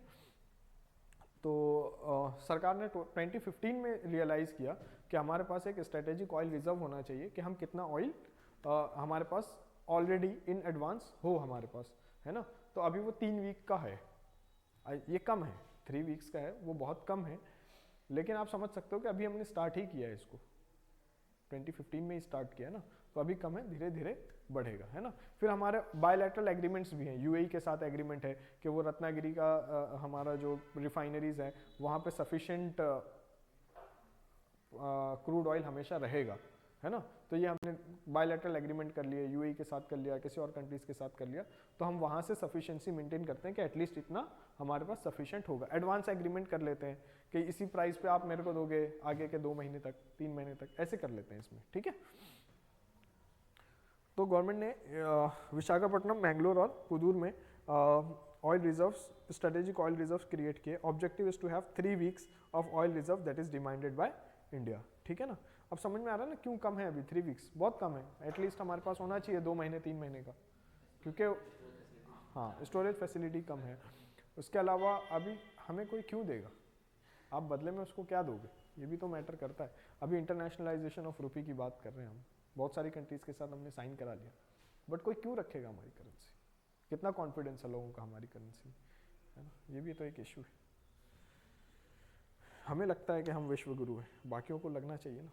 A: तो सरकार ने 2015 में रियलाइज़ किया कि हमारे पास एक स्ट्रेटेजिक ऑयल रिजर्व होना चाहिए, कि हम कितना ऑयल हमारे पास ऑलरेडी इन एडवांस हो हमारे पास, है ना? तो अभी वो 3 वीक का है, ये कम है, 3 वीक्स का है, वो बहुत कम है, लेकिन आप समझ सकते हो कि अभी हमने स्टार्ट ही किया है इसको, 2015 में ही स्टार्ट किया है ना, तो अभी कम है, धीरे धीरे बढ़ेगा, है ना? फिर हमारे बायलैटरल एग्रीमेंट्स भी हैं, यूएई के साथ एग्रीमेंट है कि वो रत्नागिरी का हमारा जो रिफाइनरीज है वहाँ पे सफिशिएंट क्रूड ऑयल हमेशा रहेगा, है ना? तो ये हमने बायलैटरल एग्रीमेंट कर लिया, यूएई के साथ कर लिया, किसी और कंट्रीज के साथ कर लिया, तो हम वहाँ से सफिशिएंसी मेंटेन करते हैं कि एटलीस्ट इतना हमारे पास सफिशिएंट होगा। एडवांस एग्रीमेंट कर लेते हैं कि इसी प्राइस पे आप मेरे को दोगे आगे के 2 महीने तक, 3 महीने तक, ऐसे कर लेते हैं इसमें। ठीक है, तो गवर्नमेंट ने विशाखापट्टनम, मैंगलोर और पुदूर में oil reserves, strategic oil reserves create किए। Objective is to have 3 weeks of oil reserve that is demanded by India. ठीक है ना? अब समझ में आ रहा है ना क्यों कम है अभी? 3 वीक्स बहुत कम है, एटलीस्ट हमारे पास होना चाहिए 2 महीने 3 महीने का, क्योंकि हाँ स्टोरेज फैसिलिटी कम है। उसके अलावा अभी हमें कोई क्यों देगा, आप बदले में उसको क्या दोगे, ये भी तो मैटर करता है। अभी इंटरनेशनलाइजेशन ऑफ रुपी की बात कर रहे हैं हम, बहुत सारी कंट्रीज़ के साथ हमने साइन करा लिया, बट कोई क्यों रखेगा हमारी करेंसी? कितना कॉन्फिडेंस है लोगों का हमारी करेंसी, है ना? ये भी तो एक इशू है। हमें लगता है कि हम विश्व गुरु हैं, बाकियों को लगना चाहिए ना।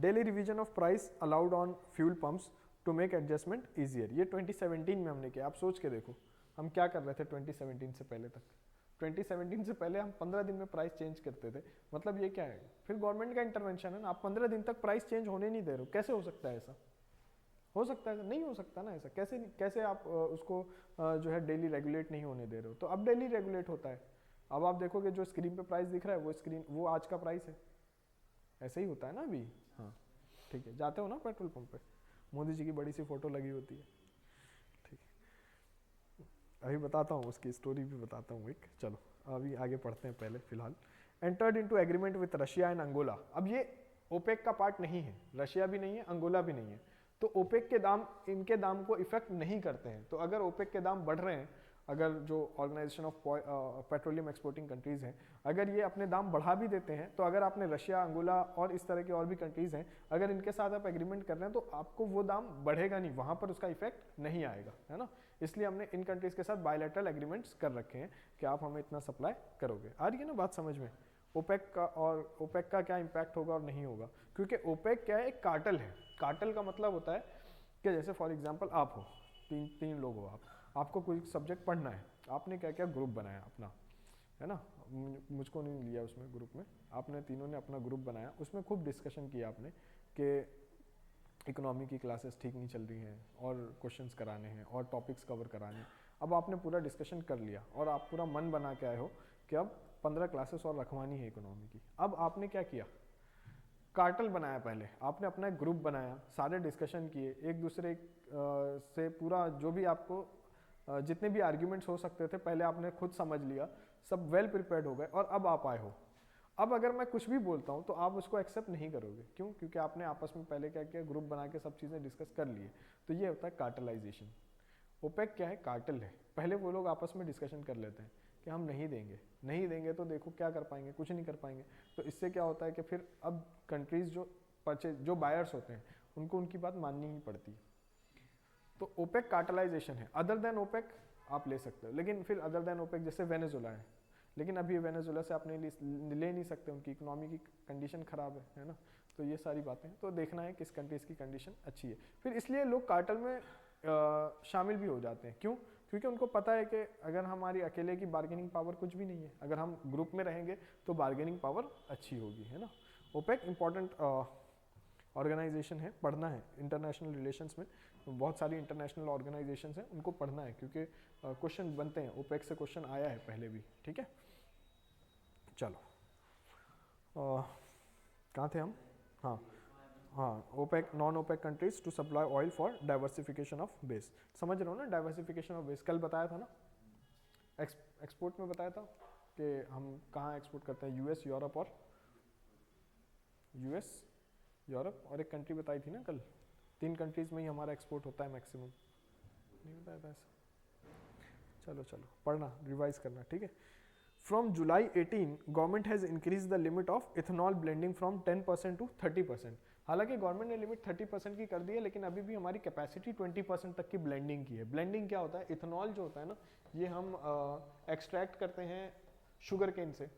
A: Daily revision of price allowed on fuel pumps to make adjustment easier, ये 2017 में हमने किया। आप सोच के देखो हम क्या कर रहे थे 2017 से पहले तक। 2017 से पहले हम 15 दिन में प्राइस चेंज करते थे, मतलब ये क्या है? फिर गवर्नमेंट का इंटरवेंशन है ना, आप 15 दिन तक प्राइस चेंज होने नहीं दे रहे हो, कैसे हो सकता है ऐसा? हो सकता है? नहीं हो सकता ना ऐसा, कैसे आप उसको जो है डेली रेगुलेट नहीं होने दे रहे हो? तो अब डेली रेगुलेट होता है। अब आप देखोगे जो स्क्रीन पे प्राइस दिख रहा है वो आज का प्राइस है, ऐसे ही होता है ना अभी। हाँ ठीक है, जाते हो ना पेट्रोल पंप पे, मोदी जी की बड़ी सी फोटो लगी होती है। ठीक है, अभी बताता हूँ, उसकी स्टोरी भी बताता हूँ एक। चलो अभी आगे पढ़ते हैं पहले फिलहाल। Entered into agreement with Russia and Angola. अब ये ओपेक का पार्ट नहीं है, रशिया भी नहीं है, अंगोला भी नहीं है, तो ओपेक के दाम इनके दाम को इफेक्ट नहीं करते हैं। तो अगर ओपेक के दाम बढ़ रहे हैं, अगर जो organisation of petroleum exporting countries हैं, अगर ये अपने दाम बढ़ा भी देते हैं, तो अगर आपने रशिया, अंगोला और इस तरह के और भी कंट्रीज हैं, अगर इनके साथ आप एग्रीमेंट कर रहे हैं तो आपको वो दाम बढ़ेगा नहीं, वहां पर उसका इफेक्ट नहीं आएगा, है ना। इसलिए हमने इन कंट्रीज के साथ बायलैटरल एग्रीमेंट्स कर रखे हैं कि आप हमें इतना सप्लाई करोगे। आ रही है ना बात समझ में, ओपेक का और ओपेक का क्या इम्पैक्ट होगा और नहीं होगा। क्योंकि ओपेक क्या है, एक कार्टल है। कार्टल का मतलब होता है कि जैसे फॉर एग्जांपल आप हो, तीन लोग हो, आपको कोई सब्जेक्ट पढ़ना है, आपने क्या क्या ग्रुप बनाया अपना, है ना, मुझको नहीं लिया उसमें ग्रुप में, आपने तीनों ने अपना ग्रुप बनाया, उसमें खूब डिस्कशन किया आपने कि इकोनॉमी की क्लासेस ठीक नहीं चल रही हैं और क्वेश्चंस कराने हैं और टॉपिक्स कवर कराने हैं। अब आपने पूरा डिस्कशन कर लिया और आप पूरा मन बना के आए हो कि अब 15 क्लासेस और रखवानी है इकोनॉमी की। अब आपने क्या किया, कार्टल बनाया, पहले आपने अपना एक ग्रुप बनाया, सारे डिस्कशन किए एक दूसरे से, पूरा जो भी आपको जितने भी आर्ग्यूमेंट्स हो सकते थे पहले आपने खुद समझ लिया, सब वेल प्रिपेयर्ड हो गए, और अब आप आए हो। अब अगर मैं कुछ भी बोलता हूँ तो आप उसको एक्सेप्ट नहीं करोगे, क्यों? क्योंकि आपने आपस में पहले क्या किया, ग्रुप बना के सब चीज़ें डिस्कस कर लिए। तो ये होता है कार्टलाइजेशन। ओपेक क्या है, कार्टल है। पहले वो लोग आपस में डिस्कशन कर लेते हैं कि हम नहीं देंगे, नहीं देंगे तो देखो क्या कर पाएंगे, कुछ नहीं कर पाएंगे। तो इससे क्या होता है कि फिर अब कंट्रीज जो बायर्स होते हैं उनको उनकी बात माननी ही पड़ती है। तो ओपेक कार्टलाइजेशन है। अदर देन ओपेक आप ले सकते हो, लेकिन फिर अदर देन ओपेक जैसे वेनेजुला है, लेकिन अभी वेनेजुला से आप ले नहीं सकते, उनकी इकोनॉमी की कंडीशन खराब है ना। तो ये सारी बातें हैं, तो देखना है किस कंट्रीज की कंडीशन अच्छी है। फिर इसलिए लोग कार्टल में शामिल भी हो जाते हैं। क्यों? क्योंकि उनको पता है कि अगर हमारी अकेले की बार्गेनिंग पावर कुछ भी नहीं है, अगर हम ग्रुप में रहेंगे तो बार्गेनिंग पावर अच्छी होगी, है ना। ओपेक इंपॉर्टेंट ऑर्गेनाइजेशन है, पढ़ना है। इंटरनेशनल रिलेशंस में बहुत सारी इंटरनेशनल ऑर्गेनाइजेशंस हैं, उनको पढ़ना है, क्योंकि क्वेश्चन बनते हैं, ओपेक से क्वेश्चन आया है पहले भी, ठीक है। चलो कहाँ थे हम? हाँ हाँ, OPEC, non OPEC countries to supply oil for diversification of base. समझ रहे हो ना, डाइवर्सिफिकेशन ऑफ बेस कल बताया था ना, एक्सपोर्ट में बताया था कि हम कहाँ एक्सपोर्ट करते हैं, यूएस, यूरोप और एक कंट्री बताई थी ना कल। 3 कंट्रीज में ही हमारा एक्सपोर्ट होता है मैक्सिमम, नहीं बताया था ऐसा? चलो पढ़ना, रिवाइज करना, ठीक है। From July 18, government has increased the limit of ethanol blending from 10% to 30%। हालांकि गवर्नमेंट ने लिमिट 30% की कर दी है, लेकिन अभी भी हमारी कैपेसिटी 20% तक की ब्लेंडिंग की है। ब्लेंडिंग क्या होता है? इथेनॉल जो होता है ना, ये हम एक्सट्रैक्ट करते हैं शुगर केन से,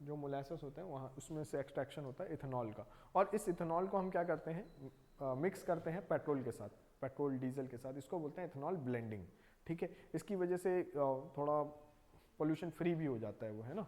A: जो मोलासेस होते हैं वहाँ, उसमें से एक्सट्रैक्शन होता है इथेनॉल का। और इस इथेनॉल को हम क्या करते हैं, मिक्स करते हैं पेट्रोल के साथ, पेट्रोल डीजल के साथ, इसको बोलते हैं इथेनॉल ब्लेंडिंग, ठीक है। इसकी वजह से थोड़ा पोल्यूशन फ्री भी हो जाता है वो, है ना,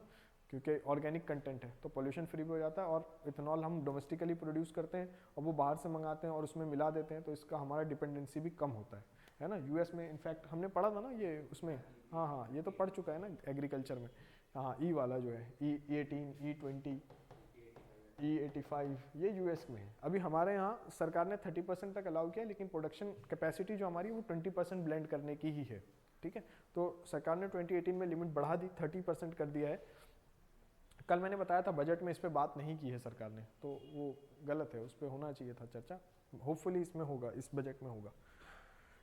A: क्योंकि ऑर्गेनिक कंटेंट है तो पोल्यूशन फ्री भी हो जाता है। और इथेनॉल हम डोमेस्टिकली प्रोड्यूस करते हैं और वो बाहर से मंगाते हैं और उसमें मिला देते हैं, तो इसका हमारा डिपेंडेंसी भी कम होता है ना। यूएस में इनफैक्ट हमने पढ़ा था ना ये उसमें, हाँ ये तो पढ़ चुका है ना एग्रीकल्चर में। हाँ, ई वाला जो है E18, E20, E85, ये यूएस में है। अभी हमारे यहाँ सरकार ने 30% तक अलाउ किया, लेकिन प्रोडक्शन कैपेसिटी जो हमारी वो 20% ब्लेंड करने की ही है, ठीक है। तो सरकार ने 2018 में लिमिट बढ़ा दी, 30% कर दिया है। कल मैंने बताया था बजट में इस पर बात नहीं की है सरकार ने, तो वो गलत है, उस पर होना चाहिए था चर्चा। होपफुली इसमें होगा, इस बजट में होगा,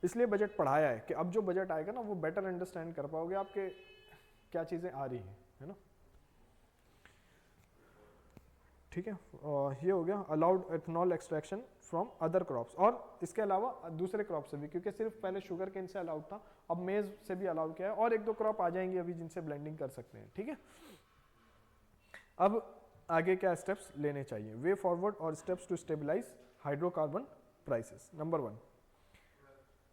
A: इसलिए बजट पढ़ाया है कि अब जो बजट आएगा ना वो बेटर अंडरस्टैंड कर पाओगे आपके क्या चीज़ें आ रही हैं, है ना, ठीक है। ये हो गया allowed ethanol extraction from other crops, और इसके अलावा दूसरे क्रॉप से भी, क्योंकि सिर्फ पहले शुगर केन से अलाउड था, अब मेज से भी अलाउड किया है, और 1-2 क्रॉप आ जाएंगी अभी जिनसे ब्लेंडिंग कर सकते हैं, ठीक है। अब आगे क्या स्टेप्स लेने चाहिए, वे फॉरवर्ड और steps to stabilise hydrocarbon prices. Number 1,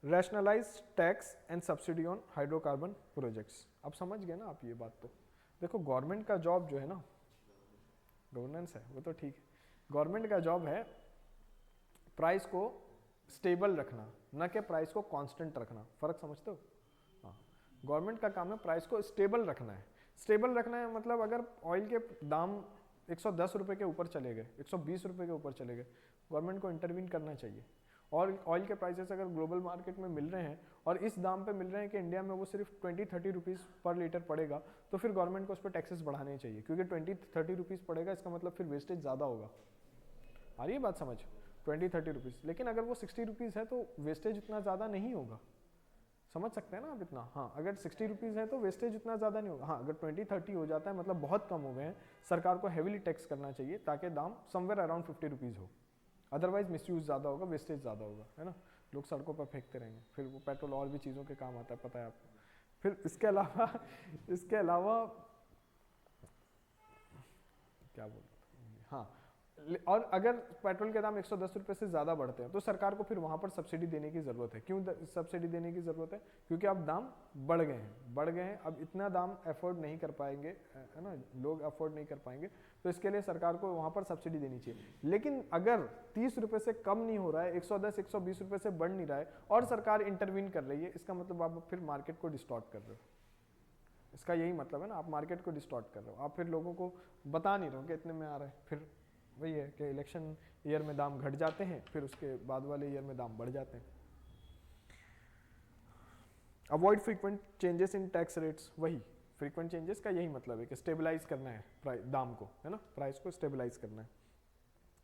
A: rationalise tax and subsidy on hydrocarbon projects. अब समझ गए ना आप ये बात? तो देखो, गवर्नमेंट का जॉब जो है ना, गवर्नेंस है वो तो ठीक है, गवर्नमेंट का जॉब है प्राइस को स्टेबल रखना, न कि प्राइस को कांस्टेंट रखना। फर्क समझते हो? हाँ, गवर्नमेंट का काम है प्राइस को स्टेबल रखना है। स्टेबल रखना है मतलब अगर ऑयल के दाम 110 रुपये के ऊपर चले गए, 120 रुपये के ऊपर चले गए, गवर्नमेंट को इंटरवीन करना चाहिए। और ऑयल के प्राइसेस अगर ग्लोबल मार्केट में मिल रहे हैं और इस दाम पे मिल रहे हैं कि इंडिया में वो सिर्फ 20-30 रुपीज़ पर लीटर पड़ेगा, तो फिर गवर्नमेंट को उस पर टैक्सेस बढ़ाने चाहिए, क्योंकि 20-30 रुपीज़ पड़ेगा, इसका मतलब फिर वेस्टेज ज़्यादा होगा। आ रही है बात समझ? 20-30 रुपीज़, लेकिन अगर वो 60 रुपीज़ है तो वेस्टेज उतना ज़्यादा नहीं होगा, समझ सकते हैं ना आप इतना। हाँ, अगर 60 रुपीज़ है तो वेस्टेज उतना ज़्यादा नहीं होगा। हाँ, अगर 20-30 हो जाता है मतलब बहुत कम हो गए हैं, सरकार को हैवीली टैक्स करना चाहिए ताकि दाम समवेयर अराउंड 50 रुपीज़ हो, अदरवाइज मिसयूज़ ज़्यादा होगा, वेस्टेज ज़्यादा होगा, है ना। लोग सड़कों पर फेंकते रहेंगे, फिर वो पेट्रोल और भी चीज़ों के काम आता है, पता है आपको। फिर इसके अलावा क्या बोलते हैं, हाँ, और अगर पेट्रोल के दाम 110 रुपये से ज़्यादा बढ़ते हैं तो सरकार को फिर वहाँ पर सब्सिडी देने की ज़रूरत है। क्यों सब्सिडी देने की ज़रूरत है? क्योंकि अब दाम बढ़ गए हैं, अब इतना दाम अफोर्ड नहीं कर पाएंगे, है ना, लोग अफोर्ड नहीं कर पाएंगे, तो इसके लिए सरकार को वहाँ पर सब्सिडी देनी चाहिए। लेकिन अगर 30 रुपये से कम नहीं हो रहा है, 110-120 रुपये से बढ़ नहीं रहा है और सरकार इंटरवीन कर रही है, इसका मतलब आप फिर मार्केट को डिस्टॉर्ट कर रहे हो। इसका यही मतलब है ना, आप मार्केट को डिस्टॉर्ट कर रहे हो, आप फिर लोगों को बता नहीं रहे हो कि इतने में आ रहा है। फिर वही है कि इलेक्शन ईयर में दाम घट जाते हैं, फिर उसके बाद वाले ईयर में दाम बढ़ जाते हैं। Avoid frequent changes in tax rates, वही फ्रीक्वेंट चेंजेस का यही मतलब है कि स्टेबलाइज करना है दाम को, है ना, प्राइस को स्टेबलाइज करना है।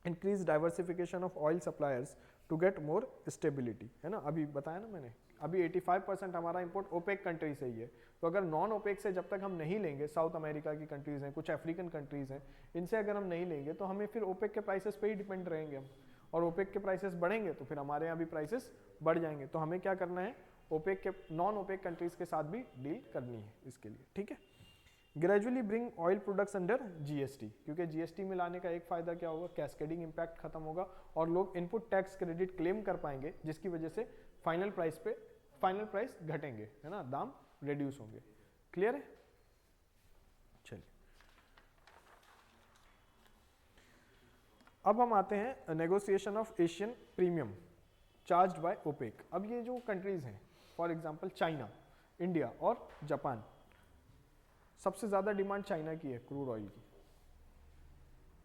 A: Increase diversification of oil suppliers to get more stability, है ना, अभी बताया ना मैंने, अभी 85% हमारा इंपोर्ट ओपेक कंट्री से ही है, तो अगर नॉन ओपेक से जब तक हम नहीं लेंगे, साउथ अमेरिका की कंट्रीज़ हैं, कुछ अफ्रीकन कंट्रीज़ हैं, इनसे अगर हम नहीं लेंगे तो हमें फिर ओपेक के प्राइसेस पे ही डिपेंड रहेंगे हम, और ओपेक के प्राइसेस बढ़ेंगे तो फिर हमारे यहाँ भी प्राइसेस बढ़ जाएंगे। तो हमें क्या करना है, ओपेक के नॉन ओपेक कंट्रीज़ के साथ भी डील करनी है इसके लिए, ठीक है। Gradually bring oil products under GST, क्योंकि जीएसटी में लाने का एक फायदा क्या होगा, कैस्केडिंग इम्पैक्ट खत्म होगा और लोग इनपुट टैक्स क्रेडिट क्लेम कर पाएंगे, जिसकी वजह से फाइनल प्राइस घटेंगे, है ना, दाम रिड्यूस होंगे। क्लियर है? चलिए अब हम आते हैं negotiation of Asian premium charged by OPEC. अब ये जो कंट्रीज हैं, फॉर एग्जांपल चाइना, इंडिया और जापान, सबसे ज़्यादा डिमांड चाइना की है क्रूड ऑयल की,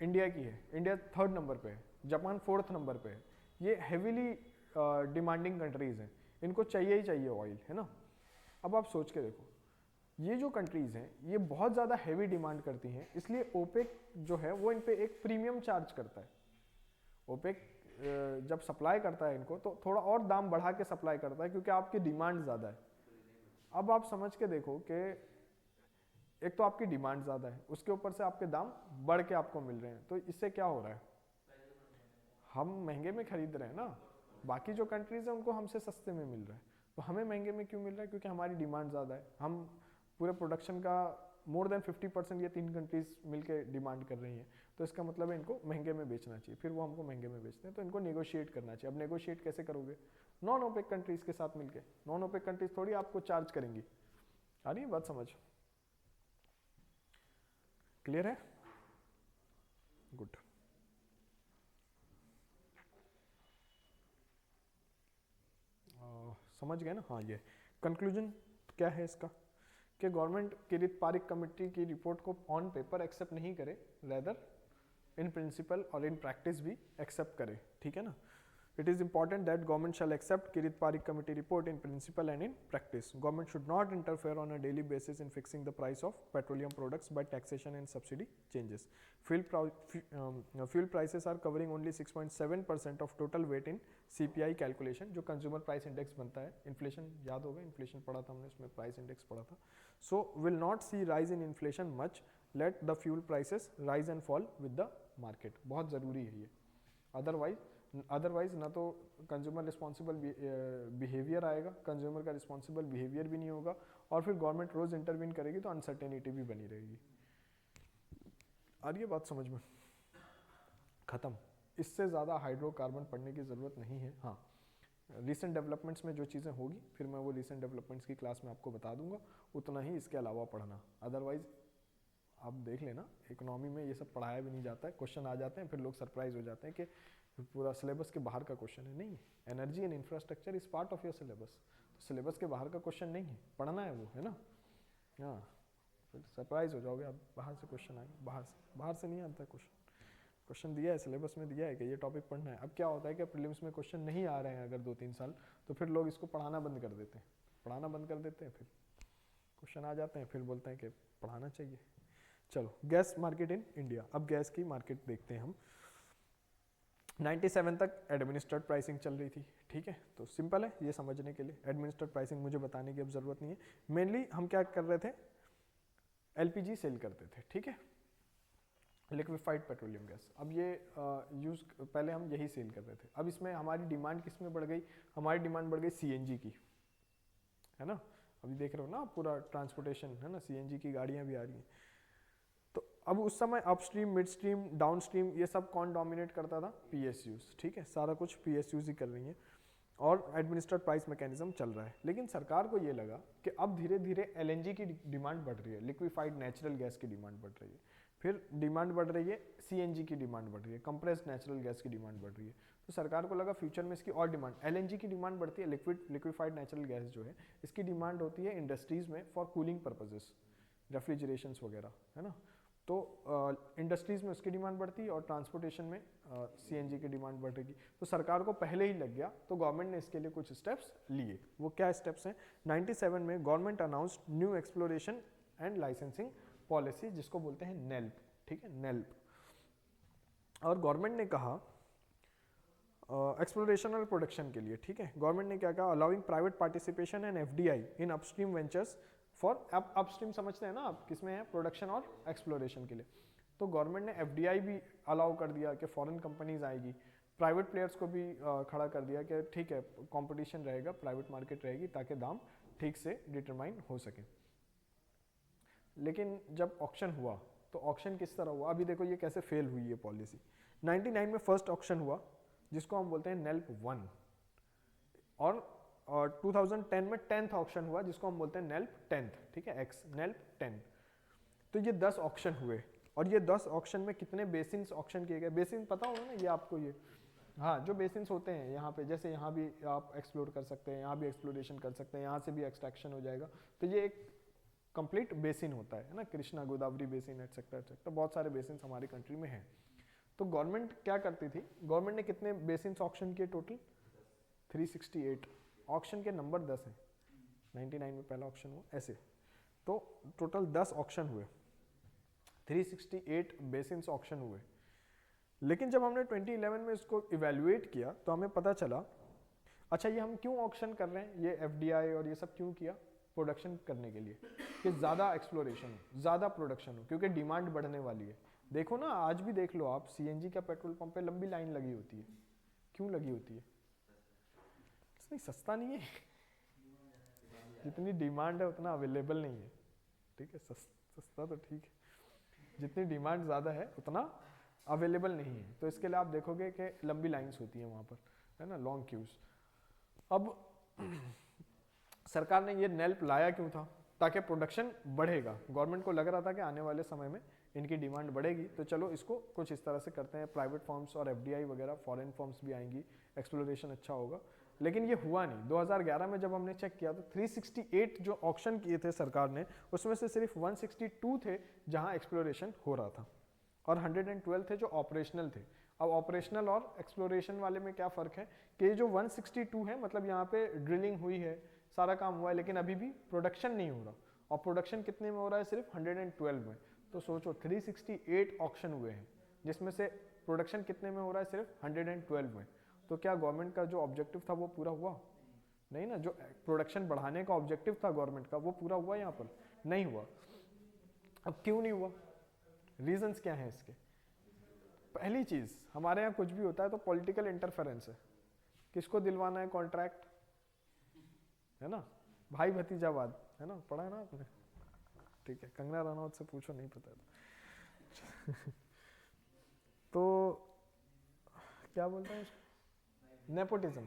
A: इंडिया की है, इंडिया 3rd नंबर पे है, जापान 4th नंबर पे है। ये हेवीली डिमांडिंग कंट्रीज़ हैं, इनको चाहिए ही चाहिए ऑयल, है ना। अब आप सोच के देखो, ये जो कंट्रीज़ हैं ये बहुत ज़्यादा हैवी डिमांड करती हैं, इसलिए ओपेक जो है वो इन पे एक प्रीमियम चार्ज करता है। ओपेक जब सप्लाई करता है इनको तो थोड़ा और दाम बढ़ा के सप्लाई करता है, क्योंकि आपकी डिमांड ज़्यादा है। अब आप समझ के देखो कि एक तो आपकी डिमांड ज़्यादा है, उसके ऊपर से आपके दाम बढ़ के आपको मिल रहे हैं, तो इससे क्या हो रहा है, हम महंगे में खरीद रहे हैं ना, बाकी जो कंट्रीज़ हैं उनको हमसे सस्ते में मिल रहा है, तो हमें महंगे में क्यों मिल रहा है, क्योंकि हमारी डिमांड ज़्यादा है। हम पूरे प्रोडक्शन का मोर देन 50% ये 3 कंट्रीज मिलके डिमांड कर रही हैं, तो इसका मतलब है इनको महंगे में बेचना चाहिए, फिर वो हमको महंगे में बेचते हैं, तो इनको नेगोशिएट करना चाहिए। अब नेगोशिएट कैसे करोगे, नॉन ओपेक कंट्रीज़ के साथ मिलके, नॉन ओपेक कंट्रीज थोड़ी आपको चार्ज करेंगी। आ रही है बात समझ? क्लियर है? गुड। समझ गए ना? हाँ, ये कंक्लूजन क्या है इसका, कि गवर्नमेंट किरित पारिक कमेटी की रिपोर्ट को ऑन पेपर एक्सेप्ट नहीं करे, रेदर इन प्रिंसिपल और इन प्रैक्टिस भी एक्सेप्ट करे, ठीक है ना। It is important that government shall accept Kirit Parikh committee report in principle and in practice. Government should not interfere on a daily basis in fixing the price of petroleum products by taxation and subsidy changes. Fuel prices are covering only 6.7% of total weight in CPI calculation, जो consumer price index बनता है, inflation याद होगा, inflation पढ़ा था हमने, उसमें price index पढ़ा था. So will not see rise in inflation much. Let the fuel prices rise and fall with the market. बहुत ज़रूरी है ये, अदरवाइज ना तो कंज्यूमर रिस्पॉन्सिबल बिहेवियर आएगा, कंज्यूमर का रिस्पॉन्सिबल बिहेवियर भी नहीं होगा, और फिर गवर्नमेंट रोज इंटरवीन करेगी तो अनसर्टेनिटी भी बनी रहेगी। आ रही है बात समझ में? खत्म। इससे ज़्यादा हाइड्रोकार्बन पढ़ने की ज़रूरत नहीं है। हाँ, रिसेंट डेवलपमेंट्स में जो चीज़ें होगी फिर मैं वो रिसेंट डेवलपमेंट्स की क्लास में आपको बता दूंगा, उतना ही इसके अलावा पढ़ना। अदरवाइज आप देख लेना, इकोनॉमी में ये सब पढ़ाया भी नहीं जाता है, क्वेश्चन आ जाते हैं, फिर लोग सरप्राइज हो जाते हैं कि पूरा सिलेबस के बाहर का क्वेश्चन है। नहीं, energy and infrastructure is part of your syllabus, तो सिलेबस के बाहर का क्वेश्चन नहीं है, पढ़ना है वो, है ना। हाँ, फिर सरप्राइज हो जाओगे आप, बाहर से क्वेश्चन आएंगे, बाहर से नहीं आता क्वेश्चन दिया है, सिलेबस में दिया है कि ये टॉपिक पढ़ना है। अब क्या होता है कि प्रीलिम्स में क्वेश्चन नहीं आ रहे हैं अगर 2-3 साल, तो फिर लोग इसको पढ़ाना बंद कर देते हैं, फिर क्वेश्चन आ जाते हैं, फिर बोलते हैं कि पढ़ाना चाहिए। चलो, गैस मार्केट इन इंडिया। अब गैस की मार्केट देखते हैं हम। 97 तक एडमिनिस्ट्रेड प्राइसिंग चल रही थी, ठीक है। तो सिंपल है ये समझने के लिए, एडमिनिस्ट्रेड प्राइसिंग मुझे बताने की अब ज़रूरत नहीं है। मेनली हम क्या कर रहे थे, एलपीजी सेल करते थे, ठीक है, लिक्विफाइड पेट्रोलियम गैस। अब ये पहले हम यही सेल कर रहे थे। अब इसमें हमारी डिमांड किस में बढ़ गई, हमारी डिमांड बढ़ गई सीएनजी की, है ना। अभी देख रहे हो ना पूरा ट्रांसपोर्टेशन, है ना, सीएनजी की गाड़ियाँ भी आ रही हैं। तो अब उस समय upstream, mid stream, down stream ये सब कौन डोमिनेट करता था, पीएसयूज, ठीक है, सारा कुछ पीएसयूज ही कर रही हैं और एडमिनिस्ट्रेड प्राइस मैकेनिज्म चल रहा है। लेकिन सरकार को ये लगा कि अब धीरे धीरे एलएनजी की डिमांड बढ़ रही है, लिक्विफाइड नेचुरल गैस की डिमांड बढ़ रही है, फिर डिमांड बढ़ रही है सीएनजी की डिमांड बढ़ रही है, कंप्रेस्ड नेचुरल गैस की डिमांड बढ़ रही है। तो सरकार को लगा फ्यूचर में इसकी और डिमांड, एलएनजी की डिमांड बढ़ती है, लिक्विफाइड नेचुरल गैस जो है इसकी डिमांड होती है इंडस्ट्रीज में फॉर कूलिंग पर्पजेस, रेफ्रिजरेशन वगैरह, है ना। तो इंडस्ट्रीज में उसकी डिमांड बढ़ती है और ट्रांसपोर्टेशन में सीएनजी की डिमांड बढ़ेगी। तो सरकार को पहले ही लग गया, तो गवर्नमेंट ने इसके लिए कुछ स्टेप्स लिए। वो क्या स्टेप्स हैं, 97 में government announced new exploration and licensing policy, जिसको बोलते हैं नेल्प, ठीक है, नेल्प। और गवर्नमेंट ने कहा एक्सप्लोरेशन और प्रोडक्शन के लिए, ठीक है, गवर्नमेंट ने क्या कहा, allowing private participation and FDI in upstream ventures for, upstream समझते हैं ना आप किसमें है, प्रोडक्शन और एक्सप्लोरेशन के लिए। तो गवर्नमेंट ने एफडीआई भी अलाउ कर दिया कि फॉरेन कंपनीज आएगी, प्राइवेट प्लेयर्स को भी खड़ा कर दिया कि ठीक है कंपटीशन रहेगा, प्राइवेट मार्केट रहेगी ताकि दाम ठीक से डिटरमाइन हो सके। लेकिन जब ऑक्शन हुआ तो ऑक्शन किस तरह हुआ, अभी देखो ये कैसे फेल हुई ये पॉलिसी। 99 में फर्स्ट ऑक्शन हुआ जिसको हम बोलते हैं नेल्प 1, और 2010 में 10th ऑक्शन हुआ जिसको हम बोलते हैं नेल्प 10th, ठीक है, एक्स नेल्प 10। तो ये 10 ऑक्शन हुए और ये 10 ऑक्शन में कितने बेसिन्स ऑक्शन किए गए, बेसिन पता होगा ना ये आपको, ये हाँ जो बेसिन्स होते हैं यहाँ पे, जैसे यहाँ भी आप एक्सप्लोर कर सकते हैं, यहाँ भी एक्सप्लोरेशन कर सकते हैं, यहाँ से भी एक्सट्रैक्शन हो जाएगा। तो ये एक कंप्लीट बेसिन होता है ना, Krishna Godavari basin etcetera etcetera, बहुत सारे बेसिन हमारी कंट्री में हैं। तो गवर्नमेंट क्या करती थी, गवर्नमेंट ने कितने बेसिन ऑक्शन किए टोटल, 368, ऑक्शन के नंबर 10 हैं, 99 में पहला ऑक्शन हुआ ऐसे। तो टोटल 10 ऑक्शन हुए, 368 बेसिन ऑक्शन हुए। लेकिन जब हमने 2011 में इसको इवेल्युएट किया तो हमें पता चला, अच्छा ये हम क्यों ऑक्शन कर रहे हैं, ये एफडीआई और ये सब क्यों किया, प्रोडक्शन करने के लिए, कि ज़्यादा एक्सप्लोरेशन हो, ज़्यादा प्रोडक्शन हो, क्योंकि डिमांड बढ़ने वाली है। देखो ना आज भी देख लो आप, सीएनजी का पेट्रोल पंप पे लंबी लाइन लगी होती है, क्यों लगी होती है, नहीं सस्ता नहीं है, जितनी डिमांड है उतना अवेलेबल नहीं है, ठीक है, सस्ता तो ठीक है, जितनी डिमांड ज़्यादा है उतना अवेलेबल नहीं है। तो इसके लिए आप देखोगे कि लंबी लाइंस होती हैं वहाँ पर, है ना, लॉन्ग क्यूज। अब सरकार ने ये नेल्प लाया क्यों था, ताकि प्रोडक्शन बढ़ेगा, गवर्नमेंट को लग रहा था कि आने वाले समय में इनकी डिमांड बढ़ेगी, तो चलो इसको कुछ इस तरह से करते हैं, प्राइवेट फर्म्स और एफडीआई वगैरह फॉरेन फर्म्स भी आएंगी, एक्सप्लोरेशन अच्छा होगा। लेकिन ये हुआ नहीं। 2011 में जब हमने चेक किया तो 368 जो ऑक्शन किए थे सरकार ने, उसमें से सिर्फ 162 थे जहां एक्सप्लोरेशन हो रहा था और 112 थे जो ऑपरेशनल थे। अब ऑपरेशनल और एक्सप्लोरेशन वाले में क्या फ़र्क है कि जो 162 है मतलब यहाँ पे ड्रिलिंग हुई है, सारा काम हुआ है, लेकिन अभी भी प्रोडक्शन नहीं हो रहा, और प्रोडक्शन कितने में हो रहा है, सिर्फ 112 में। तो सोचो 368 ऑक्शन हुए हैं जिसमें से प्रोडक्शन कितने में हो रहा है, सिर्फ 112 में। तो क्या गवर्नमेंट का जो ऑब्जेक्टिव था वो पूरा हुआ? नहीं ना। जो प्रोडक्शन बढ़ाने का ऑब्जेक्टिव था गवर्नमेंट का वो पूरा हुआ? यहाँ पर नहीं हुआ। अब क्यों नहीं हुआ, रीजंस क्या है इसके? पहली चीज, हमारे यहाँ कुछ भी होता है तो पॉलिटिकल इंटरफेरेंस है। किसको दिलवाना है कॉन्ट्रैक्ट, है ना, भाई भतीजावाद, है ना, पढ़ा है ना आपने, ठीक है, कंगना रनौत से पूछो, नहीं पता तो क्या बोलते हैं इसको, नेपोटिज्म,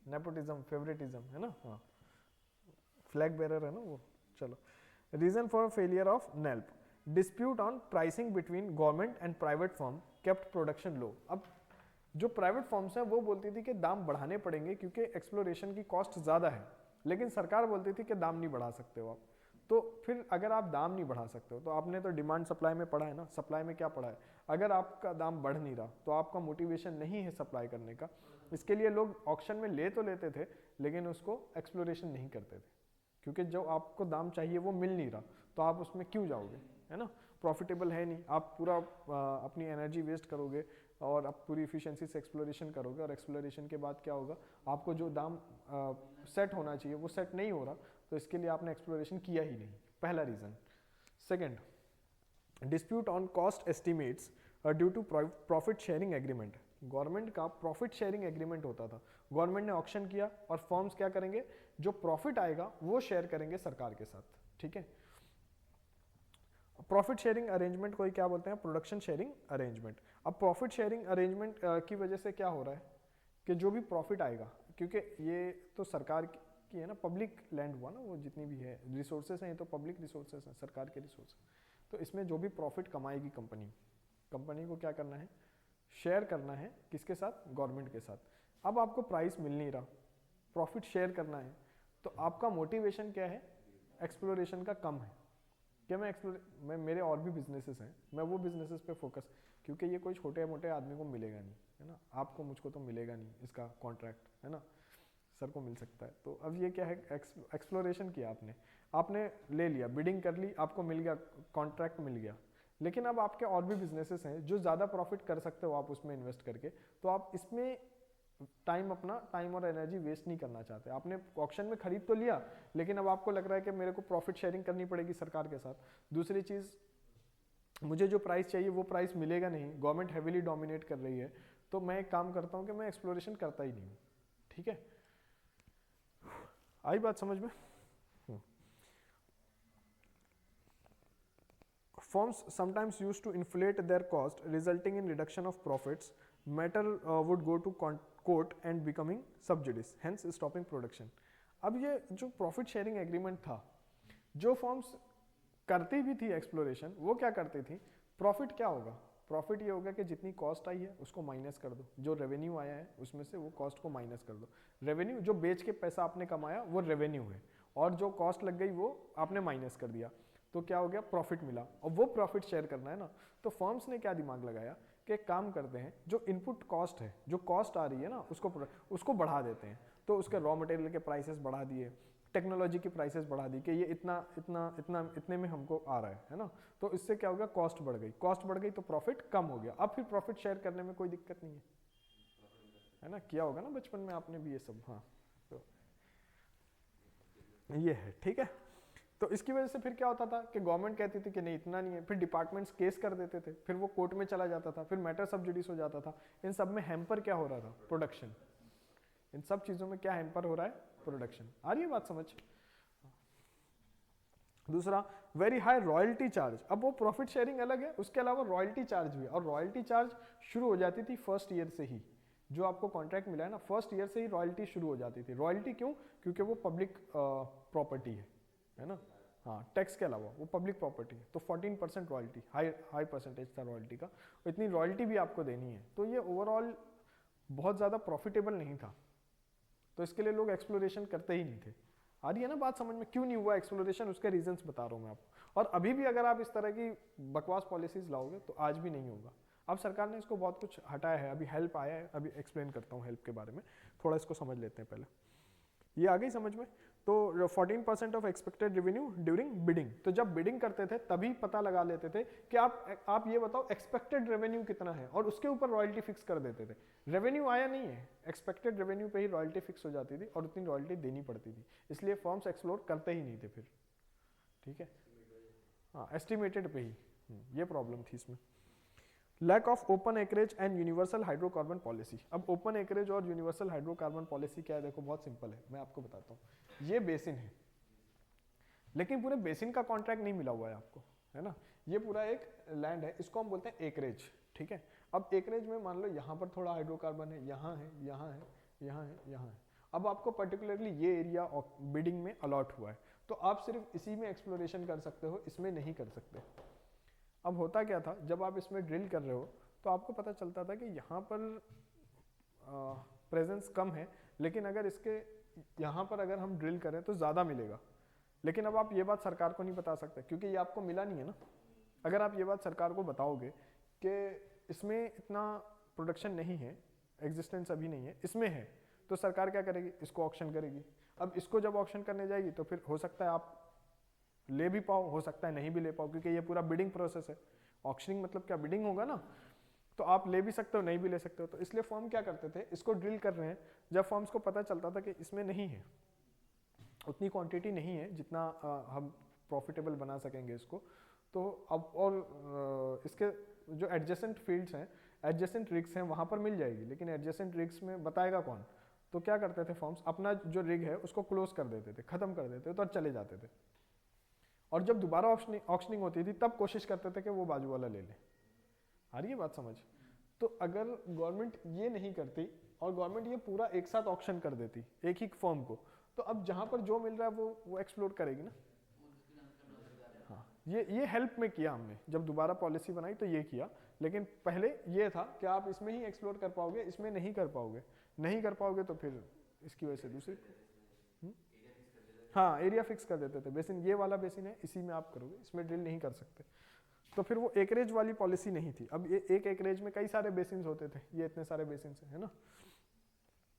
A: नेपोटिज्म, फेवरेटिज्म, है ना, हाँ, फ्लैग बेरर है ना वो। चलो, reason for failure of NELP, dispute on pricing between government and private firm kept production low. अब जो प्राइवेट फर्म्स हैं वो बोलती थी कि दाम बढ़ाने पड़ेंगे क्योंकि एक्सप्लोरेशन की कॉस्ट ज़्यादा है, लेकिन सरकार बोलती थी कि दाम नहीं बढ़ा सकते हो आप। तो फिर अगर आप दाम नहीं बढ़ा सकते हो तो आपने तो डिमांड सप्लाई में पढ़ा है ना, सप्लाई में क्या पढ़ा है, अगर आपका दाम बढ़ नहीं रहा तो आपका मोटिवेशन नहीं है सप्लाई करने का। इसके लिए लोग ऑक्शन में ले तो लेते थे लेकिन उसको एक्सप्लोरेशन नहीं करते थे, क्योंकि जो आपको दाम चाहिए वो मिल नहीं रहा तो आप उसमें क्यों जाओगे, है ना। प्रॉफिटेबल है नहीं, आप पूरा अपनी एनर्जी वेस्ट करोगे और आप पूरी इफिशिएंसी से एक्सप्लोरेशन करोगे, और एक्सप्लोरेशन के बाद क्या होगा, आपको जो दाम सेट होना चाहिए वो सेट नहीं हो रहा, तो इसके लिए आपने एक्सप्लोरेशन किया ही नहीं, पहला reason. Second, dispute on cost estimates due to profit sharing agreement. Government का प्रॉफिट शेयरिंग एग्रीमेंट होता था, गवर्नमेंट ने ऑक्शन किया और फर्म्स क्या करेंगे, जो प्रॉफिट आएगा वो शेयर करेंगे सरकार के साथ, ठीक है। प्रॉफिट शेयरिंग अरेंजमेंट को ही क्या बोलते हैं, प्रोडक्शन शेयरिंग अरेंजमेंट। अब प्रॉफिट शेयरिंग अरेंजमेंट की वजह से क्या हो रहा है कि जो भी प्रॉफिट आएगा, क्योंकि ये तो सरकार की है ना, पब्लिक लैंड हुआ ना, वो जितनी भी है रिसोर्सेज हैं, ये तो पब्लिक रिसोर्सेज हैं, सरकार के रिसोर्स, तो इसमें जो भी प्रॉफिट कमाएगी कंपनी, कंपनी को क्या करना है, शेयर करना है, किसके साथ, गवर्नमेंट के साथ। अब आपको प्राइस मिल नहीं रहा, प्रॉफिट शेयर करना है, तो आपका मोटिवेशन क्या है, एक्सप्लोरेशन का कम है कि मैं मेरे और भी बिजनेसेस हैं, मैं वो बिजनेसेस पे फोकस, क्योंकि ये कोई छोटे मोटे आदमी को मिलेगा नहीं, है ना, आपको मुझको तो मिलेगा नहीं इसका कॉन्ट्रैक्ट, है ना, सर को मिल सकता है। तो अब ये क्या है, एक्सप्लोरेशन किया आपने ले लिया, बिडिंग कर ली, आपको मिल गया, कॉन्ट्रैक्ट मिल गया, लेकिन अब आपके और भी बिजनेसेस हैं जो ज़्यादा प्रॉफिट कर सकते हो आप उसमें इन्वेस्ट करके, तो आप इसमें अपना टाइम और एनर्जी वेस्ट नहीं करना चाहते। आपने ऑक्शन में खरीद तो लिया, लेकिन अब आपको लग रहा है कि मेरे को प्रॉफिट शेयरिंग करनी पड़ेगी सरकार के साथ। दूसरी चीज़, मुझे जो प्राइस चाहिए वो प्राइस मिलेगा नहीं, गवर्नमेंट हैवीली डोमिनेट कर रही है, तो मैं एक काम करता हूँ कि मैं एक्सप्लोरेशन करता ही नहीं हूँ, ठीक है। आई बात समझ में? Firms sometimes used to inflate their cost, resulting in reduction of profits. Matter would go to court and becoming subjudice, hence stopping production. अब ये जो प्रॉफिट शेयरिंग एग्रीमेंट था, जो फर्म्स करती भी थी एक्सप्लोरेशन, वो क्या करती थी, प्रॉफिट क्या होगा, प्रॉफिट ये होगा कि जितनी कॉस्ट आई है उसको माइनस कर दो, जो रेवेन्यू आया है उसमें से वो कॉस्ट को माइनस कर दो। रेवेन्यू जो बेच के पैसा आपने कमाया वो रेवेन्यू है, और जो कॉस्ट लग गई वो आपने माइनस कर दिया, तो क्या हो गया, प्रॉफिट मिला, और वो प्रॉफिट शेयर करना है ना। तो फर्म्स ने क्या दिमाग लगाया कि एक काम करते हैं, जो इनपुट कॉस्ट है, जो कॉस्ट आ रही है ना, उसको बढ़ा देते हैं। तो उसके रॉ मटेरियल के प्राइसेस बढ़ा दिए, टेक्नोलॉजी की प्राइसेस बढ़ा दी कि ये इतने में हमको आ रहा है ना। तो इससे क्या हो गया, कॉस्ट बढ़ गई तो प्रॉफिट कम हो गया। अब फिर प्रॉफिट शेयर करने में कोई दिक्कत नहीं है ना, किया होगा ना बचपन में आपने भी ये सब। हाँ, तो ये है, ठीक है। तो इसकी वजह से फिर क्या होता था कि गवर्नमेंट कहती थी कि नहीं इतना नहीं है, फिर डिपार्टमेंट्स केस कर देते थे, फिर वो कोर्ट में चला जाता था, फिर मैटर सब जुडिस हो जाता था। इन सब में हैम्पर क्या हो रहा था, प्रोडक्शन। इन सब चीजों में क्या हैम्पर हो रहा है, प्रोडक्शन। आ रही है बात समझ? दूसरा, वेरी हाई रॉयल्टी चार्ज। अब वो प्रॉफिट शेयरिंग अलग है, उसके अलावा रॉयल्टी चार्ज भी है, और रॉयल्टी चार्ज शुरू हो जाती थी फर्स्ट ईयर से ही। जो आपको कॉन्ट्रैक्ट मिला है ना, फर्स्ट ईयर से ही रॉयल्टी शुरू हो जाती थी। रॉयल्टी क्यों, क्योंकि वो पब्लिक प्रॉपर्टी है ना। हाँ, टैक्स के अलावा वो पब्लिक प्रॉपर्टी है, तो 14% रॉयल्टी, हाई परसेंटेज था रॉयल्टी का, इतनी रॉयल्टी भी आपको देनी है। तो ये ओवरऑल बहुत ज़्यादा प्रॉफिटेबल नहीं था, तो इसके लिए लोग एक्सप्लोरेशन करते ही नहीं थे। आ रही है ना बात समझ में, क्यों नहीं हुआ एक्सप्लोरेशन, उसके रीजंस बता रहा हूँ मैं आपको। और अभी भी अगर आप इस तरह की बकवास पॉलिसीज लाओगे तो आज भी नहीं होगा। अब सरकार ने इसको बहुत कुछ हटाया है, अभी हेल्प आया है, अभी एक्सप्लेन करता हूँ हेल्प के बारे में, थोड़ा इसको समझ लेते हैं पहले। ये आ गई समझ में? तो 14% of expected revenue during bidding. तो जब बिडिंग करते थे तभी पता लगा लेते थे कि आप ये बताओ एक्सपेक्टेड रेवेन्यू कितना है, और उसके ऊपर रॉयल्टी फिक्स कर देते थे। रेवेन्यू आया नहीं है, एक्सपेक्टेड रेवेन्यू पे ही रॉयल्टी फिक्स हो जाती थी, और उतनी रॉयल्टी देनी पड़ती थी, इसलिए फर्म्स एक्सप्लोर करते ही नहीं थे फिर, ठीक है। हाँ, एस्टिमेटेड पे ही, ये प्रॉब्लम थी इसमें। Lack of open acreage and universal hydrocarbon policy. अब ओपन एकरेज और यूनिवर्सल हाइड्रोकार्बन पॉलिसी क्या है, देखो बहुत सिंपल है, मैं आपको बताता हूँ। ये बेसिन है, लेकिन पूरे बेसिन का कॉन्ट्रैक्ट नहीं मिला हुआ है आपको, है ना। ये पूरा एक लैंड है, इसको हम बोलते हैं एकरेज, ठीक है। अब एकरेज में मान लो यहाँ पर थोड़ा हाइड्रोकार्बन है, यहाँ है, यहाँ है, यहाँ है, यहाँ है। अब आपको पर्टिकुलरली ये एरिया बिडिंग में अलॉट हुआ है, तो आप सिर्फ इसी में एक्सप्लोरेशन कर सकते हो, इसमें नहीं कर सकते। अब होता क्या था, जब आप इसमें ड्रिल कर रहे हो तो आपको पता चलता था कि यहाँ पर प्रेजेंस कम है, लेकिन अगर इसके यहाँ पर अगर हम ड्रिल करें तो ज़्यादा मिलेगा। लेकिन अब आप ये बात सरकार को नहीं बता सकते, क्योंकि ये आपको मिला नहीं है ना। अगर आप ये बात सरकार को बताओगे कि इसमें इतना प्रोडक्शन नहीं है, एग्जिस्टेंस अभी नहीं है, इसमें है, तो सरकार क्या करेगी, इसको ऑक्शन करेगी। अब इसको जब ऑक्शन करने जाएगी तो फिर हो सकता है आप ले भी पाओ, हो सकता है नहीं भी ले पाओ, क्योंकि ये पूरा बिडिंग प्रोसेस है। ऑक्शनिंग मतलब क्या, बिडिंग होगा ना, तो आप ले भी सकते हो नहीं भी ले सकते हो। तो इसलिए फर्म क्या करते थे, इसको ड्रिल कर रहे हैं, जब फर्म्स को पता चलता था कि इसमें नहीं है, उतनी क्वांटिटी नहीं है जितना हम प्रॉफिटेबल बना सकेंगे इसको, तो अब और इसके जो एडजेसेंट फील्ड्स हैं, एडजेसेंट रिग्स हैं, वहाँ पर मिल जाएगी, लेकिन एडजेसेंट रिग्स में बताएगा कौन। तो क्या करते थे फर्म्स, अपना जो रिग है उसको क्लोज कर देते थे, खत्म कर देते थे, तो चले जाते थे। और जब दोबारा ऑक्शनिंग होती थी तब कोशिश करते थे कि वो बाजू वाला ले ले। आ रही है बात समझ? तो अगर गवर्नमेंट ये नहीं करती और गवर्नमेंट ये पूरा एक साथ ऑक्शन कर देती एक ही फर्म को, तो अब जहाँ पर जो मिल रहा है वो एक्सप्लोर करेगी ना। हाँ, ये हेल्प में किया हमने, जब दोबारा पॉलिसी बनाई तो ये किया, लेकिन पहले ये था कि आप इसमें ही एक्सप्लोर कर पाओगे, इसमें नहीं कर पाओगे, नहीं कर पाओगे तो फिर इसकी वजह से दूसरी। हाँ, एरिया फिक्स कर देते थे, बेसिन ये वाला बेसिन है, इसी में आप करोगे, इसमें ड्रिल नहीं कर सकते। तो फिर वो एकरेज वाली पॉलिसी नहीं थी। अब ये एक एकरेज में कई सारे बेसिन होते थे, ये इतने सारे बेसिन है ना।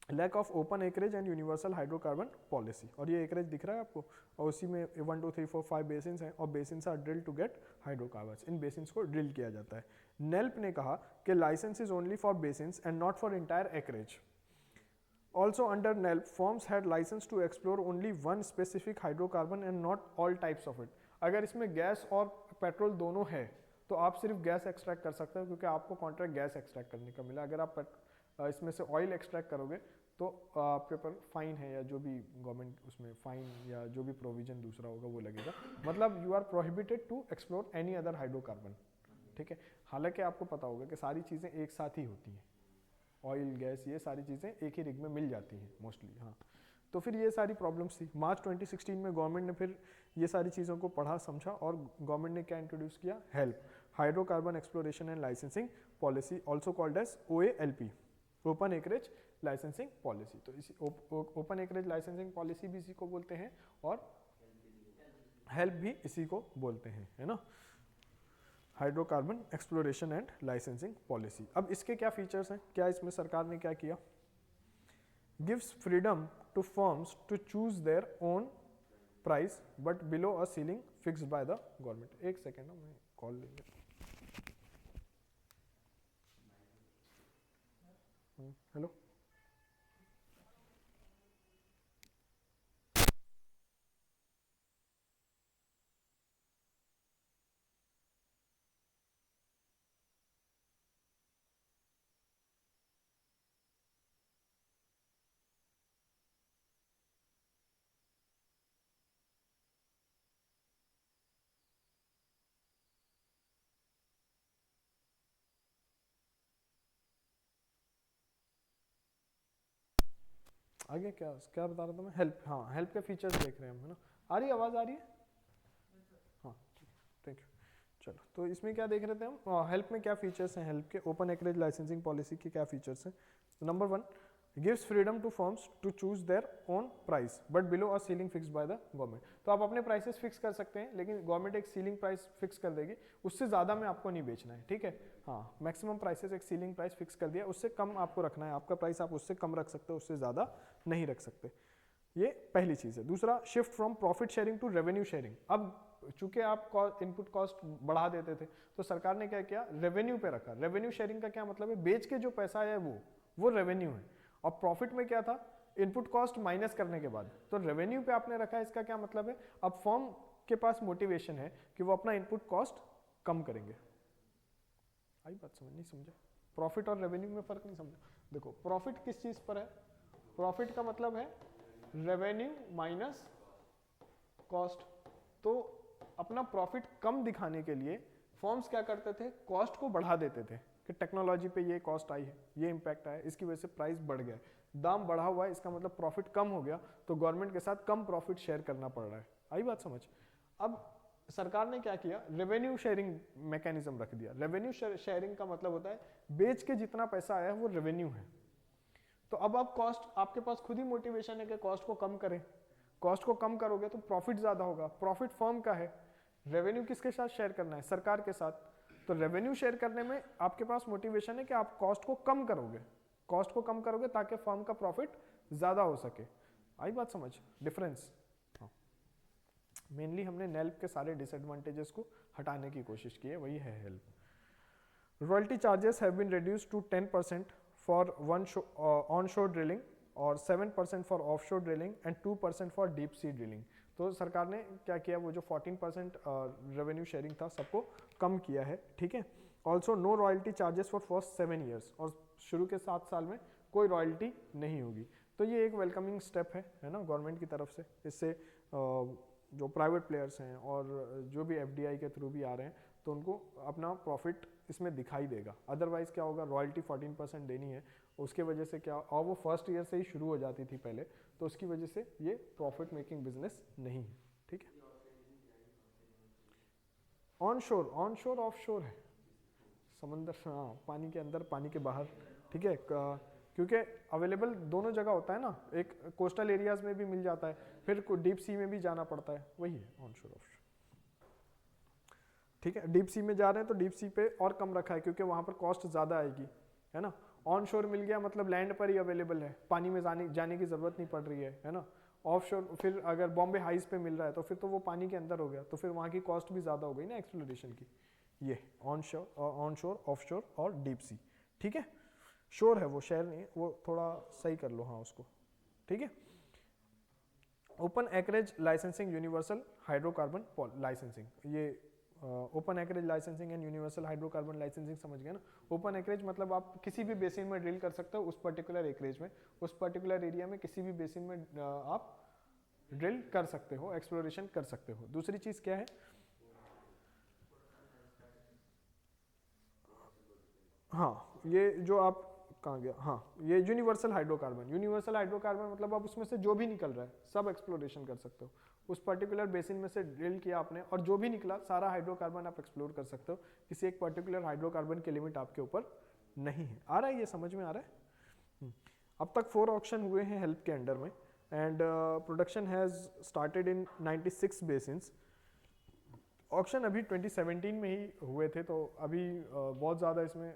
A: Lack of open acreage and universal hydrocarbon policy, और ये एकरेज दिख रहा है आपको, और उसी में 1 2 3 4 5 बेसिन हैं, और basin are drill to get hydrocarbons, इन बेसिन को ड्रिल किया जाता है। नेल्प ने कहा कि licence is only for basin and not for entire acreage. Also under NELP, firms had license to explore only one specific hydrocarbon and not all types of it. अगर इसमें gas और petrol दोनों है तो आप सिर्फ गैस एक्सट्रैक्ट कर सकते हो, क्योंकि आपको कॉन्ट्रैक्ट गैस एक्सट्रैक्ट करने का मिला। अगर आप इसमें से ऑयल एक्सट्रैक्ट करोगे तो आपके ऊपर फाइन है, या जो भी गवर्नमेंट उसमें फाइन या जो भी प्रोविजन दूसरा होगा वो लगेगा। मतलब you are prohibited to explore any other hydrocarbon. ठीक है, हालांकि आपको पता होगा कि सारी चीज़ें एक साथ ही होती हैं, ऑयल गैस ये सारी चीज़ें एक ही रिग में मिल जाती हैं मोस्टली। हाँ, तो फिर ये सारी प्रॉब्लम्स थी। मार्च 2016 में गवर्नमेंट ने फिर ये सारी चीज़ों को पढ़ा समझा, और गवर्नमेंट ने क्या इंट्रोड्यूस किया, HELP, hydrocarbon exploration and licensing policy, also called as OALP, open acreage licensing policy. तो इसी ओपन एकरेज लाइसेंसिंग पॉलिसी भी इसी को बोलते हैं, और हेल्प भी इसी को बोलते हैं, है ना, hydrocarbon exploration and licensing policy. अब इसके क्या फीचर्स हैं, क्या इसमें सरकार ने क्या किया, gives freedom to firms to choose their own price but below a ceiling fixed by the government. एक सेकेंड ना, मैं कॉल लेंगे। हेलो, आगे क्या क्या बता रहा था मैं, हेल्प। हाँ, हेल्प के फीचर्स देख रहे हैं हम, है ना। आ रही आवाज़, आ रही है? हाँ, थैंक यू। चलो, तो इसमें क्या देख रहे थे हम, हेल्प में क्या फीचर्स हैं, हेल्प के ओपन एकरेज लाइसेंसिंग पॉलिसी के क्या फीचर्स हैं। Number 1, gives freedom to firms to choose their own price but below a ceiling fixed by the government. तो आप अपने प्राइसेस फिक्स कर सकते हैं, लेकिन गवर्नमेंट एक सीलिंग प्राइस फिक्स कर देगी, उससे ज़्यादा में आपको नहीं बेचना है। ठीक है, हाँ, मैक्सिमम प्राइसेस एक सीलिंग प्राइस फिक्स कर दिया, उससे कम आपको रखना है, आपका प्राइस आप उससे कम रख सकते हो, उससे ज़्यादा नहीं रख सकते। ये पहली चीज़ है। दूसरा, shift from profit sharing to revenue sharing. अब चूंकि आप इनपुट कॉस्ट बढ़ा देते थे, तो सरकार ने क्या किया, रेवेन्यू पे रखा। रेवेन्यू शेयरिंग का क्या मतलब है, बेच के जो पैसा आया है वो रेवेन्यू है, और प्रॉफिट में क्या था, इनपुट कॉस्ट माइनस करने के बाद, तो रेवेन्यू पे आपने रखा है। इसका क्या मतलब है, अब फर्म के पास मोटिवेशन है कि वो अपना इनपुट कॉस्ट कम करेंगे। आई बात समझ? नहीं समझे? प्रॉफिट और रेवेन्यू में फर्क नहीं समझा? देखो, प्रॉफिट किस चीज पर है, प्रॉफिट का मतलब है रेवेन्यू माइनस कॉस्ट। तो अपना प्रॉफिट कम दिखाने के लिए फर्म्स क्या करते थे, कॉस्ट को बढ़ा देते थे कि टेक्नोलॉजी पे ये कॉस्ट आई है, ये इम्पैक्ट आया, इसकी वजह से प्राइस बढ़ गया, दाम बढ़ा हुआ है, इसका मतलब प्रॉफिट कम हो गया, तो गवर्नमेंट के साथ कम प्रॉफिट शेयर करना पड़ रहा है। आई बात समझ? अब सरकार ने क्या किया, रेवेन्यू शेयरिंग मैकेनिज्म रख दिया। रेवेन्यू शेयरिंग का मतलब होता है बेच के जितना पैसा आया है वो रेवेन्यू है। तो अब आप कॉस्ट, आपके पास खुद ही मोटिवेशन है कि कॉस्ट को कम करें, कॉस्ट को कम करोगे तो प्रॉफिट ज्यादा होगा। प्रॉफिट फर्म का है, रेवेन्यू किसके साथ शेयर करना है, सरकार के साथ। तो रेवेन्यू शेयर करने में आपके पास मोटिवेशन है कि आप कॉस्ट को कम करोगे, कॉस्ट को कम करोगे ताकि फर्म का प्रॉफिट ज्यादा हो सके। आई बात समझ, डिफरेंस? हाँ। मेनली हमने नेल्प के सारे डिसएडवांटेजेस को हटाने की कोशिश की है, वही है HELP. Royalty charges have been reduced to 10% for onshore drilling और 7% for offshore drilling and 2% for deep sea drilling. तो सरकार ने क्या किया, वो जो 14% रेवेन्यू शेयरिंग था सबको कम किया है, ठीक है। Also no royalty charges for first 7 years, और शुरू के 7 साल में कोई रॉयल्टी नहीं होगी। तो ये एक वेलकमिंग स्टेप है ना गवर्नमेंट की तरफ से। इससे जो प्राइवेट प्लेयर्स हैं और जो भी एफडीआई के थ्रू भी आ रहे हैं तो उनको अपना प्रॉफिट इसमें दिखाई देगा। अदरवाइज क्या होगा, रॉयल्टी 14% देनी है, उसके वजह से क्या, और वो फर्स्ट ईयर से ही शुरू हो जाती थी पहले, तो उसकी वजह से ये प्रॉफिट मेकिंग बिजनेस नहीं है, ठीक है। ऑन शोर ऑफ शोर है, समंदर, हाँ, पानी के अंदर पानी के बाहर, ठीक है। क्योंकि अवेलेबल दोनों जगह होता है ना, एक कोस्टल एरियाज में भी मिल जाता है, फिर डीप सी में भी जाना पड़ता है, वही है ऑन शोर ऑफ शोर, ठीक है। डीप सी में जा रहे हैं तो डीप सी पे और कम रखा है क्योंकि वहां पर कॉस्ट ज़्यादा आएगी, है ना। ऑन शोर मिल गया मतलब लैंड पर ही अवेलेबल है, पानी में जाने की ज़रूरत नहीं पड़ रही है ना। ऑफ शोर फिर अगर बॉम्बे हाइज पे मिल रहा है तो फिर तो वो पानी के अंदर हो गया, तो फिर वहाँ की कॉस्ट भी ज़्यादा हो गई ना एक्सप्लोरेशन की। ये ऑन शोर ऑफ शोर और डीप सी, ठीक है। शोर है वो, शहर नहीं, वो थोड़ा सही कर लो हाँ उसको, ठीक है। Open acreage licensing, universal hydrocarbon licensing, ये open acreage licensing and universal hydrocarbon licensing समझ गए ना। ओपन एकरेज मतलब आप किसी भी बेसिन में ड्रिल कर सकते हो, उस पर्टिकुलर एकरेज में, उस पर्टिकुलर एरिया में किसी भी बेसिन में आप ड्रिल कर सकते हो, एक्सप्लोरेशन कर सकते हो। दूसरी चीज क्या है, हाँ ये जो आप कहाँ गया, हाँ ये यूनिवर्सल हाइड्रोकार्बन मतलब आप उसमें से जो भी निकल रहा है सब एक्सप्लोरेशन कर सकते हो। उस पर्टिकुलर बेसिन में से ड्रिल किया आपने और जो भी निकला सारा हाइड्रोकार्बन आप एक्सप्लोर कर सकते हो, किसी एक पर्टिकुलर हाइड्रोकार्बन की लिमिट आपके ऊपर नहीं है। आ रहा है, ये समझ में आ रहा है। अब तक 4 ऑक्शन हुए हैं हेल्प के अंडर में and production has started in 96 basins. Auction अभी 2017 में ही हुए थे, तो अभी बहुत ज़्यादा इसमें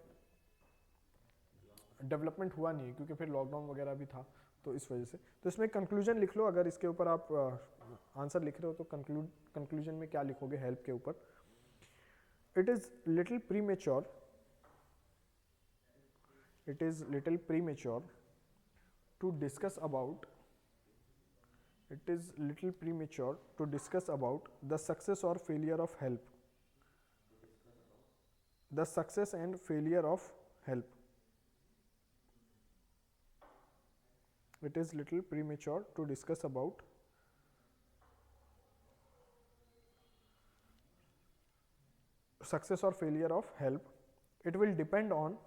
A: डेवलपमेंट हुआ नहीं है क्योंकि फिर लॉकडाउन वगैरह भी था, तो इस वजह से। तो इसमें कंक्लूजन लिख लो, अगर इसके ऊपर आप आंसर लिख रहे हो तो कंक्लूजन में क्या लिखोगे हेल्प के ऊपर। It is little premature to discuss about the success or failure of help, the success and failure of help. It is little premature to discuss about success or failure of help. It will depend on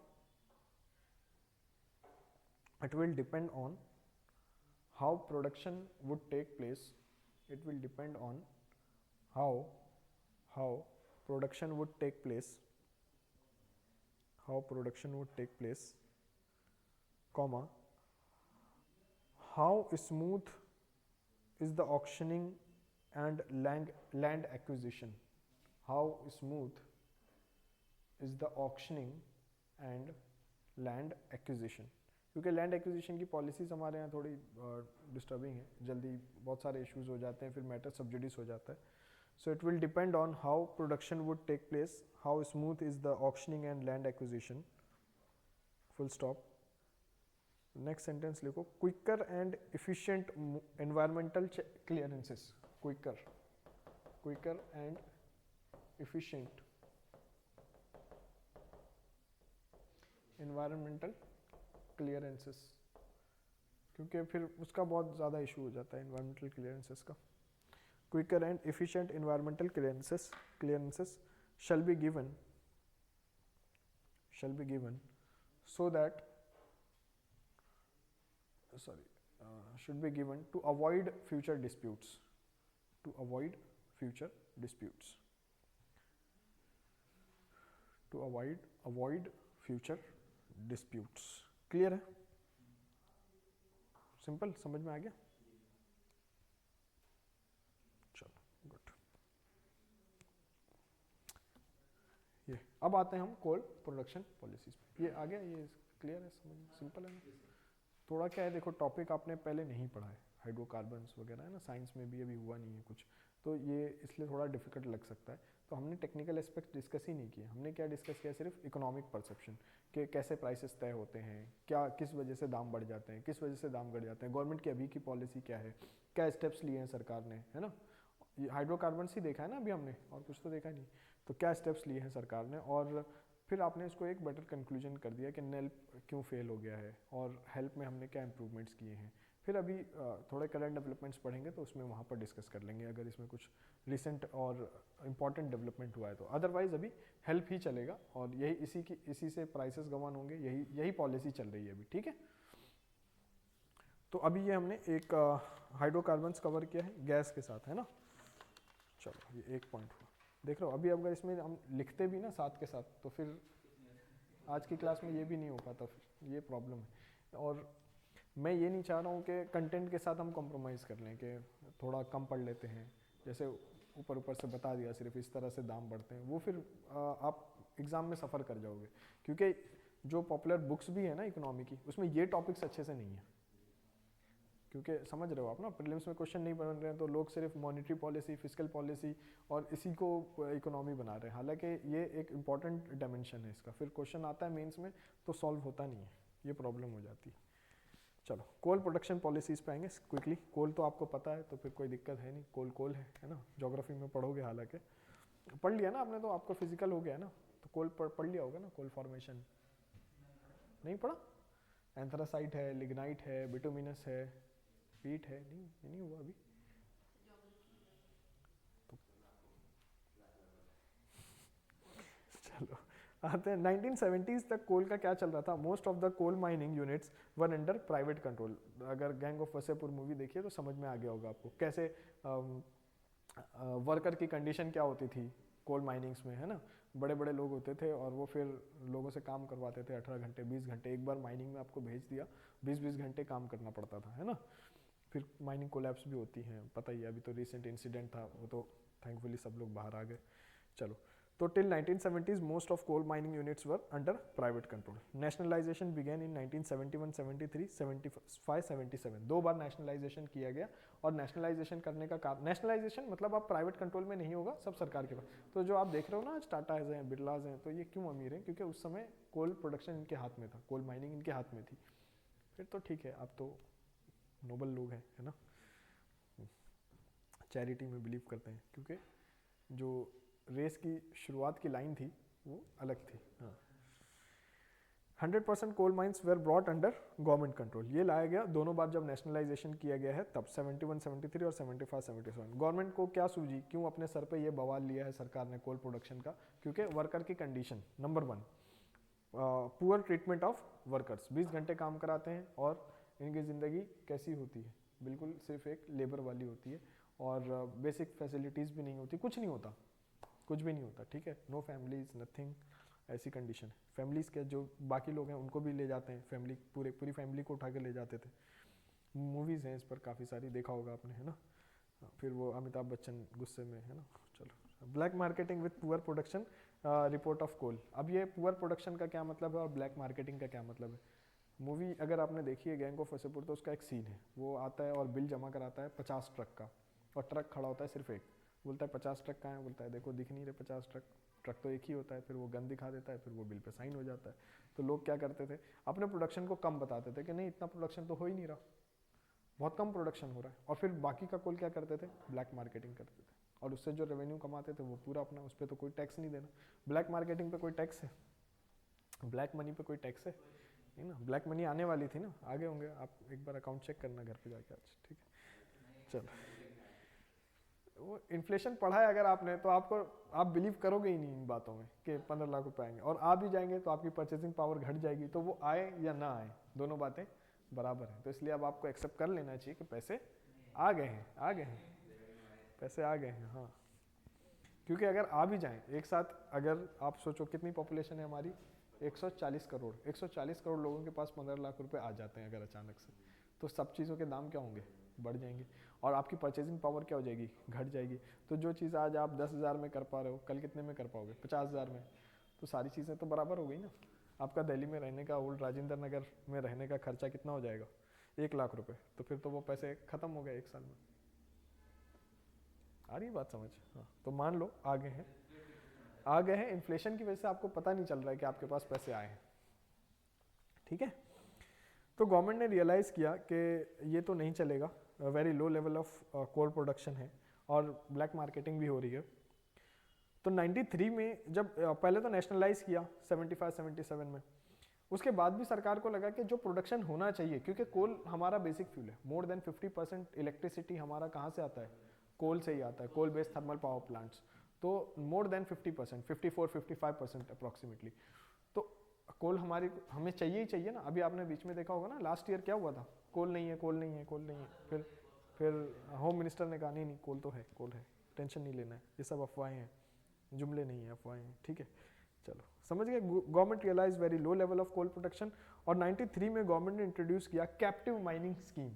A: how production would take place. It will depend on how production would take place, comma, how smooth is the auctioning and land acquisition. How smooth is the auctioning and land acquisition. क्योंकि land acquisition की policies हमारे यहाँ थोड़ी disturbing है, जल्दी बहुत सारे issues हो जाते हैं, फिर मैटर सब्जुडिस हो जाता है। So it will depend on how production would take place, how smooth is the auctioning and land acquisition, full stop. Next sentence लिखो, quicker and efficient environmental clearances. Quicker and efficient environmental clearances, क्योंकि फिर उसका बहुत ज़्यादा issue हो जाता है environmental clearances का। Quicker and efficient environmental clearances shall be given so that should be given to avoid future disputes, clear है, सिंपल, समझ में आ गया। चलो गुड। ये अब आते हैं हम कोल प्रोडक्शन पॉलिसीज पे। ये आ गया, ये क्लियर है, समझ, सिंपल है ना। थोड़ा क्या है, देखो टॉपिक आपने पहले नहीं पढ़ा है, हाइड्रोकार्बन्स वगैरह है ना, साइंस में भी अभी हुआ नहीं है कुछ, तो ये इसलिए थोड़ा डिफिकल्ट लग सकता है। तो हमने टेक्निकल एस्पेक्ट डिस्कस ही नहीं किए, हमने क्या डिस्कस किया, सिर्फ इकोनॉमिक परसेप्शन कि कैसे प्राइसेस तय होते हैं, क्या किस वजह से दाम बढ़ जाते हैं, किस वजह से दाम घट जाते हैं, गवर्नमेंट की अभी की पॉलिसी क्या है, क्या स्टेप्स लिए हैं सरकार ने, है ना। ये हाइड्रोकार्बन्स ही देखा है ना अभी हमने, और कुछ तो देखा नहीं। तो क्या स्टेप्स लिए हैं सरकार ने, और फिर आपने इसको एक बेटर कंक्लूजन कर दिया कि नेल्प क्यों फेल हो गया है और हेल्प में हमने क्या इंप्रूवमेंट्स किए हैं। फिर अभी थोड़े करंट डेवलपमेंट्स पढ़ेंगे तो उसमें वहाँ पर डिस्कस कर लेंगे अगर इसमें कुछ रिसेंट और इम्पॉर्टेंट डेवलपमेंट हुआ है तो। अदरवाइज अभी हेल्प ही चलेगा, और यही इसी से प्राइसेस गवर्न होंगे, यही पॉलिसी चल रही है अभी, ठीक है। तो अभी ये हमने एक हाइड्रोकार्बन्स कवर किया है गैस के साथ, है ना। चलो ये एक पॉइंट हुआ, देख रहे हो। अभी अगर इसमें हम लिखते भी ना साथ के साथ तो फिर आज की क्लास में ये भी नहीं हो पाता, फिर ये प्रॉब्लम है। और मैं ये नहीं चाह रहा हूँ कि कंटेंट के साथ हम कॉम्प्रोमाइज़ कर लें कि थोड़ा कम पढ़ लेते हैं, जैसे ऊपर ऊपर से बता दिया सिर्फ इस तरह से दाम बढ़ते हैं, वो फिर आप एग्ज़ाम में सफ़र कर जाओगे। क्योंकि जो पॉपुलर बुक्स भी है ना इकोनॉमी की, उसमें ये टॉपिक्स अच्छे से नहीं है। क्योंकि समझ रहे हो आप ना, प्रीलिम्स में क्वेश्चन नहीं बन रहे हैं तो लोग सिर्फ मॉनेटरी पॉलिसी, फिजिकल पॉलिसी और इसी को इकोनॉमी बना रहे हैं, हालांकि ये एक इंपॉर्टेंट डायमेंशन है इसका। फिर क्वेश्चन आता है मेंस में तो सॉल्व होता नहीं है, ये प्रॉब्लम हो जाती है। चलो कोल प्रोडक्शन पॉलिसीज़ पे आएंगे क्विकली। कोल तो आपको पता है तो फिर कोई दिक्कत है नहीं, कोल है ना, ज्योग्राफी में पढ़ोगे, हालांकि पढ़ लिया ना आपने, तो आपको फिजिकल हो गया ना, तो कोल पढ़ लिया होगा ना। कोल फॉर्मेशन नहीं पढ़ा? एंथ्रासाइट है, लिग्नाइट है, बिटुमिनस है, पीट है, नहीं ये नहीं हुआ अभी तो। चलो आते हैं 1970s तक कोल का क्या चल रहा था। Most of the coal mining units were under private control. अगर गैंग ऑफ वसेपुर मूवी देखिए तो समझ में आ गया होगा आपको कैसे वर्कर की कंडीशन क्या होती थी कोल माइनिंग्स में, है ना। बड़े बड़े लोग होते थे और वो फिर लोगों से काम करवाते थे 18 घंटे 20 घंटे, एक बार माइनिंग में आपको भेज दिया 20-20 घंटे काम करना पड़ता था, है ना। फिर माइनिंग कोलैप्स भी होती हैं, पता ही है, अभी तो रिसेंट इंसिडेंट था वो, तो थैंकफुली सब लोग बाहर आ गए। चलो तो till 1970s most of coal mining units were under private control. Nationalisation began in 1971, 73, 75, 77। दो बार नेशनलाइजेशन किया गया, और नेशनलाइजेशन करने का कारण, नेशनलाइजेशन मतलब आप प्राइवेट कंट्रोल में नहीं होगा, सब सरकार के पास। तो जो आप देख रहे हो ना आज टाटाज हैं, बिरलाज हैं, तो ये क्यों अमीर हैं? क्योंकि उस समय कोल प्रोडक्शन इनके हाथ में था, कोल माइनिंग इनके हाथ में थी। फिर तो ठीक है, आप तो नोबल लोग हैं, है ना, चैरिटी में बिलीव करते हैं, क्योंकि जो रेस की शुरुआत की लाइन थी वो अलग थी। हाँ, 100% coal mines were brought under government control. ये लाया गया दोनों बार जब नेशनलाइजेशन किया गया है तब, 71, 73 और 75, 77। गवर्नमेंट को क्या सूझी, क्यों अपने सर पे ये बवाल लिया है सरकार ने कोल प्रोडक्शन का? क्योंकि वर्कर की condition number 1, poor treatment of workers, 20 घंटे काम कराते हैं और इनकी ज़िंदगी कैसी होती है, बिल्कुल सिर्फ एक लेबर वाली होती है, और बेसिक फैसिलिटीज़ भी नहीं होती, कुछ नहीं होता, कुछ भी नहीं होता, ठीक है। नो फैमिलीज नथिंग, ऐसी कंडीशन है। फैमिलीज़ के जो बाकी लोग हैं उनको भी ले जाते हैं, फैमिली पूरी फैमिली को उठा के ले जाते थे। मूवीज़ हैं इस पर काफ़ी सारी, देखा होगा आपने, है ना। फिर वो अमिताभ बच्चन गुस्से में, है ना। चलो, black marketing with poor production report of coal. अब ये पुअर प्रोडक्शन का क्या मतलब है और ब्लैक मार्केटिंग का क्या मतलब है? मूवी अगर आपने देखी है गैंग ऑफ वसेपुर, तो उसका एक सीन है, वो आता है और बिल जमा कराता है 50 ट्रक का, और ट्रक खड़ा होता है सिर्फ एक, बोलता है 50 ट्रक कहाँ है, बोलता है देखो दिख नहीं रहे 50 ट्रक, ट्रक तो एक ही होता है। फिर वो गन दिखा देता है, फिर वो बिल पे साइन हो जाता है। तो लोग क्या करते थे, अपने प्रोडक्शन को कम बताते थे कि नहीं इतना प्रोडक्शन तो हो ही नहीं रहा, बहुत कम प्रोडक्शन हो रहा है, और फिर बाकी का कोल क्या करते थे, ब्लैक मार्केटिंग करते थे, और उससे जो रेवेन्यू कमाते थे वो पूरा अपना, उस पर तो कोई टैक्स नहीं देना। ब्लैक मार्केटिंग पे कोई टैक्स है? ब्लैक मनी पे कोई टैक्स है नहीं ना। ब्लैक मनी आने वाली थी ना, आगे होंगे, आप एक बार अकाउंट चेक करना घर पे जाके आज, ठीक है। चलो, वो इन्फ्लेशन पढ़ा है अगर आपने तो आपको, आप बिलीव करोगे ही नहीं इन बातों में कि 15 लाख रुपए आएंगे, और आ भी जाएंगे तो आपकी परचेसिंग पावर घट जाएगी, तो वो आए या ना आए दोनों बातें बराबर हैं। तो इसलिए अब आपको एक्सेप्ट कर लेना चाहिए कि पैसे आ गए हैं, आ गए हैं, पैसे आ गए हैं, हाँ। क्योंकि अगर आ भी जाएं एक साथ, अगर आप सोचो कितनी पॉपुलेशन है हमारी, 140 करोड़, 140 करोड़ लोगों के पास 15 लाख रुपए आ जाते हैं अगर अचानक से, तो सब चीज़ों के दाम क्या होंगे, बढ़ जाएंगे, और आपकी परचेजिंग पावर क्या हो जाएगी, घट जाएगी। तो जो चीज़ आज आप 10,000 में कर पा रहे हो, कल कितने में कर पाओगे, 50,000 में। तो सारी चीज़ें तो बराबर हो गई ना। आपका दिल्ली में रहने का, ओल्ड राजेंद्र नगर में रहने का खर्चा कितना हो जाएगा, 1 लाख रुपये, तो फिर तो वो पैसे खत्म हो गए एक साल में। आ रही बात समझ? हाँ, तो मान लो आ गए हैं, इन्फ्लेशन की वजह से आपको पता नहीं चल रहा है कि आपके पास पैसे आए हैं, ठीक है। तो गवर्नमेंट ने रियलाइज़ किया कि ये तो नहीं चलेगा, very low level of coal production है और ब्लैक मार्केटिंग भी हो रही है। तो 93 में जब पहले तो नेशनलाइज किया 75-77 में, उसके बाद भी सरकार को लगा कि जो प्रोडक्शन होना चाहिए, क्योंकि कोल हमारा बेसिक फ्यूल है, मोर देन 50% इलेक्ट्रिसिटी हमारा कहाँ से आता है, कोल से ही आता है, coal based thermal power plants. तो मोर देन 50%, 54-55% अप्रॉक्सीमेटली। तो कोल हमें चाहिए ही चाहिए ना। अभी आपने बीच में देखा होगा ना, लास्ट ईयर क्या हुआ था, कोल नहीं है, कोल नहीं है, कोल नहीं है। फिर होम मिनिस्टर ने कहा नहीं कोल तो है, कोल है, टेंशन नहीं लेना है, ये सब अफवाहें हैं, जुमले नहीं है, अफवाहें हैं, ठीक है। चलो समझ गए। Government realise very low level of coal production, और 93 में गवर्नमेंट ने इंट्रोड्यूस किया कैप्टिव माइनिंग स्कीम।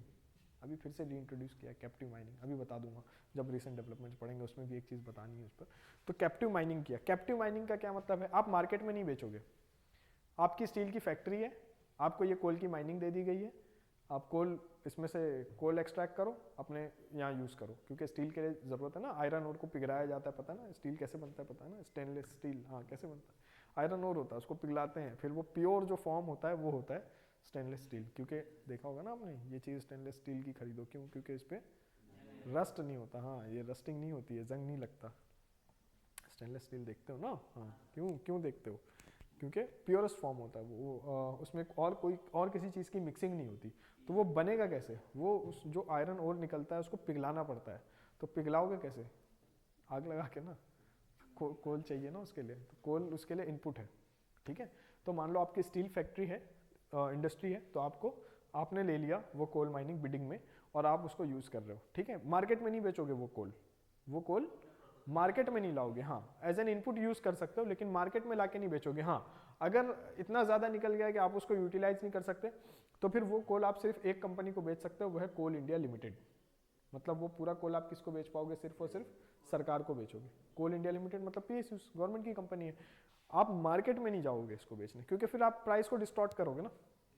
A: अभी फिर से रीइंट्रोड्यूस किया कैप्टिव माइनिंग, अभी बता दूंगा जब रिसेंट डेवलपमेंट्स पढ़ेंगे, उसमें भी एक चीज़ बतानी है उस पर। तो कैप्टिव माइनिंग किया। कैप्टिव माइनिंग का क्या मतलब है, आप मार्केट में नहीं बेचोगे, आपकी स्टील की फैक्ट्री है, आपको ये कोल की माइनिंग दे दी गई है, आप कोल इसमें से कोल एक्सट्रैक्ट करो, अपने यहाँ यूज़ करो, क्योंकि स्टील के लिए ज़रूरत है ना, आयरन ओर को पिघलाया जाता है, पता है ना स्टील कैसे बनता है, पता है ना, स्टेनलेस स्टील, हाँ कैसे बनता है, आयरन ओर होता है, उसको पिघलाते हैं, फिर वो प्योर जो फॉर्म होता है वो होता है स्टेनलेस स्टील। क्योंकि देखा होगा ना आपने, ये चीज़ स्टेनलेस स्टील की खरीदो, क्यों, क्योंकि इस पर रस्ट नहीं होता, हाँ ये रस्टिंग नहीं होती है, जंग नहीं लगता। स्टेनलेस स्टील देखते हो ना, हाँ क्यों देखते हो, क्योंकि प्योरेस्ट फॉर्म होता है वो, उसमें और किसी चीज़ की मिक्सिंग नहीं होती। तो वो बनेगा कैसे, वो उस जो आयरन ओर निकलता है उसको पिघलाना पड़ता है। तो पिघलाओगे कैसे, आग लगा के ना, कोल चाहिए ना उसके लिए, तो कोल उसके लिए इनपुट है, ठीक है। तो मान लो आपकी स्टील फैक्ट्री है, इंडस्ट्री है, तो आपने ले लिया वो कोल माइनिंग बिडिंग में, और आप उसको यूज़ कर रहे हो, ठीक है। मार्केट में नहीं बेचोगे वो कोल मार्केट में नहीं लाओगे, हाँ एज एन इनपुट यूज़ कर सकते हो, लेकिन मार्केट में लाके नहीं बेचोगे। हाँ अगर इतना ज़्यादा निकल गया कि आप उसको यूटिलाइज नहीं कर सकते, तो फिर वो कोल आप सिर्फ एक कंपनी को बेच सकते हो, वो है कोल इंडिया लिमिटेड। मतलब वो पूरा कोल आप किसको बेच पाओगे, सिर्फ और सिर्फ सरकार को बेचोगे। कोल इंडिया लिमिटेड मतलब पीएसयू, गवर्नमेंट की कंपनी है। आप मार्केट में नहीं जाओगे इसको बेचने, क्योंकि फिर आप प्राइस को डिस्टॉर्ट करोगे ना,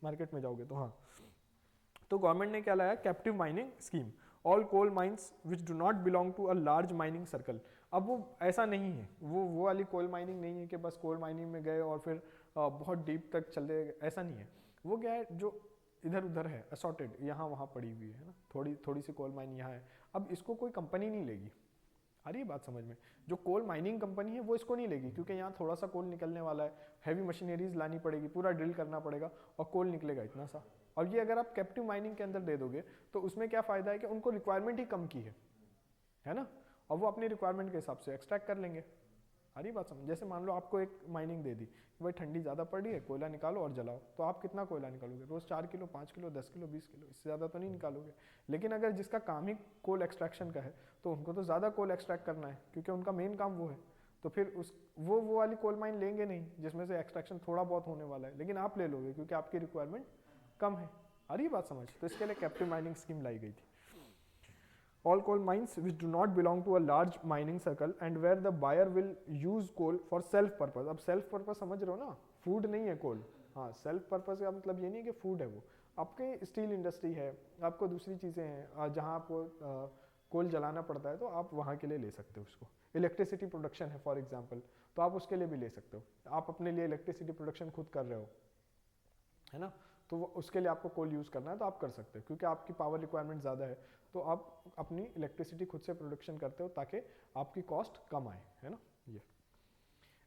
A: मार्केट में जाओगे तो। हाँ, तो गवर्नमेंट ने क्या लाया, captive mining scheme, all coal mines which do not belong to a large mining circle. अब वो ऐसा नहीं है, वो वाली कोल माइनिंग नहीं है कि बस कोल माइनिंग में गए और फिर बहुत डीप तक चले, ऐसा नहीं है। वो क्या है, जो इधर उधर है असॉर्टेड, यहाँ वहाँ पड़ी हुई है ना, थोड़ी सी कोल माइन यहाँ है, अब इसको कोई कंपनी नहीं लेगी। आ रही है बात समझ में? जो कोल माइनिंग कंपनी है वो इसको नहीं लेगी, क्योंकि यहाँ थोड़ा सा कोल निकलने वाला है, हैवी मशीनरीज लानी पड़ेगी, पूरा ड्रिल करना पड़ेगा, और कोल निकलेगा इतना सा। और ये अगर आप कैप्टिव माइनिंग के अंदर दे दोगे तो उसमें क्या फ़ायदा है कि उनको रिक्वायरमेंट ही कम की है ना, और वो अपनी रिक्वायरमेंट के हिसाब से एक्सट्रैक्ट कर लेंगे। आ रही बात समझ? जैसे मान लो आपको एक माइनिंग दे दी, भाई ठंडी ज़्यादा पड़ रही है, कोयला निकालो और जलाओ, तो आप कितना कोयला निकालोगे, रोज़ 4 किलो, 5 किलो, 10 किलो, 20 किलो, इससे ज़्यादा तो नहीं निकालोगे। लेकिन अगर जिसका काम ही कोल एक्सट्रैक्शन का है, तो उनको तो ज़्यादा कोल एक्सट्रैक्ट करना है, क्योंकि उनका मेन काम वो है। तो फिर वो वाली कोल माइन लेंगे नहीं जिसमें से एक्सट्रैक्शन थोड़ा बहुत होने वाला है, लेकिन आप ले लोगे क्योंकि आपकी रिक्वायरमेंट कम है। आ रही बात समझ? तो इसके लिए कैप्टिव माइनिंग स्कीम लाई गई थी। All coal mines which do not belong to a large mining circle and where the buyer will use coal for self purpose. अब self purpose समझ रहे हो ना, फूड नहीं है कोल। हाँ, self purpose का मतलब ये नहीं है कि फूड है वो, आपके स्टील इंडस्ट्री है, आपको दूसरी चीज़ें हैं जहाँ आपको कोल जलाना पड़ता है, तो आप वहाँ के लिए ले सकते हो उसको। इलेक्ट्रिसिटी प्रोडक्शन है फॉर एग्जाम्पल, तो आप उसके लिए भी ले सकते हो। आप अपने लिए इलेक्ट्रिसिटी प्रोडक्शन खुद कर रहे हो, है ना, तो उसके लिए आपको कोल यूज़ करना है तो आप कर सकते हो, क्योंकि आपकी पावर रिक्वायरमेंट ज़्यादा है, तो आप अपनी इलेक्ट्रिसिटी खुद से प्रोडक्शन करते हो ताकि आपकी कॉस्ट कम आए, है ना ये।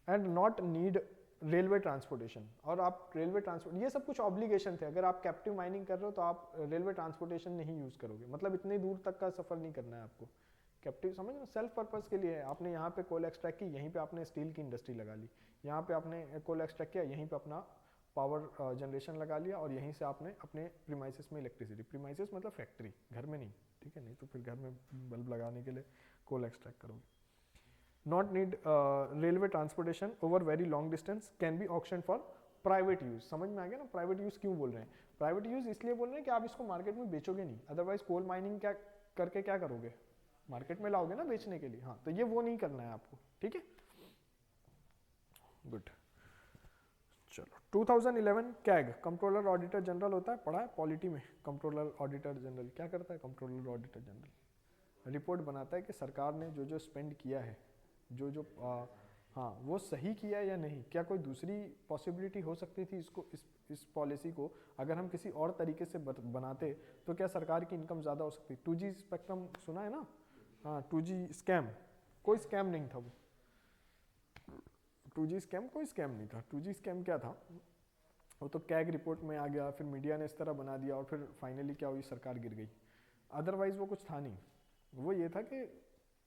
A: And not need railway transportation, और आप रेलवे ट्रांसपोर्ट, ये सब कुछ ऑब्लिगेशन थे। अगर आप कैप्टिव माइनिंग कर रहे हो तो आप रेलवे ट्रांसपोर्टेशन नहीं यूज़ करोगे, मतलब इतनी दूर तक का सफ़र नहीं करना है आपको। कैप्टिव समझ लो, सेल्फ पर्पस के लिए है। आपने यहाँ पे कोल एक्सट्रैक्ट की, यहीं पे आपने स्टील की इंडस्ट्री लगा ली, यहाँ पे आपने कोल एक्सट्रैक्ट किया, यहीं पे अपना पावर जनरेशन लगा लिया, और यहीं से आपने अपने प्रीमाइसेस में इलेक्ट्रिसिटी, प्रीमाइसेस मतलब फैक्ट्री, घर में नहीं, ठीक है, नहीं तो फिर घर में बल्ब लगाने के लिए कोल एक्सट्रैक्ट करोगे। Not need railway transportation over very long distance, can be auction for private use. समझ में आ गया ना, प्राइवेट यूज़ क्यों बोल रहे हैं? प्राइवेट यूज़ इसलिए बोल रहे हैं कि आप इसको मार्केट में बेचोगे नहीं, अदरवाइज कोल माइनिंग क्या करके क्या करोगे, मार्केट में लाओगे ना बेचने के लिए। हाँ, तो ये वो नहीं करना है आपको, ठीक है, गुड। चलो 2011 कैग, कंट्रोलर ऑडिटर जनरल होता है, पढ़ा है पॉलिटी में। कंट्रोलर ऑडिटर जनरल क्या करता है? कंट्रोलर ऑडिटर जनरल रिपोर्ट बनाता है कि सरकार ने जो जो स्पेंड किया है, जो जो हाँ वो सही किया या नहीं, क्या कोई दूसरी पॉसिबिलिटी हो सकती थी इसको, इस पॉलिसी को अगर हम किसी और तरीके से बनाते तो क्या सरकार की इनकम ज़्यादा हो सकती। 2G स्पेक्ट्रम सुना है ना, हाँ 2G स्कैम, कोई स्कैम नहीं था वो, 2G स्कैम कोई स्कैम नहीं था। 2G स्कैम क्या था, वो तो कैग रिपोर्ट में आ गया, फिर मीडिया ने इस तरह बना दिया और फिर फाइनली क्या हुई, सरकार गिर गई। अदरवाइज वो कुछ था नहीं, वो ये था कि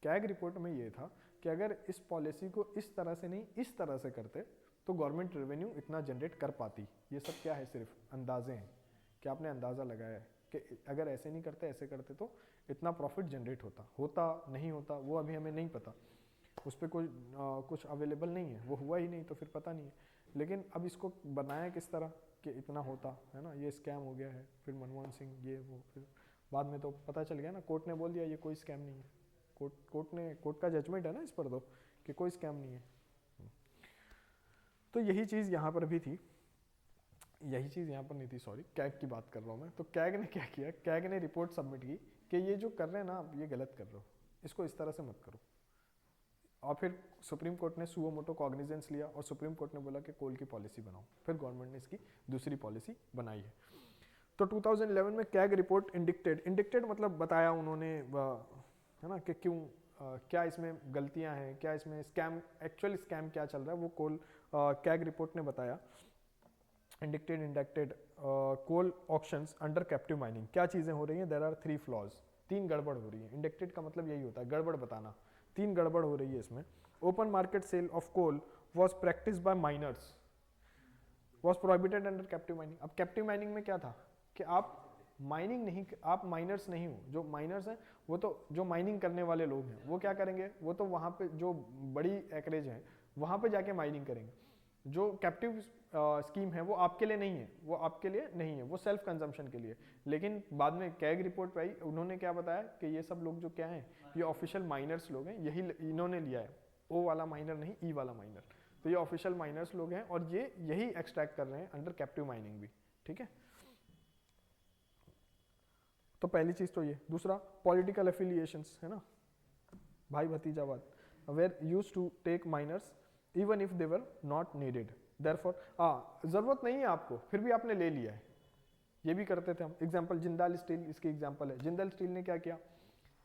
A: कैग रिपोर्ट में ये था कि अगर इस पॉलिसी को इस तरह से नहीं इस तरह से करते तो गवर्नमेंट रेवेन्यू इतना जनरेट कर पाती। ये सब क्या है, सिर्फ अंदाजे हैं कि आपने अंदाज़ा लगाया है कि अगर ऐसे नहीं करते ऐसे करते तो इतना प्रॉफिट जनरेट होता नहीं होता वो अभी हमें नहीं पता, उस पर कोई कुछ अवेलेबल नहीं है, वो हुआ ही नहीं तो फिर पता नहीं है। लेकिन अब इसको बनाया किस तरह कि इतना होता है ना, ये स्कैम हो गया है, फिर मनमोहन सिंह ये वो, फिर बाद में तो पता चल गया ना, कोर्ट ने बोल दिया ये कोई स्कैम नहीं है, कोर्ट का जजमेंट है ना इस पर तो कि कोई स्कैम नहीं है। तो यही चीज़ यहाँ पर भी थी, यही चीज़ यहाँ पर नहीं थी, सॉरी कैग की बात कर रहा हूँ मैं। तो कैग ने क्या किया, कैग ने रिपोर्ट सबमिट की कि ये जो कर रहे हैं ना आप, ये गलत कर रहे हो, इसको इस तरह से मत करो। और फिर सुप्रीम कोर्ट ने सुओ मोटो कॉग्निजेंस लिया और सुप्रीम कोर्ट ने बोला कि कोल की पॉलिसी बनाओ, फिर गवर्नमेंट ने इसकी दूसरी पॉलिसी बनाई है। तो 2011 में कैग रिपोर्ट इंडिक्टेड मतलब बताया उन्होंने, है ना, कि क्यों क्या इसमें गलतियां हैं, क्या इसमें स्कैम, एक्चुअल स्कैम क्या चल रहा है, वो कोल कैग रिपोर्ट ने बताया। इंडिक्टेड कोल ऑक्शंस अंडर कैप्टिव माइनिंग, क्या चीज़ें हो रही हैं, देयर आर 3 फ्लॉज, 3 गड़बड़ हो रही है। इंडिक्टेड का मतलब यही होता है, गड़बड़ बताना, 3 गड़बड़ हो रही है इसमें। Open market sale of coal was practice by miners was prohibited under captive mining. अब कैप्टिव माइनिंग में क्या था कि आप माइनिंग नहीं, आप माइनर्स नहीं हो, जो माइनर्स हैं वो तो जो माइनिंग करने वाले लोग हैं वो क्या करेंगे, वो तो वहाँ पे जो बड़ी एकरेज है वहाँ पे जाके माइनिंग करेंगे। जो कैप्टिव स्कीम है वो आपके लिए नहीं है, वो आपके लिए नहीं है, वो सेल्फ कंजम्पशन के लिए। लेकिन बाद में कैग रिपोर्ट पे आई, उन्होंने क्या बताया कि ये सब लोग जो क्या हैं, ये ऑफिशियल माइनर्स लोग हैं, यही इन्होंने लिया है, ओ वाला माइनर नहीं, ई वाला माइनर। तो ये ऑफिशियल माइनर्स लोग हैं और ये यही एक्सट्रैक्ट कर रहे हैं अंडर कैप्टिव माइनिंग भी, ठीक है। तो पहली चीज तो ये। दूसरा पॉलिटिकल एफिलिएशंस है ना, भाई भतीजावाद, were use to take miners even if they were not needed, therefore जरूरत नहीं है आपको फिर भी आपने ले लिया है, ये भी करते थे हम। एग्जाम्पल जिंदाल स्टील इसकी एग्जाम्पल है। जिंदल स्टील ने क्या किया,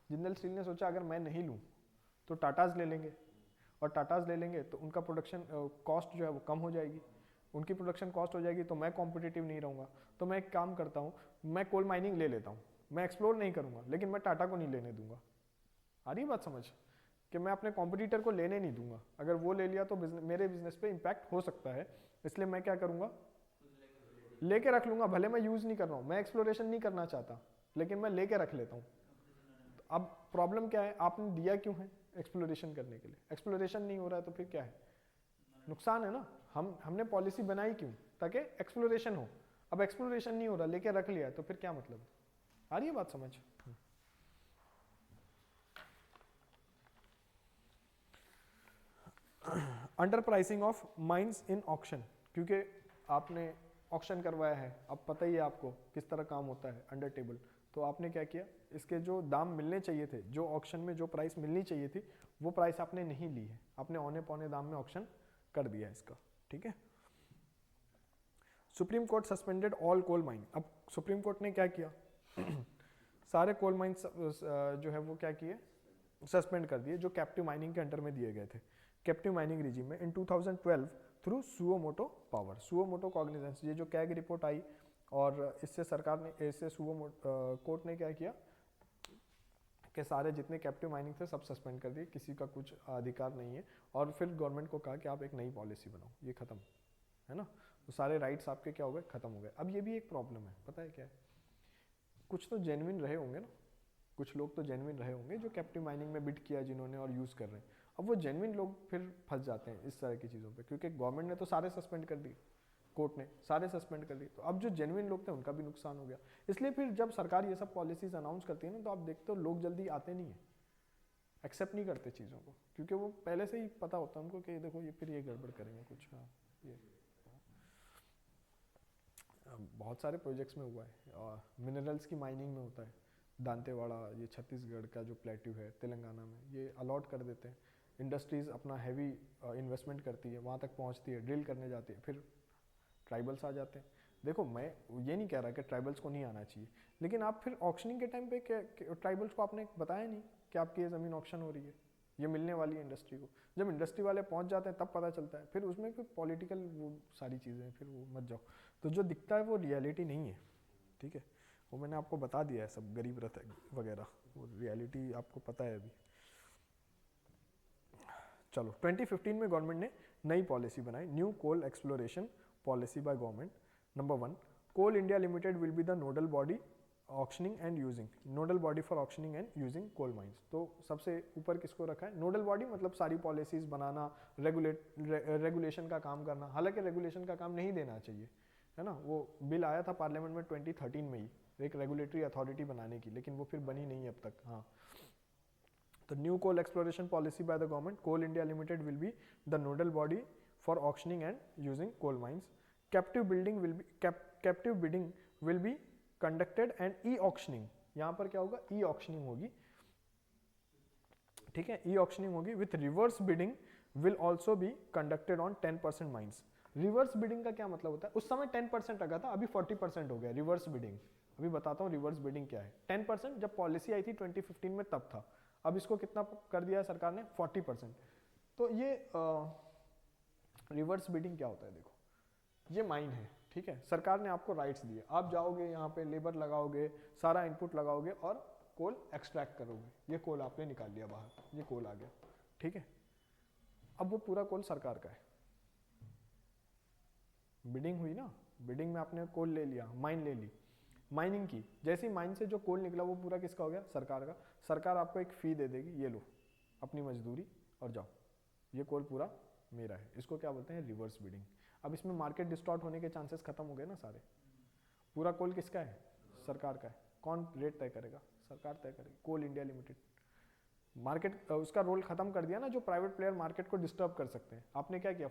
A: जिंदल स्टील ने सोचा अगर मैं नहीं लूँ तो टाटाज ले लेंगे, और टाटाज ले लेंगे तो उनका प्रोडक्शन कॉस्ट जो है वो कम हो जाएगी, उनकी प्रोडक्शन कॉस्ट हो जाएगी तो मैं कॉम्पिटिटिव नहीं रहूँगा। तो मैं एक काम करता हूँ, मैं कोल माइनिंग ले लेता हूँ, मैं एक्सप्लोर नहीं करूँगा लेकिन मैं टाटा को नहीं लेने दूंगा। आ रही बात समझ, कि मैं अपने कॉम्पिटिटर को लेने नहीं दूंगा, अगर वो ले लिया तो मेरे बिजनेस पे इम्पैक्ट हो सकता है, इसलिए मैं क्या करूँगा, लेके रख लूँगा, भले मैं यूज़ नहीं कर रहा हूँ, मैं एक्सप्लोरेशन नहीं करना चाहता लेकिन मैं लेके रख लेता हूँ। अब प्रॉब्लम क्या है, आपने दिया क्यों है एक्सप्लोरेशन करने के लिए, एक्सप्लोरेशन नहीं हो रहा है तो फिर क्या है, नुकसान है ना। हमने पॉलिसी बनाई क्यों, ताकि एक्सप्लोरेशन हो, अब एक्सप्लोरेशन नहीं हो रहा, लेके रख लिया तो फिर क्या मतलब। आ रही है बात समझ। Under pricing of mines in auction, क्योंकि आपने ऑक्शन करवाया है, अब पता ही है आपको किस तरह काम होता है अंडर टेबल, तो आपने क्या किया, इसके जो दाम मिलने चाहिए थे, जो ऑक्शन में जो प्राइस मिलनी चाहिए थी वो प्राइस आपने नहीं ली है, आपने औने पौने दाम में ऑक्शन कर दिया इसका, ठीक है। Supreme Court suspended all coal mine, अब सुप्रीम कोर्ट ने क्या किया सारे कोल माइंस जो है वो क्या किए, सस्पेंड कर दिए, जो कैप्टिव माइनिंग के अंडर में दिए गए थे कैप्टिव माइनिंग रिजीम में इन 2012 through suo motu power, suo motu cognizance. ये जो कैग रिपोर्ट आई और इससे सरकार ने, इससे सुओ कोर्ट ने क्या किया कि सारे जितने कैप्टिव माइनिंग थे सब सस्पेंड कर दिए, किसी का कुछ अधिकार नहीं है, और फिर गवर्नमेंट को कहा कि आप एक नई पॉलिसी बनाओ, ये खत्म है ना, तो सारे राइट्स आपके क्या हो गए, खत्म हो गए। अब ये भी एक प्रॉब्लम है, पता है क्या है, कुछ तो जेन्युइन रहे होंगे ना, कुछ लोग तो जेन्युइन रहे होंगे जो कैप्टिव माइनिंग में बिड किया जिन्होंने और यूज़ कर रहे हैं, अब वो जेन्युइन लोग फिर फंस जाते हैं इस तरह की चीज़ों पे, क्योंकि गवर्नमेंट ने तो सारे सस्पेंड कर दिए, कोर्ट ने सारे सस्पेंड कर दिए, तो अब जो जेन्युइन लोग थे उनका भी नुकसान हो गया। इसलिए फिर जब सरकार ये सब पॉलिसीज अनाउंस करती है ना, तो आप देखते हो लोग जल्दी आते नहीं है, एक्सेप्ट नहीं करते चीज़ों को, क्योंकि वो पहले से ही पता होता है उनको कि देखो ये फिर ये गड़बड़ करेंगे कुछ। हाँ, ये बहुत सारे प्रोजेक्ट्स में हुआ है, मिनरल्स की माइनिंग में होता है, दांतेवाड़ा, ये छत्तीसगढ़ का जो प्लेट्यू है तेलंगाना में, ये अलॉट कर देते हैं। इंडस्ट्रीज़ अपना हैवी इन्वेस्टमेंट करती है, वहाँ तक पहुँचती है, ड्रिल करने जाती है, फिर ट्राइबल्स आ जाते हैं। देखो मैं ये नहीं कह रहा कि ट्राइबल्स को नहीं आना चाहिए, लेकिन आप फिर ऑक्शनिंग के टाइम पे ट्राइबल्स को आपने बताया नहीं कि आपकी ये ज़मीन ऑक्शन हो रही है, ये मिलने वाली है इंडस्ट्री को। जब इंडस्ट्री वाले पहुंच जाते हैं तब पता चलता है, फिर उसमें कोई पॉलिटिकल वो सारी चीज़ें, फिर वो मत जाओ। तो जो दिखता है वो रियलिटी नहीं है, ठीक है, वो मैंने आपको बता दिया है सब, गरीब रथ वगैरह, वो रियलिटी आपको पता है अभी। चलो 2015 में गवर्नमेंट ने नई पॉलिसी बनाई, new coal exploration policy by government. Number 1, Coal India Limited will be the nodal body auctioning and using, nodal body for auctioning and using coal mines. तो सबसे ऊपर किसको रखा है? नोडल बॉडी, मतलब सारी पॉलिसीज बनाना, रेगुलेशन का काम करना। हालांकि रेगुलेशन का काम नहीं देना चाहिए, है ना, वो बिल आया था पार्लियामेंट में 2013 में ही एक रेगुलेटरी अथॉरिटी बनाने की, लेकिन वो फिर बनी नहीं अब तक। हाँ, तो new coal exploration policy by the government, Coal India Limited will be the nodal body for auctioning and using coal mines. Captive bidding will be conducted and e auctioning, यहाँ पर क्या होगा? ई ऑक्शनिंग होगी, ठीक है, e auctioning होगी with reverse bidding will also be conducted on 10% mines. Reverse bidding का क्या मतलब होता है? उस समय 10% रखा था, अभी 40% हो गया रिवर्स बिडिंग। अभी बताता हूँ रिवर्स बिडिंग क्या है। 10% जब पॉलिसी आई थी 2015 में तब था, अब इसको कितना कर दिया है सरकार ने? 40%। तो ये रिवर्स बिडिंग क्या होता है? देखो, ये माइन है, ठीक है, सरकार ने आपको राइट्स दिए, आप जाओगे यहाँ पे लेबर लगाओगे, सारा इनपुट लगाओगे और कोल एक्सट्रैक्ट करोगे। ये कोल आपने निकाल लिया बाहर, ये कोल आ गया, ठीक है। अब वो पूरा कोल सरकार का है, बिडिंग हुई ना, बिडिंग में आपने कोल ले लिया, माइन ले ली, माइनिंग की, जैसी माइन से जो कोल निकला वो पूरा किसका हो गया? सरकार का। सरकार आपको एक फी दे देगी, ये लो अपनी मजदूरी और जाओ, ये कोल पूरा मेरा है। इसको क्या बोलते हैं? Reverse bidding. अब इसमें मार्केट डिस्टॉर्ट होने के चांसेस खत्म हो गए ना सारे। पूरा कोल किसका है? सरकार का है। कौन रेट तय करेगा? सरकार तय करेगी, कोल इंडिया लिमिटेड। मार्केट उसका रोल खत्म कर दिया ना, जो प्राइवेट प्लेयर मार्केट को डिस्टर्ब कर सकते हैं। आपने क्या किया?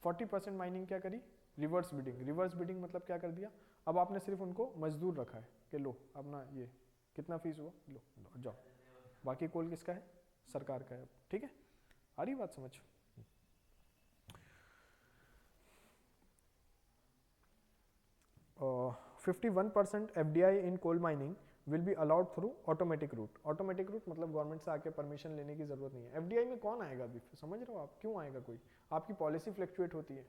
A: 40% माइनिंग क्या करी? Reverse bidding. रिवर्स बिडिंग मतलब क्या कर दिया? अब आपने सिर्फ उनको मजदूर रखा है कि लो अपना ये कितना फीस हुआ, लो जाओ, बाकी कोल किसका है? सरकार का है, ठीक है। आ रही बात समझ? 51% FDI in coal mining will be allowed through automatic route. Automatic route मतलब गवर्नमेंट से आके परमिशन लेने की जरूरत नहीं है। एफडीआई में कौन आएगा अभी? समझ रहे हो आप? क्यों आएगा कोई? आपकी पॉलिसी फ्लक्चुएट होती है।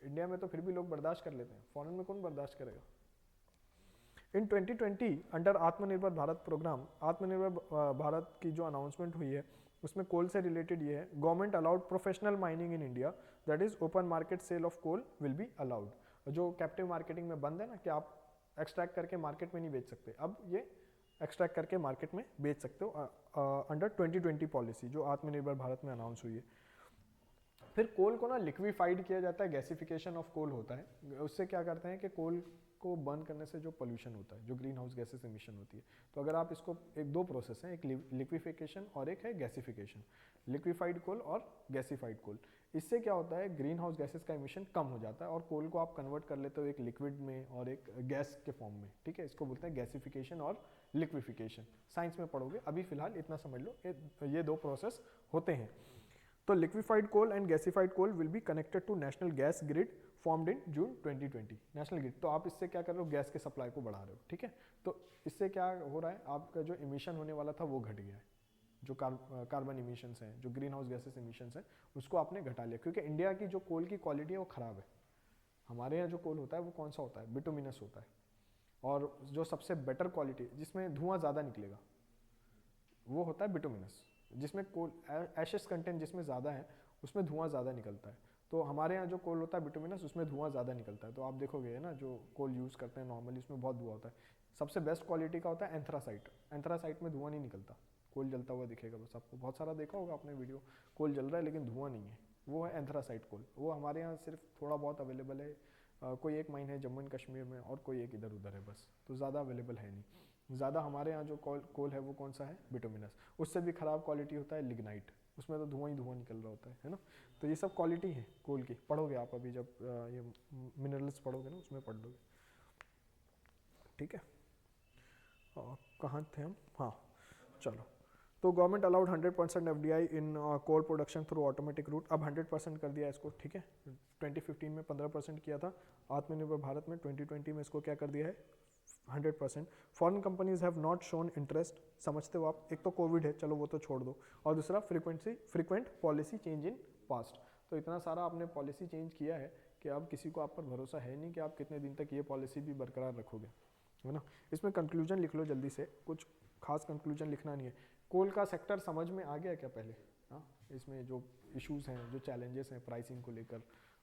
A: इंडिया में तो फिर भी लोग बर्दाश्त कर लेते हैं, फॉरेन में कौन बर्दाश्त करेगा? इन 2020 अंडर आत्मनिर्भर भारत प्रोग्राम, आत्मनिर्भर भारत की जो अनाउंसमेंट हुई है उसमें कोल से रिलेटेड ये है, government allowed professional mining in India, that is open market sale of coal will be allowed. जो कैप्टिव मार्केटिंग में बंद है ना, कि आप एक्सट्रैक्ट करके मार्केट में नहीं बेच सकते, अब ये एक्सट्रैक्ट करके मार्केट में बेच सकते हो अंडर 2020 पॉलिसी जो आत्मनिर्भर भारत में अनाउंस हुई है। फिर कोल को ना लिक्विफाइड किया जाता है, गैसिफिकेशन ऑफ कोल होता है। उससे क्या करते हैं कि कोल को बर्न करने से जो पोल्यूशन होता है, जो ग्रीन हाउस गैसेस एमिशन होती है, तो अगर आप इसको, एक दो प्रोसेस हैं, एक लिक्विफिकेशन और एक है गैसिफिकेशन, लिक्विफाइड कोल और गैसिफाइड कोल। इससे क्या होता है? ग्रीन हाउस गैसेस का एमिशन कम हो जाता है और कोल को आप कन्वर्ट कर लेते हो एक लिक्विड में और एक गैस के फॉर्म में, ठीक है। इसको बोलते हैं गैसिफिकेशन और लिक्विफिकेशन, साइंस में पढ़ोगे, अभी फिलहाल इतना समझ लो, ये दो प्रोसेस होते हैं। तो liquefied coal and gasified coal will be connected to national gas grid formed in June 2020। National grid, तो आप इससे क्या कर रहे हो? गैस के सप्लाई को बढ़ा रहे हो, ठीक है। तो इससे क्या हो रहा है? आपका जो इमिशन होने वाला था वो घट गया है, जो कार्बन इमिशंस हैं, जो ग्रीन हाउस गैसेस इमिशंस हैं, उसको आपने घटा लिया, क्योंकि इंडिया की जो कोल की क्वालिटी है वो खराब है। हमारे यहाँ जो कोल होता है वो कौन सा होता है? बिटुमिनस होता है। और जो सबसे बेटर क्वालिटी, जिसमें धुआं ज़्यादा निकलेगा, वो होता है बिटुमिनस, जिसमें कोल एशेस कंटेंट जिसमें ज़्यादा है उसमें धुआं ज़्यादा निकलता है। तो हमारे यहाँ जो कोल होता है बिटुमिनस, उसमें धुआं ज़्यादा निकलता है। तो आप देखोगे ना, जो कोल यूज़ करते हैं नॉर्मली, उसमें बहुत धुआं होता है। सबसे बेस्ट क्वालिटी का होता है एंथ्रासाइट। एंथ्रासाइट में धुआं नहीं निकलता, कोल जलता हुआ दिखेगा बस आपको। बहुत सारा देखा होगा आपने वीडियो, कोल जल रहा है लेकिन धुआं नहीं है, वो है एंथ्रासाइट कोल। वो हमारे यहाँ सिर्फ थोड़ा बहुत अवेलेबल है, कोई एक माइन है जम्मू एंड कश्मीर में और कोई एक इधर उधर है बस, तो ज़्यादा अवेलेबल है नहीं। ज़्यादा हमारे यहाँ जो कोल है वो कौन सा है? बिटुमिनस। उससे भी ख़राब क्वालिटी होता है लिग्नाइट, उसमें तो धुआं ही धुआं निकल रहा होता है ना। तो ये सब क्वालिटी है कोल की, पढ़ोगे आप अभी जब ये मिनरल्स पढ़ोगे ना, उसमें पढ़ लोगे। ठीक है, कहाँ थे हम, हाँ चलो। तो government allowed 100% FDI in coal production through automatic route, अब 100% कर दिया इसको, ठीक है। 2015 में 15% किया था, आत्मनिर्भर भारत में 2020 में इसको क्या कर दिया है 100%। Foreign companies have not shown interest, समझते हो आप, एक तो कोविड है, चलो वो तो छोड़ दो, और दूसरा frequent policy change in past. तो इतना सारा आपने पॉलिसी चेंज किया है कि अब किसी को आप पर भरोसा है नहीं कि आप कितने दिन तक ये पॉलिसी भी बरकरार रखोगे, है ना। इसमें कंक्लूजन लिख लो जल्दी से, कुछ खास कंक्लूजन लिखना नहीं है। कोल का सेक्टर समझ में आ गया क्या पहले, हाँ, इसमें जो इश्यूज हैं, जो चैलेंजेस हैं प्राइसिंग को लेकर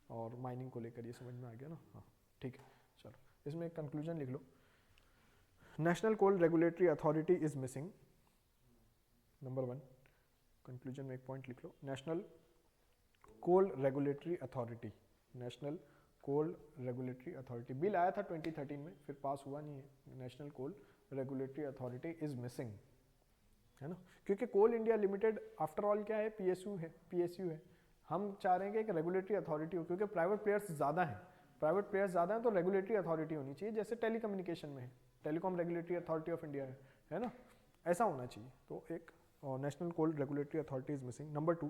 A: और माइनिंग को लेकर, ये समझ में आ गया ना, हाँ ठीक है। चलो इसमें एक कंक्लूजन लिख लो, national coal regulatory authority is missing, number 1 conclusion में एक पॉइंट लिख लो, national coal regulatory authority, national coal regulatory authority bill आया था 2013 में, फिर पास हुआ नहीं है, national coal regulatory authority is missing, है ना, क्योंकि coal India limited after all क्या है, पीएसयू है। हम चाह रहे हैं कि एक रेगुलेटरी अथॉरिटी हो, क्योंकि प्राइवेट प्लेयर्स ज़्यादा हैं, तो रेगुलेटरी अथॉरिटी होनी चाहिए, जैसे टेलीकम्युनिकेशन में है, Telecom Regulatory Authority of India है ना, ऐसा होना चाहिए। तो एक national coal regulatory authority is missing. Number 2,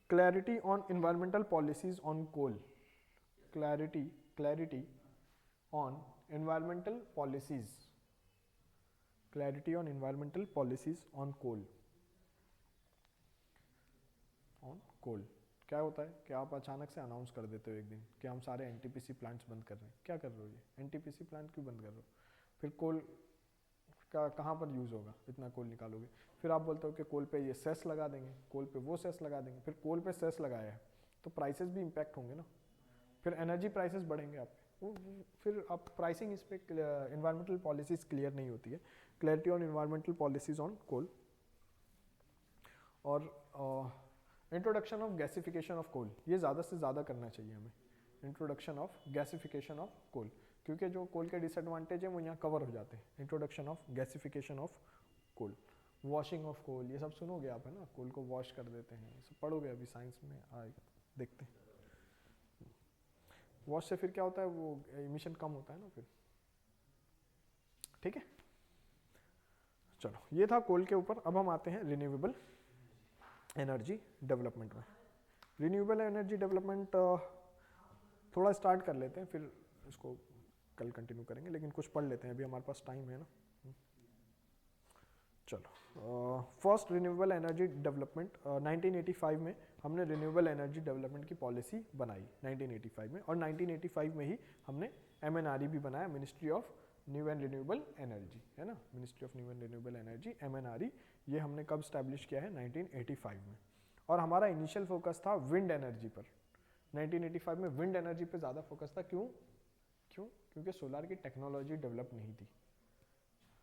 A: clarity on environmental policies on coal, clarity on environmental policies, clarity on environmental policies on coal, क्या होता है कि आप अचानक से अनाउंस कर देते हो एक दिन कि हम सारे एनटीपीसी प्लांट्स बंद कर रहे हैं, क्या कर रहे हो, ये एनटीपीसी प्लांट क्यों बंद कर रहे हो, फिर कोल का कहाँ पर यूज़ होगा, इतना कोल निकालोगे, फिर आप बोलते हो कि कोल पे ये सेस लगा देंगे, कोल पे वो सेस लगा देंगे, फिर कोल पे सेस लगाया है तो प्राइसेस भी इम्पैक्ट होंगे ना, फिर एनर्जी प्राइसेस बढ़ेंगे आप पे, फिर आप प्राइसिंग इस पे एनवायरमेंटल पॉलिसीज क्लियर नहीं होती है। Clarity on environmental policies on coal, और introduction of gasification of coal, ये ज़्यादा से ज़्यादा करना चाहिए हमें, introduction of gasification of coal, क्योंकि जो कोल के डिसएडवांटेज है वो यहाँ कवर हो जाते हैं। Introduction of gasification of coal, washing of coal, ये सब सुनोगे आप, है ना, कोल को वॉश कर देते हैं, ये सब पढ़ोगे अभी साइंस में आएगा, देखते हैं। वॉश से फिर क्या होता है, वो इमिशन कम होता है ना फिर, ठीक है। चलो ये था कोल के ऊपर। अब हम आते हैं रिन्यूएबल एनर्जी डेवलपमेंट में। रिन्यूएबल एनर्जी डेवलपमेंट थोड़ा स्टार्ट कर लेते हैं, फिर इसको कल कंटिन्यू करेंगे, लेकिन कुछ पढ़ लेते हैं, अभी हमारे पास टाइम है ना। चलो फर्स्ट रिन्यूएबल एनर्जी डेवलपमेंट 1985 में हमने रिन्यूएबल एनर्जी डेवलपमेंट की पॉलिसी बनाई 1985 में, और 1985 में ही हमने MNRE भी बनाया, ministry of new and renewable energy, है ना, ministry of new and renewable energy MNRE, ये हमने कब स्टैब्लिश किया है 1985 में। और हमारा इनिशियल फोकस था विंड एनर्जी पर, 1985 में विंड एनर्जी पे ज़्यादा फोकस था। क्यों? क्योंकि सोलार की टेक्नोलॉजी डेवलप नहीं थी,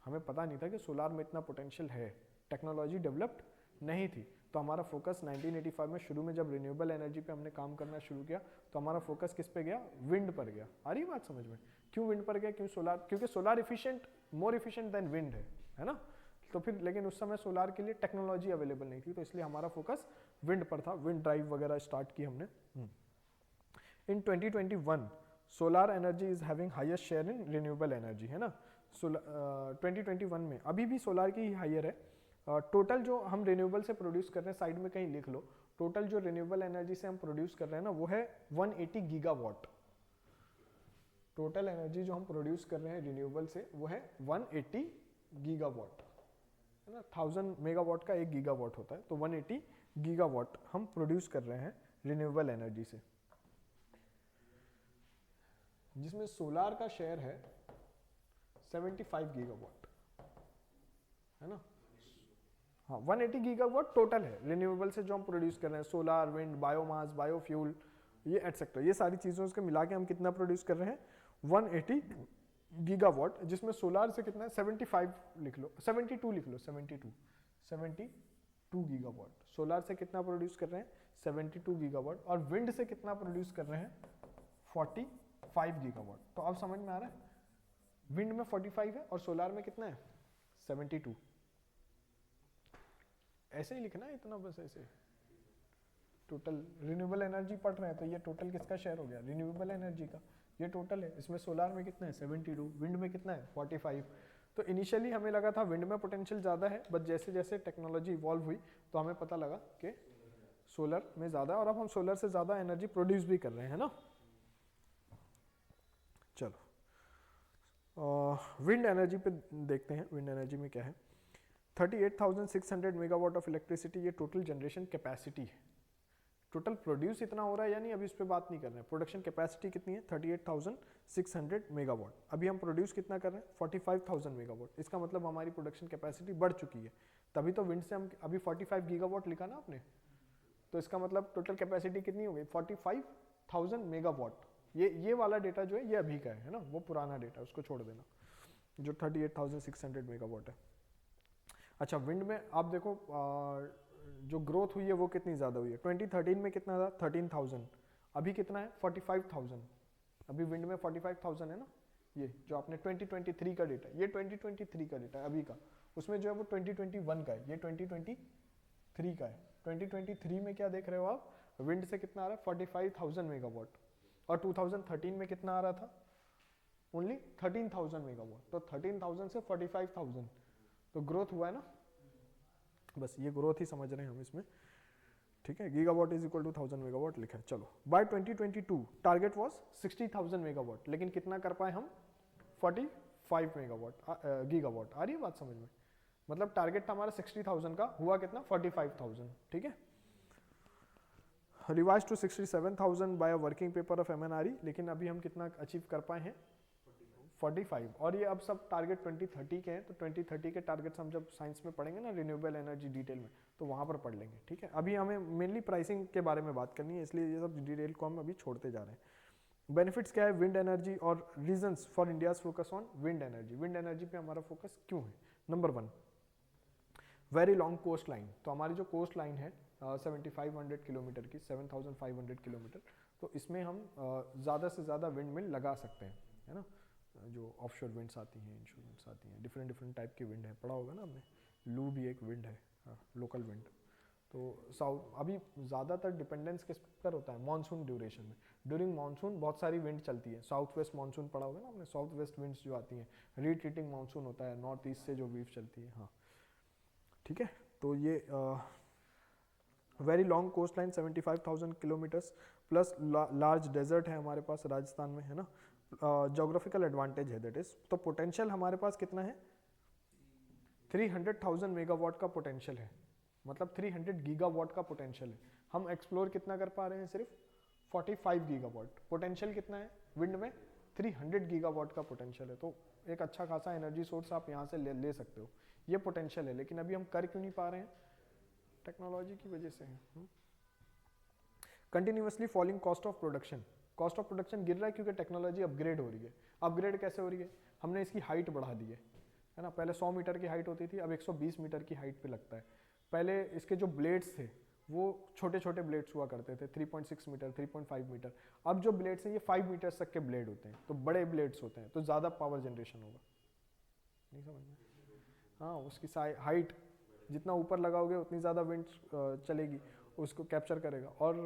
A: हमें पता नहीं था कि सोलार में इतना पोटेंशियल है, टेक्नोलॉजी डेवलप्ड नहीं थी। तो हमारा फोकस 1985 में शुरू में जब रिन्यूएबल एनर्जी पे हमने काम करना शुरू किया तो हमारा फोकस किस पे गया, विंड पर गया। आ रही बात समझ में? क्यों विंड पर गया, क्यों सोलार? क्योंकि सोलार इफिशिएंट, मोर इफिशिएंट देन विंड है ना। तो फिर लेकिन उस समय सोलार के लिए टेक्नोलॉजी अवेलेबल नहीं थी, तो इसलिए हमारा फोकस विंड पर था, विंड ड्राइव वगैरह स्टार्ट की हमने। इन 2021 solar energy is having highest share in renewable energy, है ना। 2021 में अभी भी सोलार की ही हायर है। टोटल जो हम रिन्यूएबल से प्रोड्यूस कर रहे हैं, साइड में कहीं लिख लो, टोटल जो रिन्यूएबल एनर्जी से हम प्रोड्यूस कर रहे हैं ना वो है 180 गीगावाट। टोटल एनर्जी जो हम प्रोड्यूस कर रहे हैं रिन्यूएबल से वो है 180 गीगावाट, है ना। 1000 मेगावाट का 1 गीगावाट होता है, तो 180 गीगावाट हम प्रोड्यूस कर रहे हैं रिन्यूएबल एनर्जी से, जिसमें सोलार का शेयर है 75 गीगावाट, है ना। हाँ 180 गीगावाट टोटल है रिन्यूएबल से जो हम प्रोड्यूस कर रहे हैं, सोलार, विंड, बायोमास, बायोफ्यूल, ये एटसेट्रा, ये सारी चीज़ों से मिला के हम कितना प्रोड्यूस कर रहे हैं 180 गीगावाट, जिसमें सोलार से कितना है 75 लिख लो, 72 लिख लो, 72 गीगावाट। सोलार से कितना प्रोड्यूस कर रहे हैं 72 गीगावाट, और विंड से कितना प्रोड्यूस कर रहे हैं 45 गीगावाट। तो अब समझ में आ रहा है, विंड में 45 है और सोलार में कितना है 72। ऐसे ही लिखना है इतना, बस ऐसे। टोटल रिन्यूएबल एनर्जी पढ़ रहे हैं तो ये टोटल किसका शेयर हो गया, रिन्यूएबल एनर्जी का। ये टोटल है। इसमें सोलार में कितना है 72, विंड में कितना है 45। तो इनिशियली हमें लगा था विंड में पोटेंशियल ज़्यादा है, बट जैसे जैसे टेक्नोलॉजी इवॉल्व हुई तो हमें पता लगा कि सोलर में ज़्यादा, और अब हम सोलर से ज़्यादा एनर्जी प्रोड्यूस भी कर रहे हैं ना। चलो विंड एनर्जी पे देखते हैं, विंड एनर्जी में क्या है। 38,600 मेगावाट ऑफ इलेक्ट्रिसिटी, ये टोटल जनरेशन कैपेसिटी है। टोटल प्रोड्यूस इतना हो रहा है या नहीं, अभी इस पर बात नहीं कर रहे हैं। प्रोडक्शन कैपेसिटी कितनी है 38,600 मेगावाट। अभी हम प्रोड्यूस कितना कर रहे हैं 45,000 मेगावाट। इसका मतलब हमारी प्रोडक्शन कैपेसिटी बढ़ चुकी है, तभी तो विंड से हम अभी 45 गीगावाट लिखा ना आपने, तो इसका मतलब टोटल कैपेसिटी कितनी हो गई 45,000 मेगावाट। ये वाला डेटा जो है ये अभी का है ना, वो पुराना डेटा उसको छोड़ देना, जो 38,600 मेगावाट है। अच्छा विंड में आप देखो जो ग्रोथ हुई है वो कितनी ज़्यादा हुई है। 2013 में कितना था 13,000, अभी कितना है 45,000। अभी विंड में 45,000 है ना, ये जो आपने 2023 का डेटा, ये 2023 का डेटा है अभी का, उसमें जो है वो 2021 का है, ये 2023 का है। 2023 में क्या देख रहे हो आप, विंड से कितना आ रहा है 45,000 मेगावाट, और 2013 में कितना आ रहा था ओनली 13,000 मेगावाट। तो 13,000 से 45,000, तो ग्रोथ हुआ है ना, बस ये ग्रोथ ही समझ रहे हैं हम इसमें, ठीक है। Gigawatt is equal to 1000 megawatt लिखा है। चलो बाय 2022 टारगेट वाज 60,000 मेगावाट, लेकिन कितना कर पाए हम 45 मेगावाट गीगावाट। आ रही है बात समझ में, मतलब टारगेट था हमारा 60,000 का, हुआ कितना 45,000, ठीक है। Revise to 67,000 by working paper of MNRE, लेकिन अभी हम कितना अचीव कर पाए हैं 45। और ये अब सब टारगेट 2030 के हैं, तो 2030 के टारगेट्स हम जब साइंस में पढ़ेंगे ना रिन्यूएबल एनर्जी डिटेल में, तो वहाँ पर पढ़ लेंगे, ठीक है। अभी हमें मेनली प्राइसिंग के बारे में बात करनी है, इसलिए ये सब डिटेल को हम अभी छोड़ते जा रहे हैं। बेनिफिट्स क्या है विंड एनर्जी और reasons for India's focus on wind energy. Wind energy पे हमारा फोकस क्यों है। Number 1 very long coast line. तो हमारी जो कोस्ट लाइन है 7500 किलोमीटर की, 7500 किलोमीटर, तो इसमें हम ज़्यादा से ज़्यादा विंड मिल लगा सकते हैं, है ना। जो ऑफशोर विंड्स आती हैं, इंश्योरेंस आती हैं, डिफरेंट डिफरेंट टाइप की विंड है, पढ़ा होगा ना आपने। लू भी एक विंड है, लोकल विंड। तो साउथ अभी ज़्यादातर डिपेंडेंस किस पर होता है मानसून ड्यूरेशन में। ड्यूरिंग मानसून बहुत सारी विंड चलती है। साउथ वेस्ट मानसून पढ़ा होगा ना आपने, साउथ वेस्ट विंड्स जो आती हैं। रिट्रीटिंग मानसून होता है, नॉर्थ ईस्ट से जो वेव चलती है, हाँ ठीक है। तो ये very long coast line 75,000 kilometres plus large desert है हमारे पास राजस्थान में, है ना। जोग्राफिकल एडवांटेज है दैट इज। तो पोटेंशियल हमारे पास कितना है 300,000 मेगावाट का पोटेंशियल है, मतलब 300 गीगावाट का पोटेंशियल है। हम एक्सप्लोर कितना कर पा रहे हैं सिर्फ 45 गीगावाट। पोटेंशियल कितना है विंड में 300 गीगावाट का पोटेंशियल है। तो एक अच्छा खासा एनर्जी सोर्स आप यहाँ से ले सकते हो, ये पोटेंशियल है। लेकिन अभी हम कर क्यों नहीं पा रहे हैं, टेक्नोलॉजी की वजह से है। Continuously falling cost of production. Cost of production गिर रहा है क्योंकि टेक्नोलॉजी अपग्रेड हो रही है। अपग्रेड कैसे हो रही है, हमने इसकी हाइट बढ़ा दी है ना। पहले 100 मीटर की हाइट होती थी, अब 120 मीटर की हाइट पे लगता है। पहले इसके जो ब्लेड्स थे वो छोटे छोटे ब्लेड्स हुआ करते थे, 3.6 मीटर 3.5 मीटर। अब जो ब्लेड्स हैं ये 5 मीटर तक के ब्लेड होते हैं, तो बड़े ब्लेड्स होते हैं, तो ज़्यादा पावर जनरेशन होगा। नहीं समझ में, हाँ उसकी हाइट जितना ऊपर लगाओगे उतनी ज़्यादा विंड चलेगी, उसको कैप्चर करेगा। और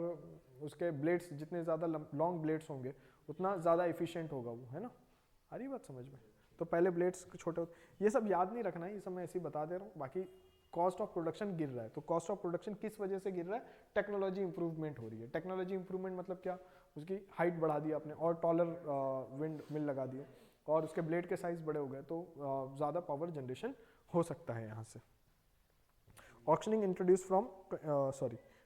A: उसके ब्लेड्स जितने ज़्यादा लॉन्ग ब्लेड्स होंगे उतना ज़्यादा एफिशिएंट होगा वो, है ना। आ रही बात समझ में। तो पहले ब्लेड्स छोटे, ये सब याद नहीं रखना है, ये सब मैं ऐसे ही बता दे रहा हूँ। बाकी कॉस्ट ऑफ प्रोडक्शन गिर रहा है, तो कॉस्ट ऑफ प्रोडक्शन किस वजह से गिर रहा है, टेक्नोलॉजी इंप्रूवमेंट हो रही है। टेक्नोलॉजी इंप्रूवमेंट मतलब क्या, उसकी हाइट बढ़ा दी आपने और टॉलर विंड मिल लगा दिए और उसके ब्लेड के साइज बड़े हो गए, तो ज़्यादा पावर जनरेशन हो सकता है यहाँ से। ऑक्शनिंग इंट्रोड्यूस फ्रॉम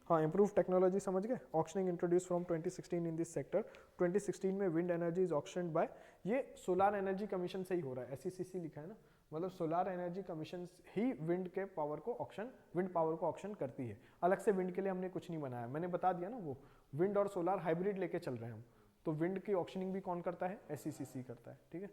A: हाँ इम्प्रूव टेक्नोलॉजी समझ गए। Auctioning introduce from 2016 in this sector. 2016 में विंड एनर्जी इज ऑक्शन्ड बाय, ये सोलार एनर्जी कमीशन से ही हो रहा है, SECC लिखा है ना, मतलब सोलार एनर्जी कमीशन ही विंड के पावर को ऑक्शन, विंड पावर को ऑक्शन करती है। अलग से विंड के लिए हमने कुछ नहीं बनाया, मैंने बता दिया ना, वो विंड और सोलार हाइब्रिड लेके चल रहे हैं हम। तो विंड की ऑक्शनिंग भी कौन करता है, SECC करता है, ठीक है।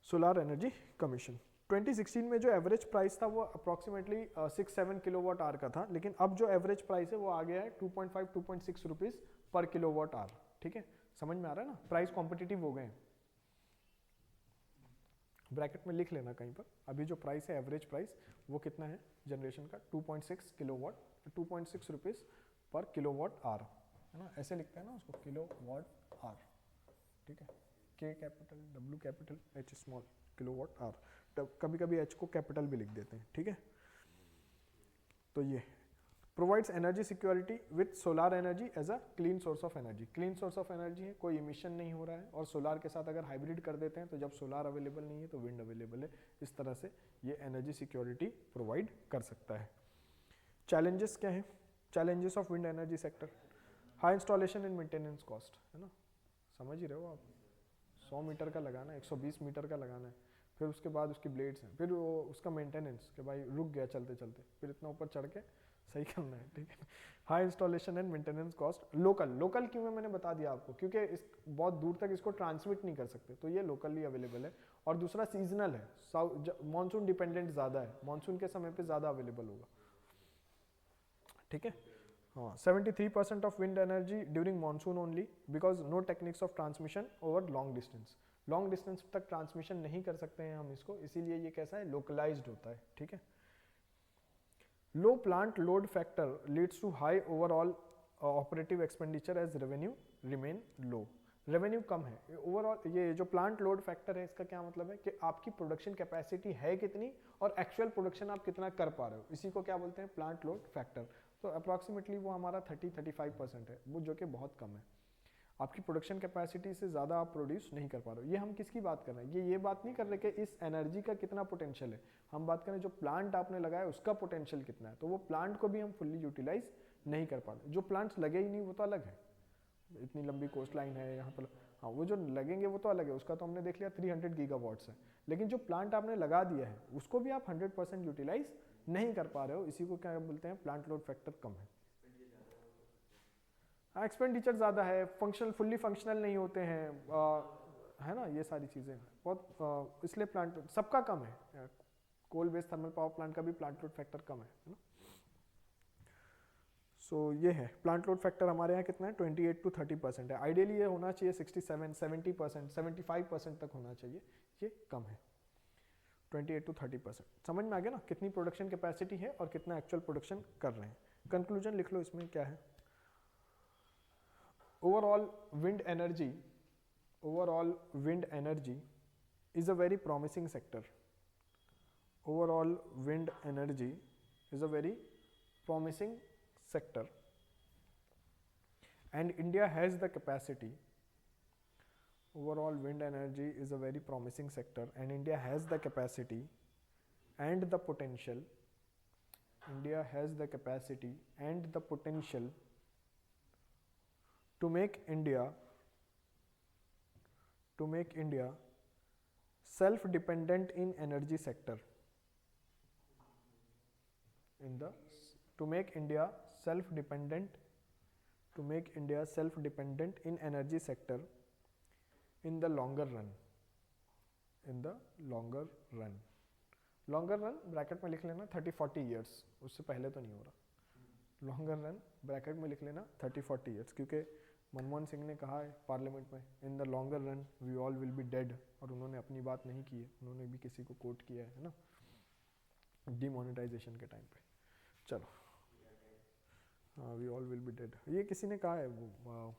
A: सोलार एनर्जी कमीशन 2016 में जो एवरेज प्राइस था वो अप्रॉक्सीमेटली 6-7 किलोवाट आवर का था, लेकिन अब जो एवरेज प्राइस है वो आ गया है 2.5-2.6 रुपीज़ पर किलोवाट आवर, ठीक है। समझ में आ रहा है ना, प्राइस कॉम्पिटिटिव हो गए हैं। ब्रैकेट में लिख लेना कहीं पर, अभी जो प्राइस है एवरेज प्राइस वो कितना है जनरेशन का 2.6 किलोवाट, 2.6 रुपीज़ पर किलोवाट आवर, है ना। ऐसे लिखते हैं ना उसको, किलोवाट आवर, ठीक है, के capital, W capital, H small, kilowatt hour, तब कभी कभी एच को कैपिटल भी लिख देते हैं, ठीक है। तो ये provides energy security with solar energy as a clean source of energy. Clean source of energy है, कोई इमिशन नहीं हो रहा है, और सोलार के साथ अगर हाइब्रिड कर देते हैं तो जब सोलार अवेलेबल नहीं है तो विंड अवेलेबल है, इस तरह से ये एनर्जी सिक्योरिटी प्रोवाइड कर सकता है। चैलेंजेस क्या है? Challenges of wind energy sector, high installation and maintenance cost, है ना, समझ ही रहे हो आप, 100 मीटर का लगाना है, 120 मीटर का लगाना है, फिर उसके बाद उसकी ब्लेड्स हैं, फिर वो उसका मेंटेनेंस कि भाई रुक गया चलते चलते, फिर इतना ऊपर चढ़ के सही करना है, ठीक है। High installation and maintenance cost. Local क्यों है, मैंने बता दिया आपको, क्योंकि इस बहुत दूर तक इसको ट्रांसमिट नहीं कर सकते, तो ये लोकली अवेलेबल है। और दूसरा सीजनल है, मानसून डिपेंडेंट ज़्यादा है, मानसून के समय पे ज़्यादा अवेलेबल होगा, ठीक है। हाँ, 73% of wind energy during monsoon only, because no techniques of transmission over long distance. Long distance तक ट्रांसमिशन नहीं कर सकते हैं हम इसको, इसीलिए ये कैसा है, लोकलाइज्ड होता है, ठीक है। Low plant load factor leads to high overall operative expenditure as revenue remain low. Revenue कम है ओवरऑल। ये जो प्लांट लोड फैक्टर है, इसका क्या मतलब है कि आपकी प्रोडक्शन कैपेसिटी है कितनी और एक्चुअल प्रोडक्शन आप कितना कर पा रहे हो, इसी को क्या बोलते हैं, प्लांट लोड फैक्टर। तो अप्रॉक्सीमेटली वो हमारा 30-35% है, वो जो कि बहुत कम है। आपकी प्रोडक्शन कैपेसिटी से ज़्यादा आप प्रोड्यूस नहीं कर पा रहे हो। ये हम किसकी बात कर रहे हैं, ये बात नहीं कर रहे कि इस एनर्जी का कितना पोटेंशियल है, हम बात कर रहे हैं जो प्लांट आपने लगाया उसका पोटेंशियल कितना है। तो वो प्लांट को भी हम फुल्ली यूटिलाइज नहीं कर पा रहे। जो प्लांट्स लगे ही नहीं वो तो अलग है, इतनी लंबी कोस्ट लाइन है यहाँ पर, हाँ वो जो लगेंगे वो तो अलग है, उसका तो हमने देख लिया 300 गीगावाट्स है। लेकिन जो प्लांट आपने लगा दिया है उसको भी आप 100% यूटिलाइज नहीं कर पा रहे हो, इसी को क्या बोलते हैं, प्लांट लोड फैक्टर कम है। एक्सपेंडिचर ज़्यादा है, फंक्शनल फुल्ली फंक्शनल नहीं होते हैं, है ना, ये सारी चीज़ें बहुत, इसलिए प्लांट सबका कम है। Coal based thermal power plant का भी प्लांट लोड फैक्टर कम है ना। सो ये है प्लांट लोड फैक्टर हमारे यहाँ कितना है, 28 to 30% है। आइडियली ये होना चाहिए 67, 70%, 75% तक होना चाहिए, ये कम है 28 to 30%। समझ में आ गया ना, कितनी प्रोडक्शन कैपेसिटी है और कितना एक्चुअल प्रोडक्शन कर रहे हैं। कंक्लूजन लिख लो इसमें क्या है, overall wind energy is a very promising sector. Overall wind energy is a very promising sector and India has the capacity. Overall wind energy is a very promising sector and India has the capacity and the potential. India has the capacity and the potential to make India self-dependent in energy sector. To make India self-dependent in energy sector in the longer run. Longer run bracket में लिख लेना 30-40 years, उससे पहले तो नहीं हो रहा। Longer run bracket में लिख लेना 30-40 ईयर्स, क्योंकि मनमोहन सिंह ने कहा है पार्लियामेंट में, in the longer run we all will be dead, और उन्होंने अपनी बात नहीं की है, उन्होंने भी किसी को कोट किया है ना, डिमोनेटाइजेशन के टाइम पे। चलो, हाँ we all will be dead, ये किसी ने कहा है, वो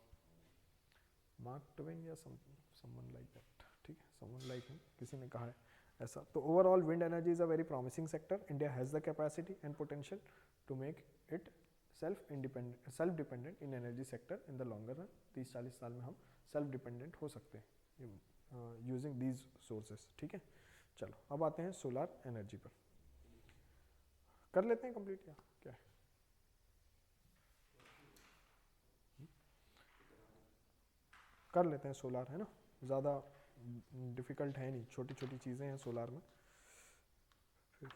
A: मार्क ट्वेन या समवन लाइक दैट, ठीक है, समवन लाइक हिम, किसी ने कहा है ऐसा। तो overall wind energy is a very promising sector. India has the capacity and potential to make it self dependent in energy sector in the longer run. 30-40 साल में हम सेल्फ डिपेंडेंट हो सकते हैं यूजिंग दीज सोर्सेस, ठीक है। चलो अब आते हैं सोलार एनर्जी पर, कर लेते हैं कंप्लीट या क्या है। कर लेते हैं सोलार, है ना, ज़्यादा डिफ़िकल्ट है नहीं, छोटी छोटी चीज़ें हैं सोलार में। फिर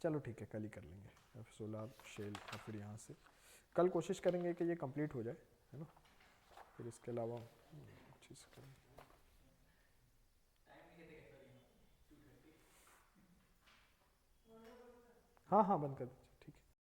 A: चलो ठीक है, कल ही कर लेंगे सोलार शेल, और फिर यहाँ से कल कोशिश करेंगे कि ये कंप्लीट हो जाए, है ना, फिर इसके अलावा चीज़ करेंगे। हाँ हाँ बंद कर दीजिए।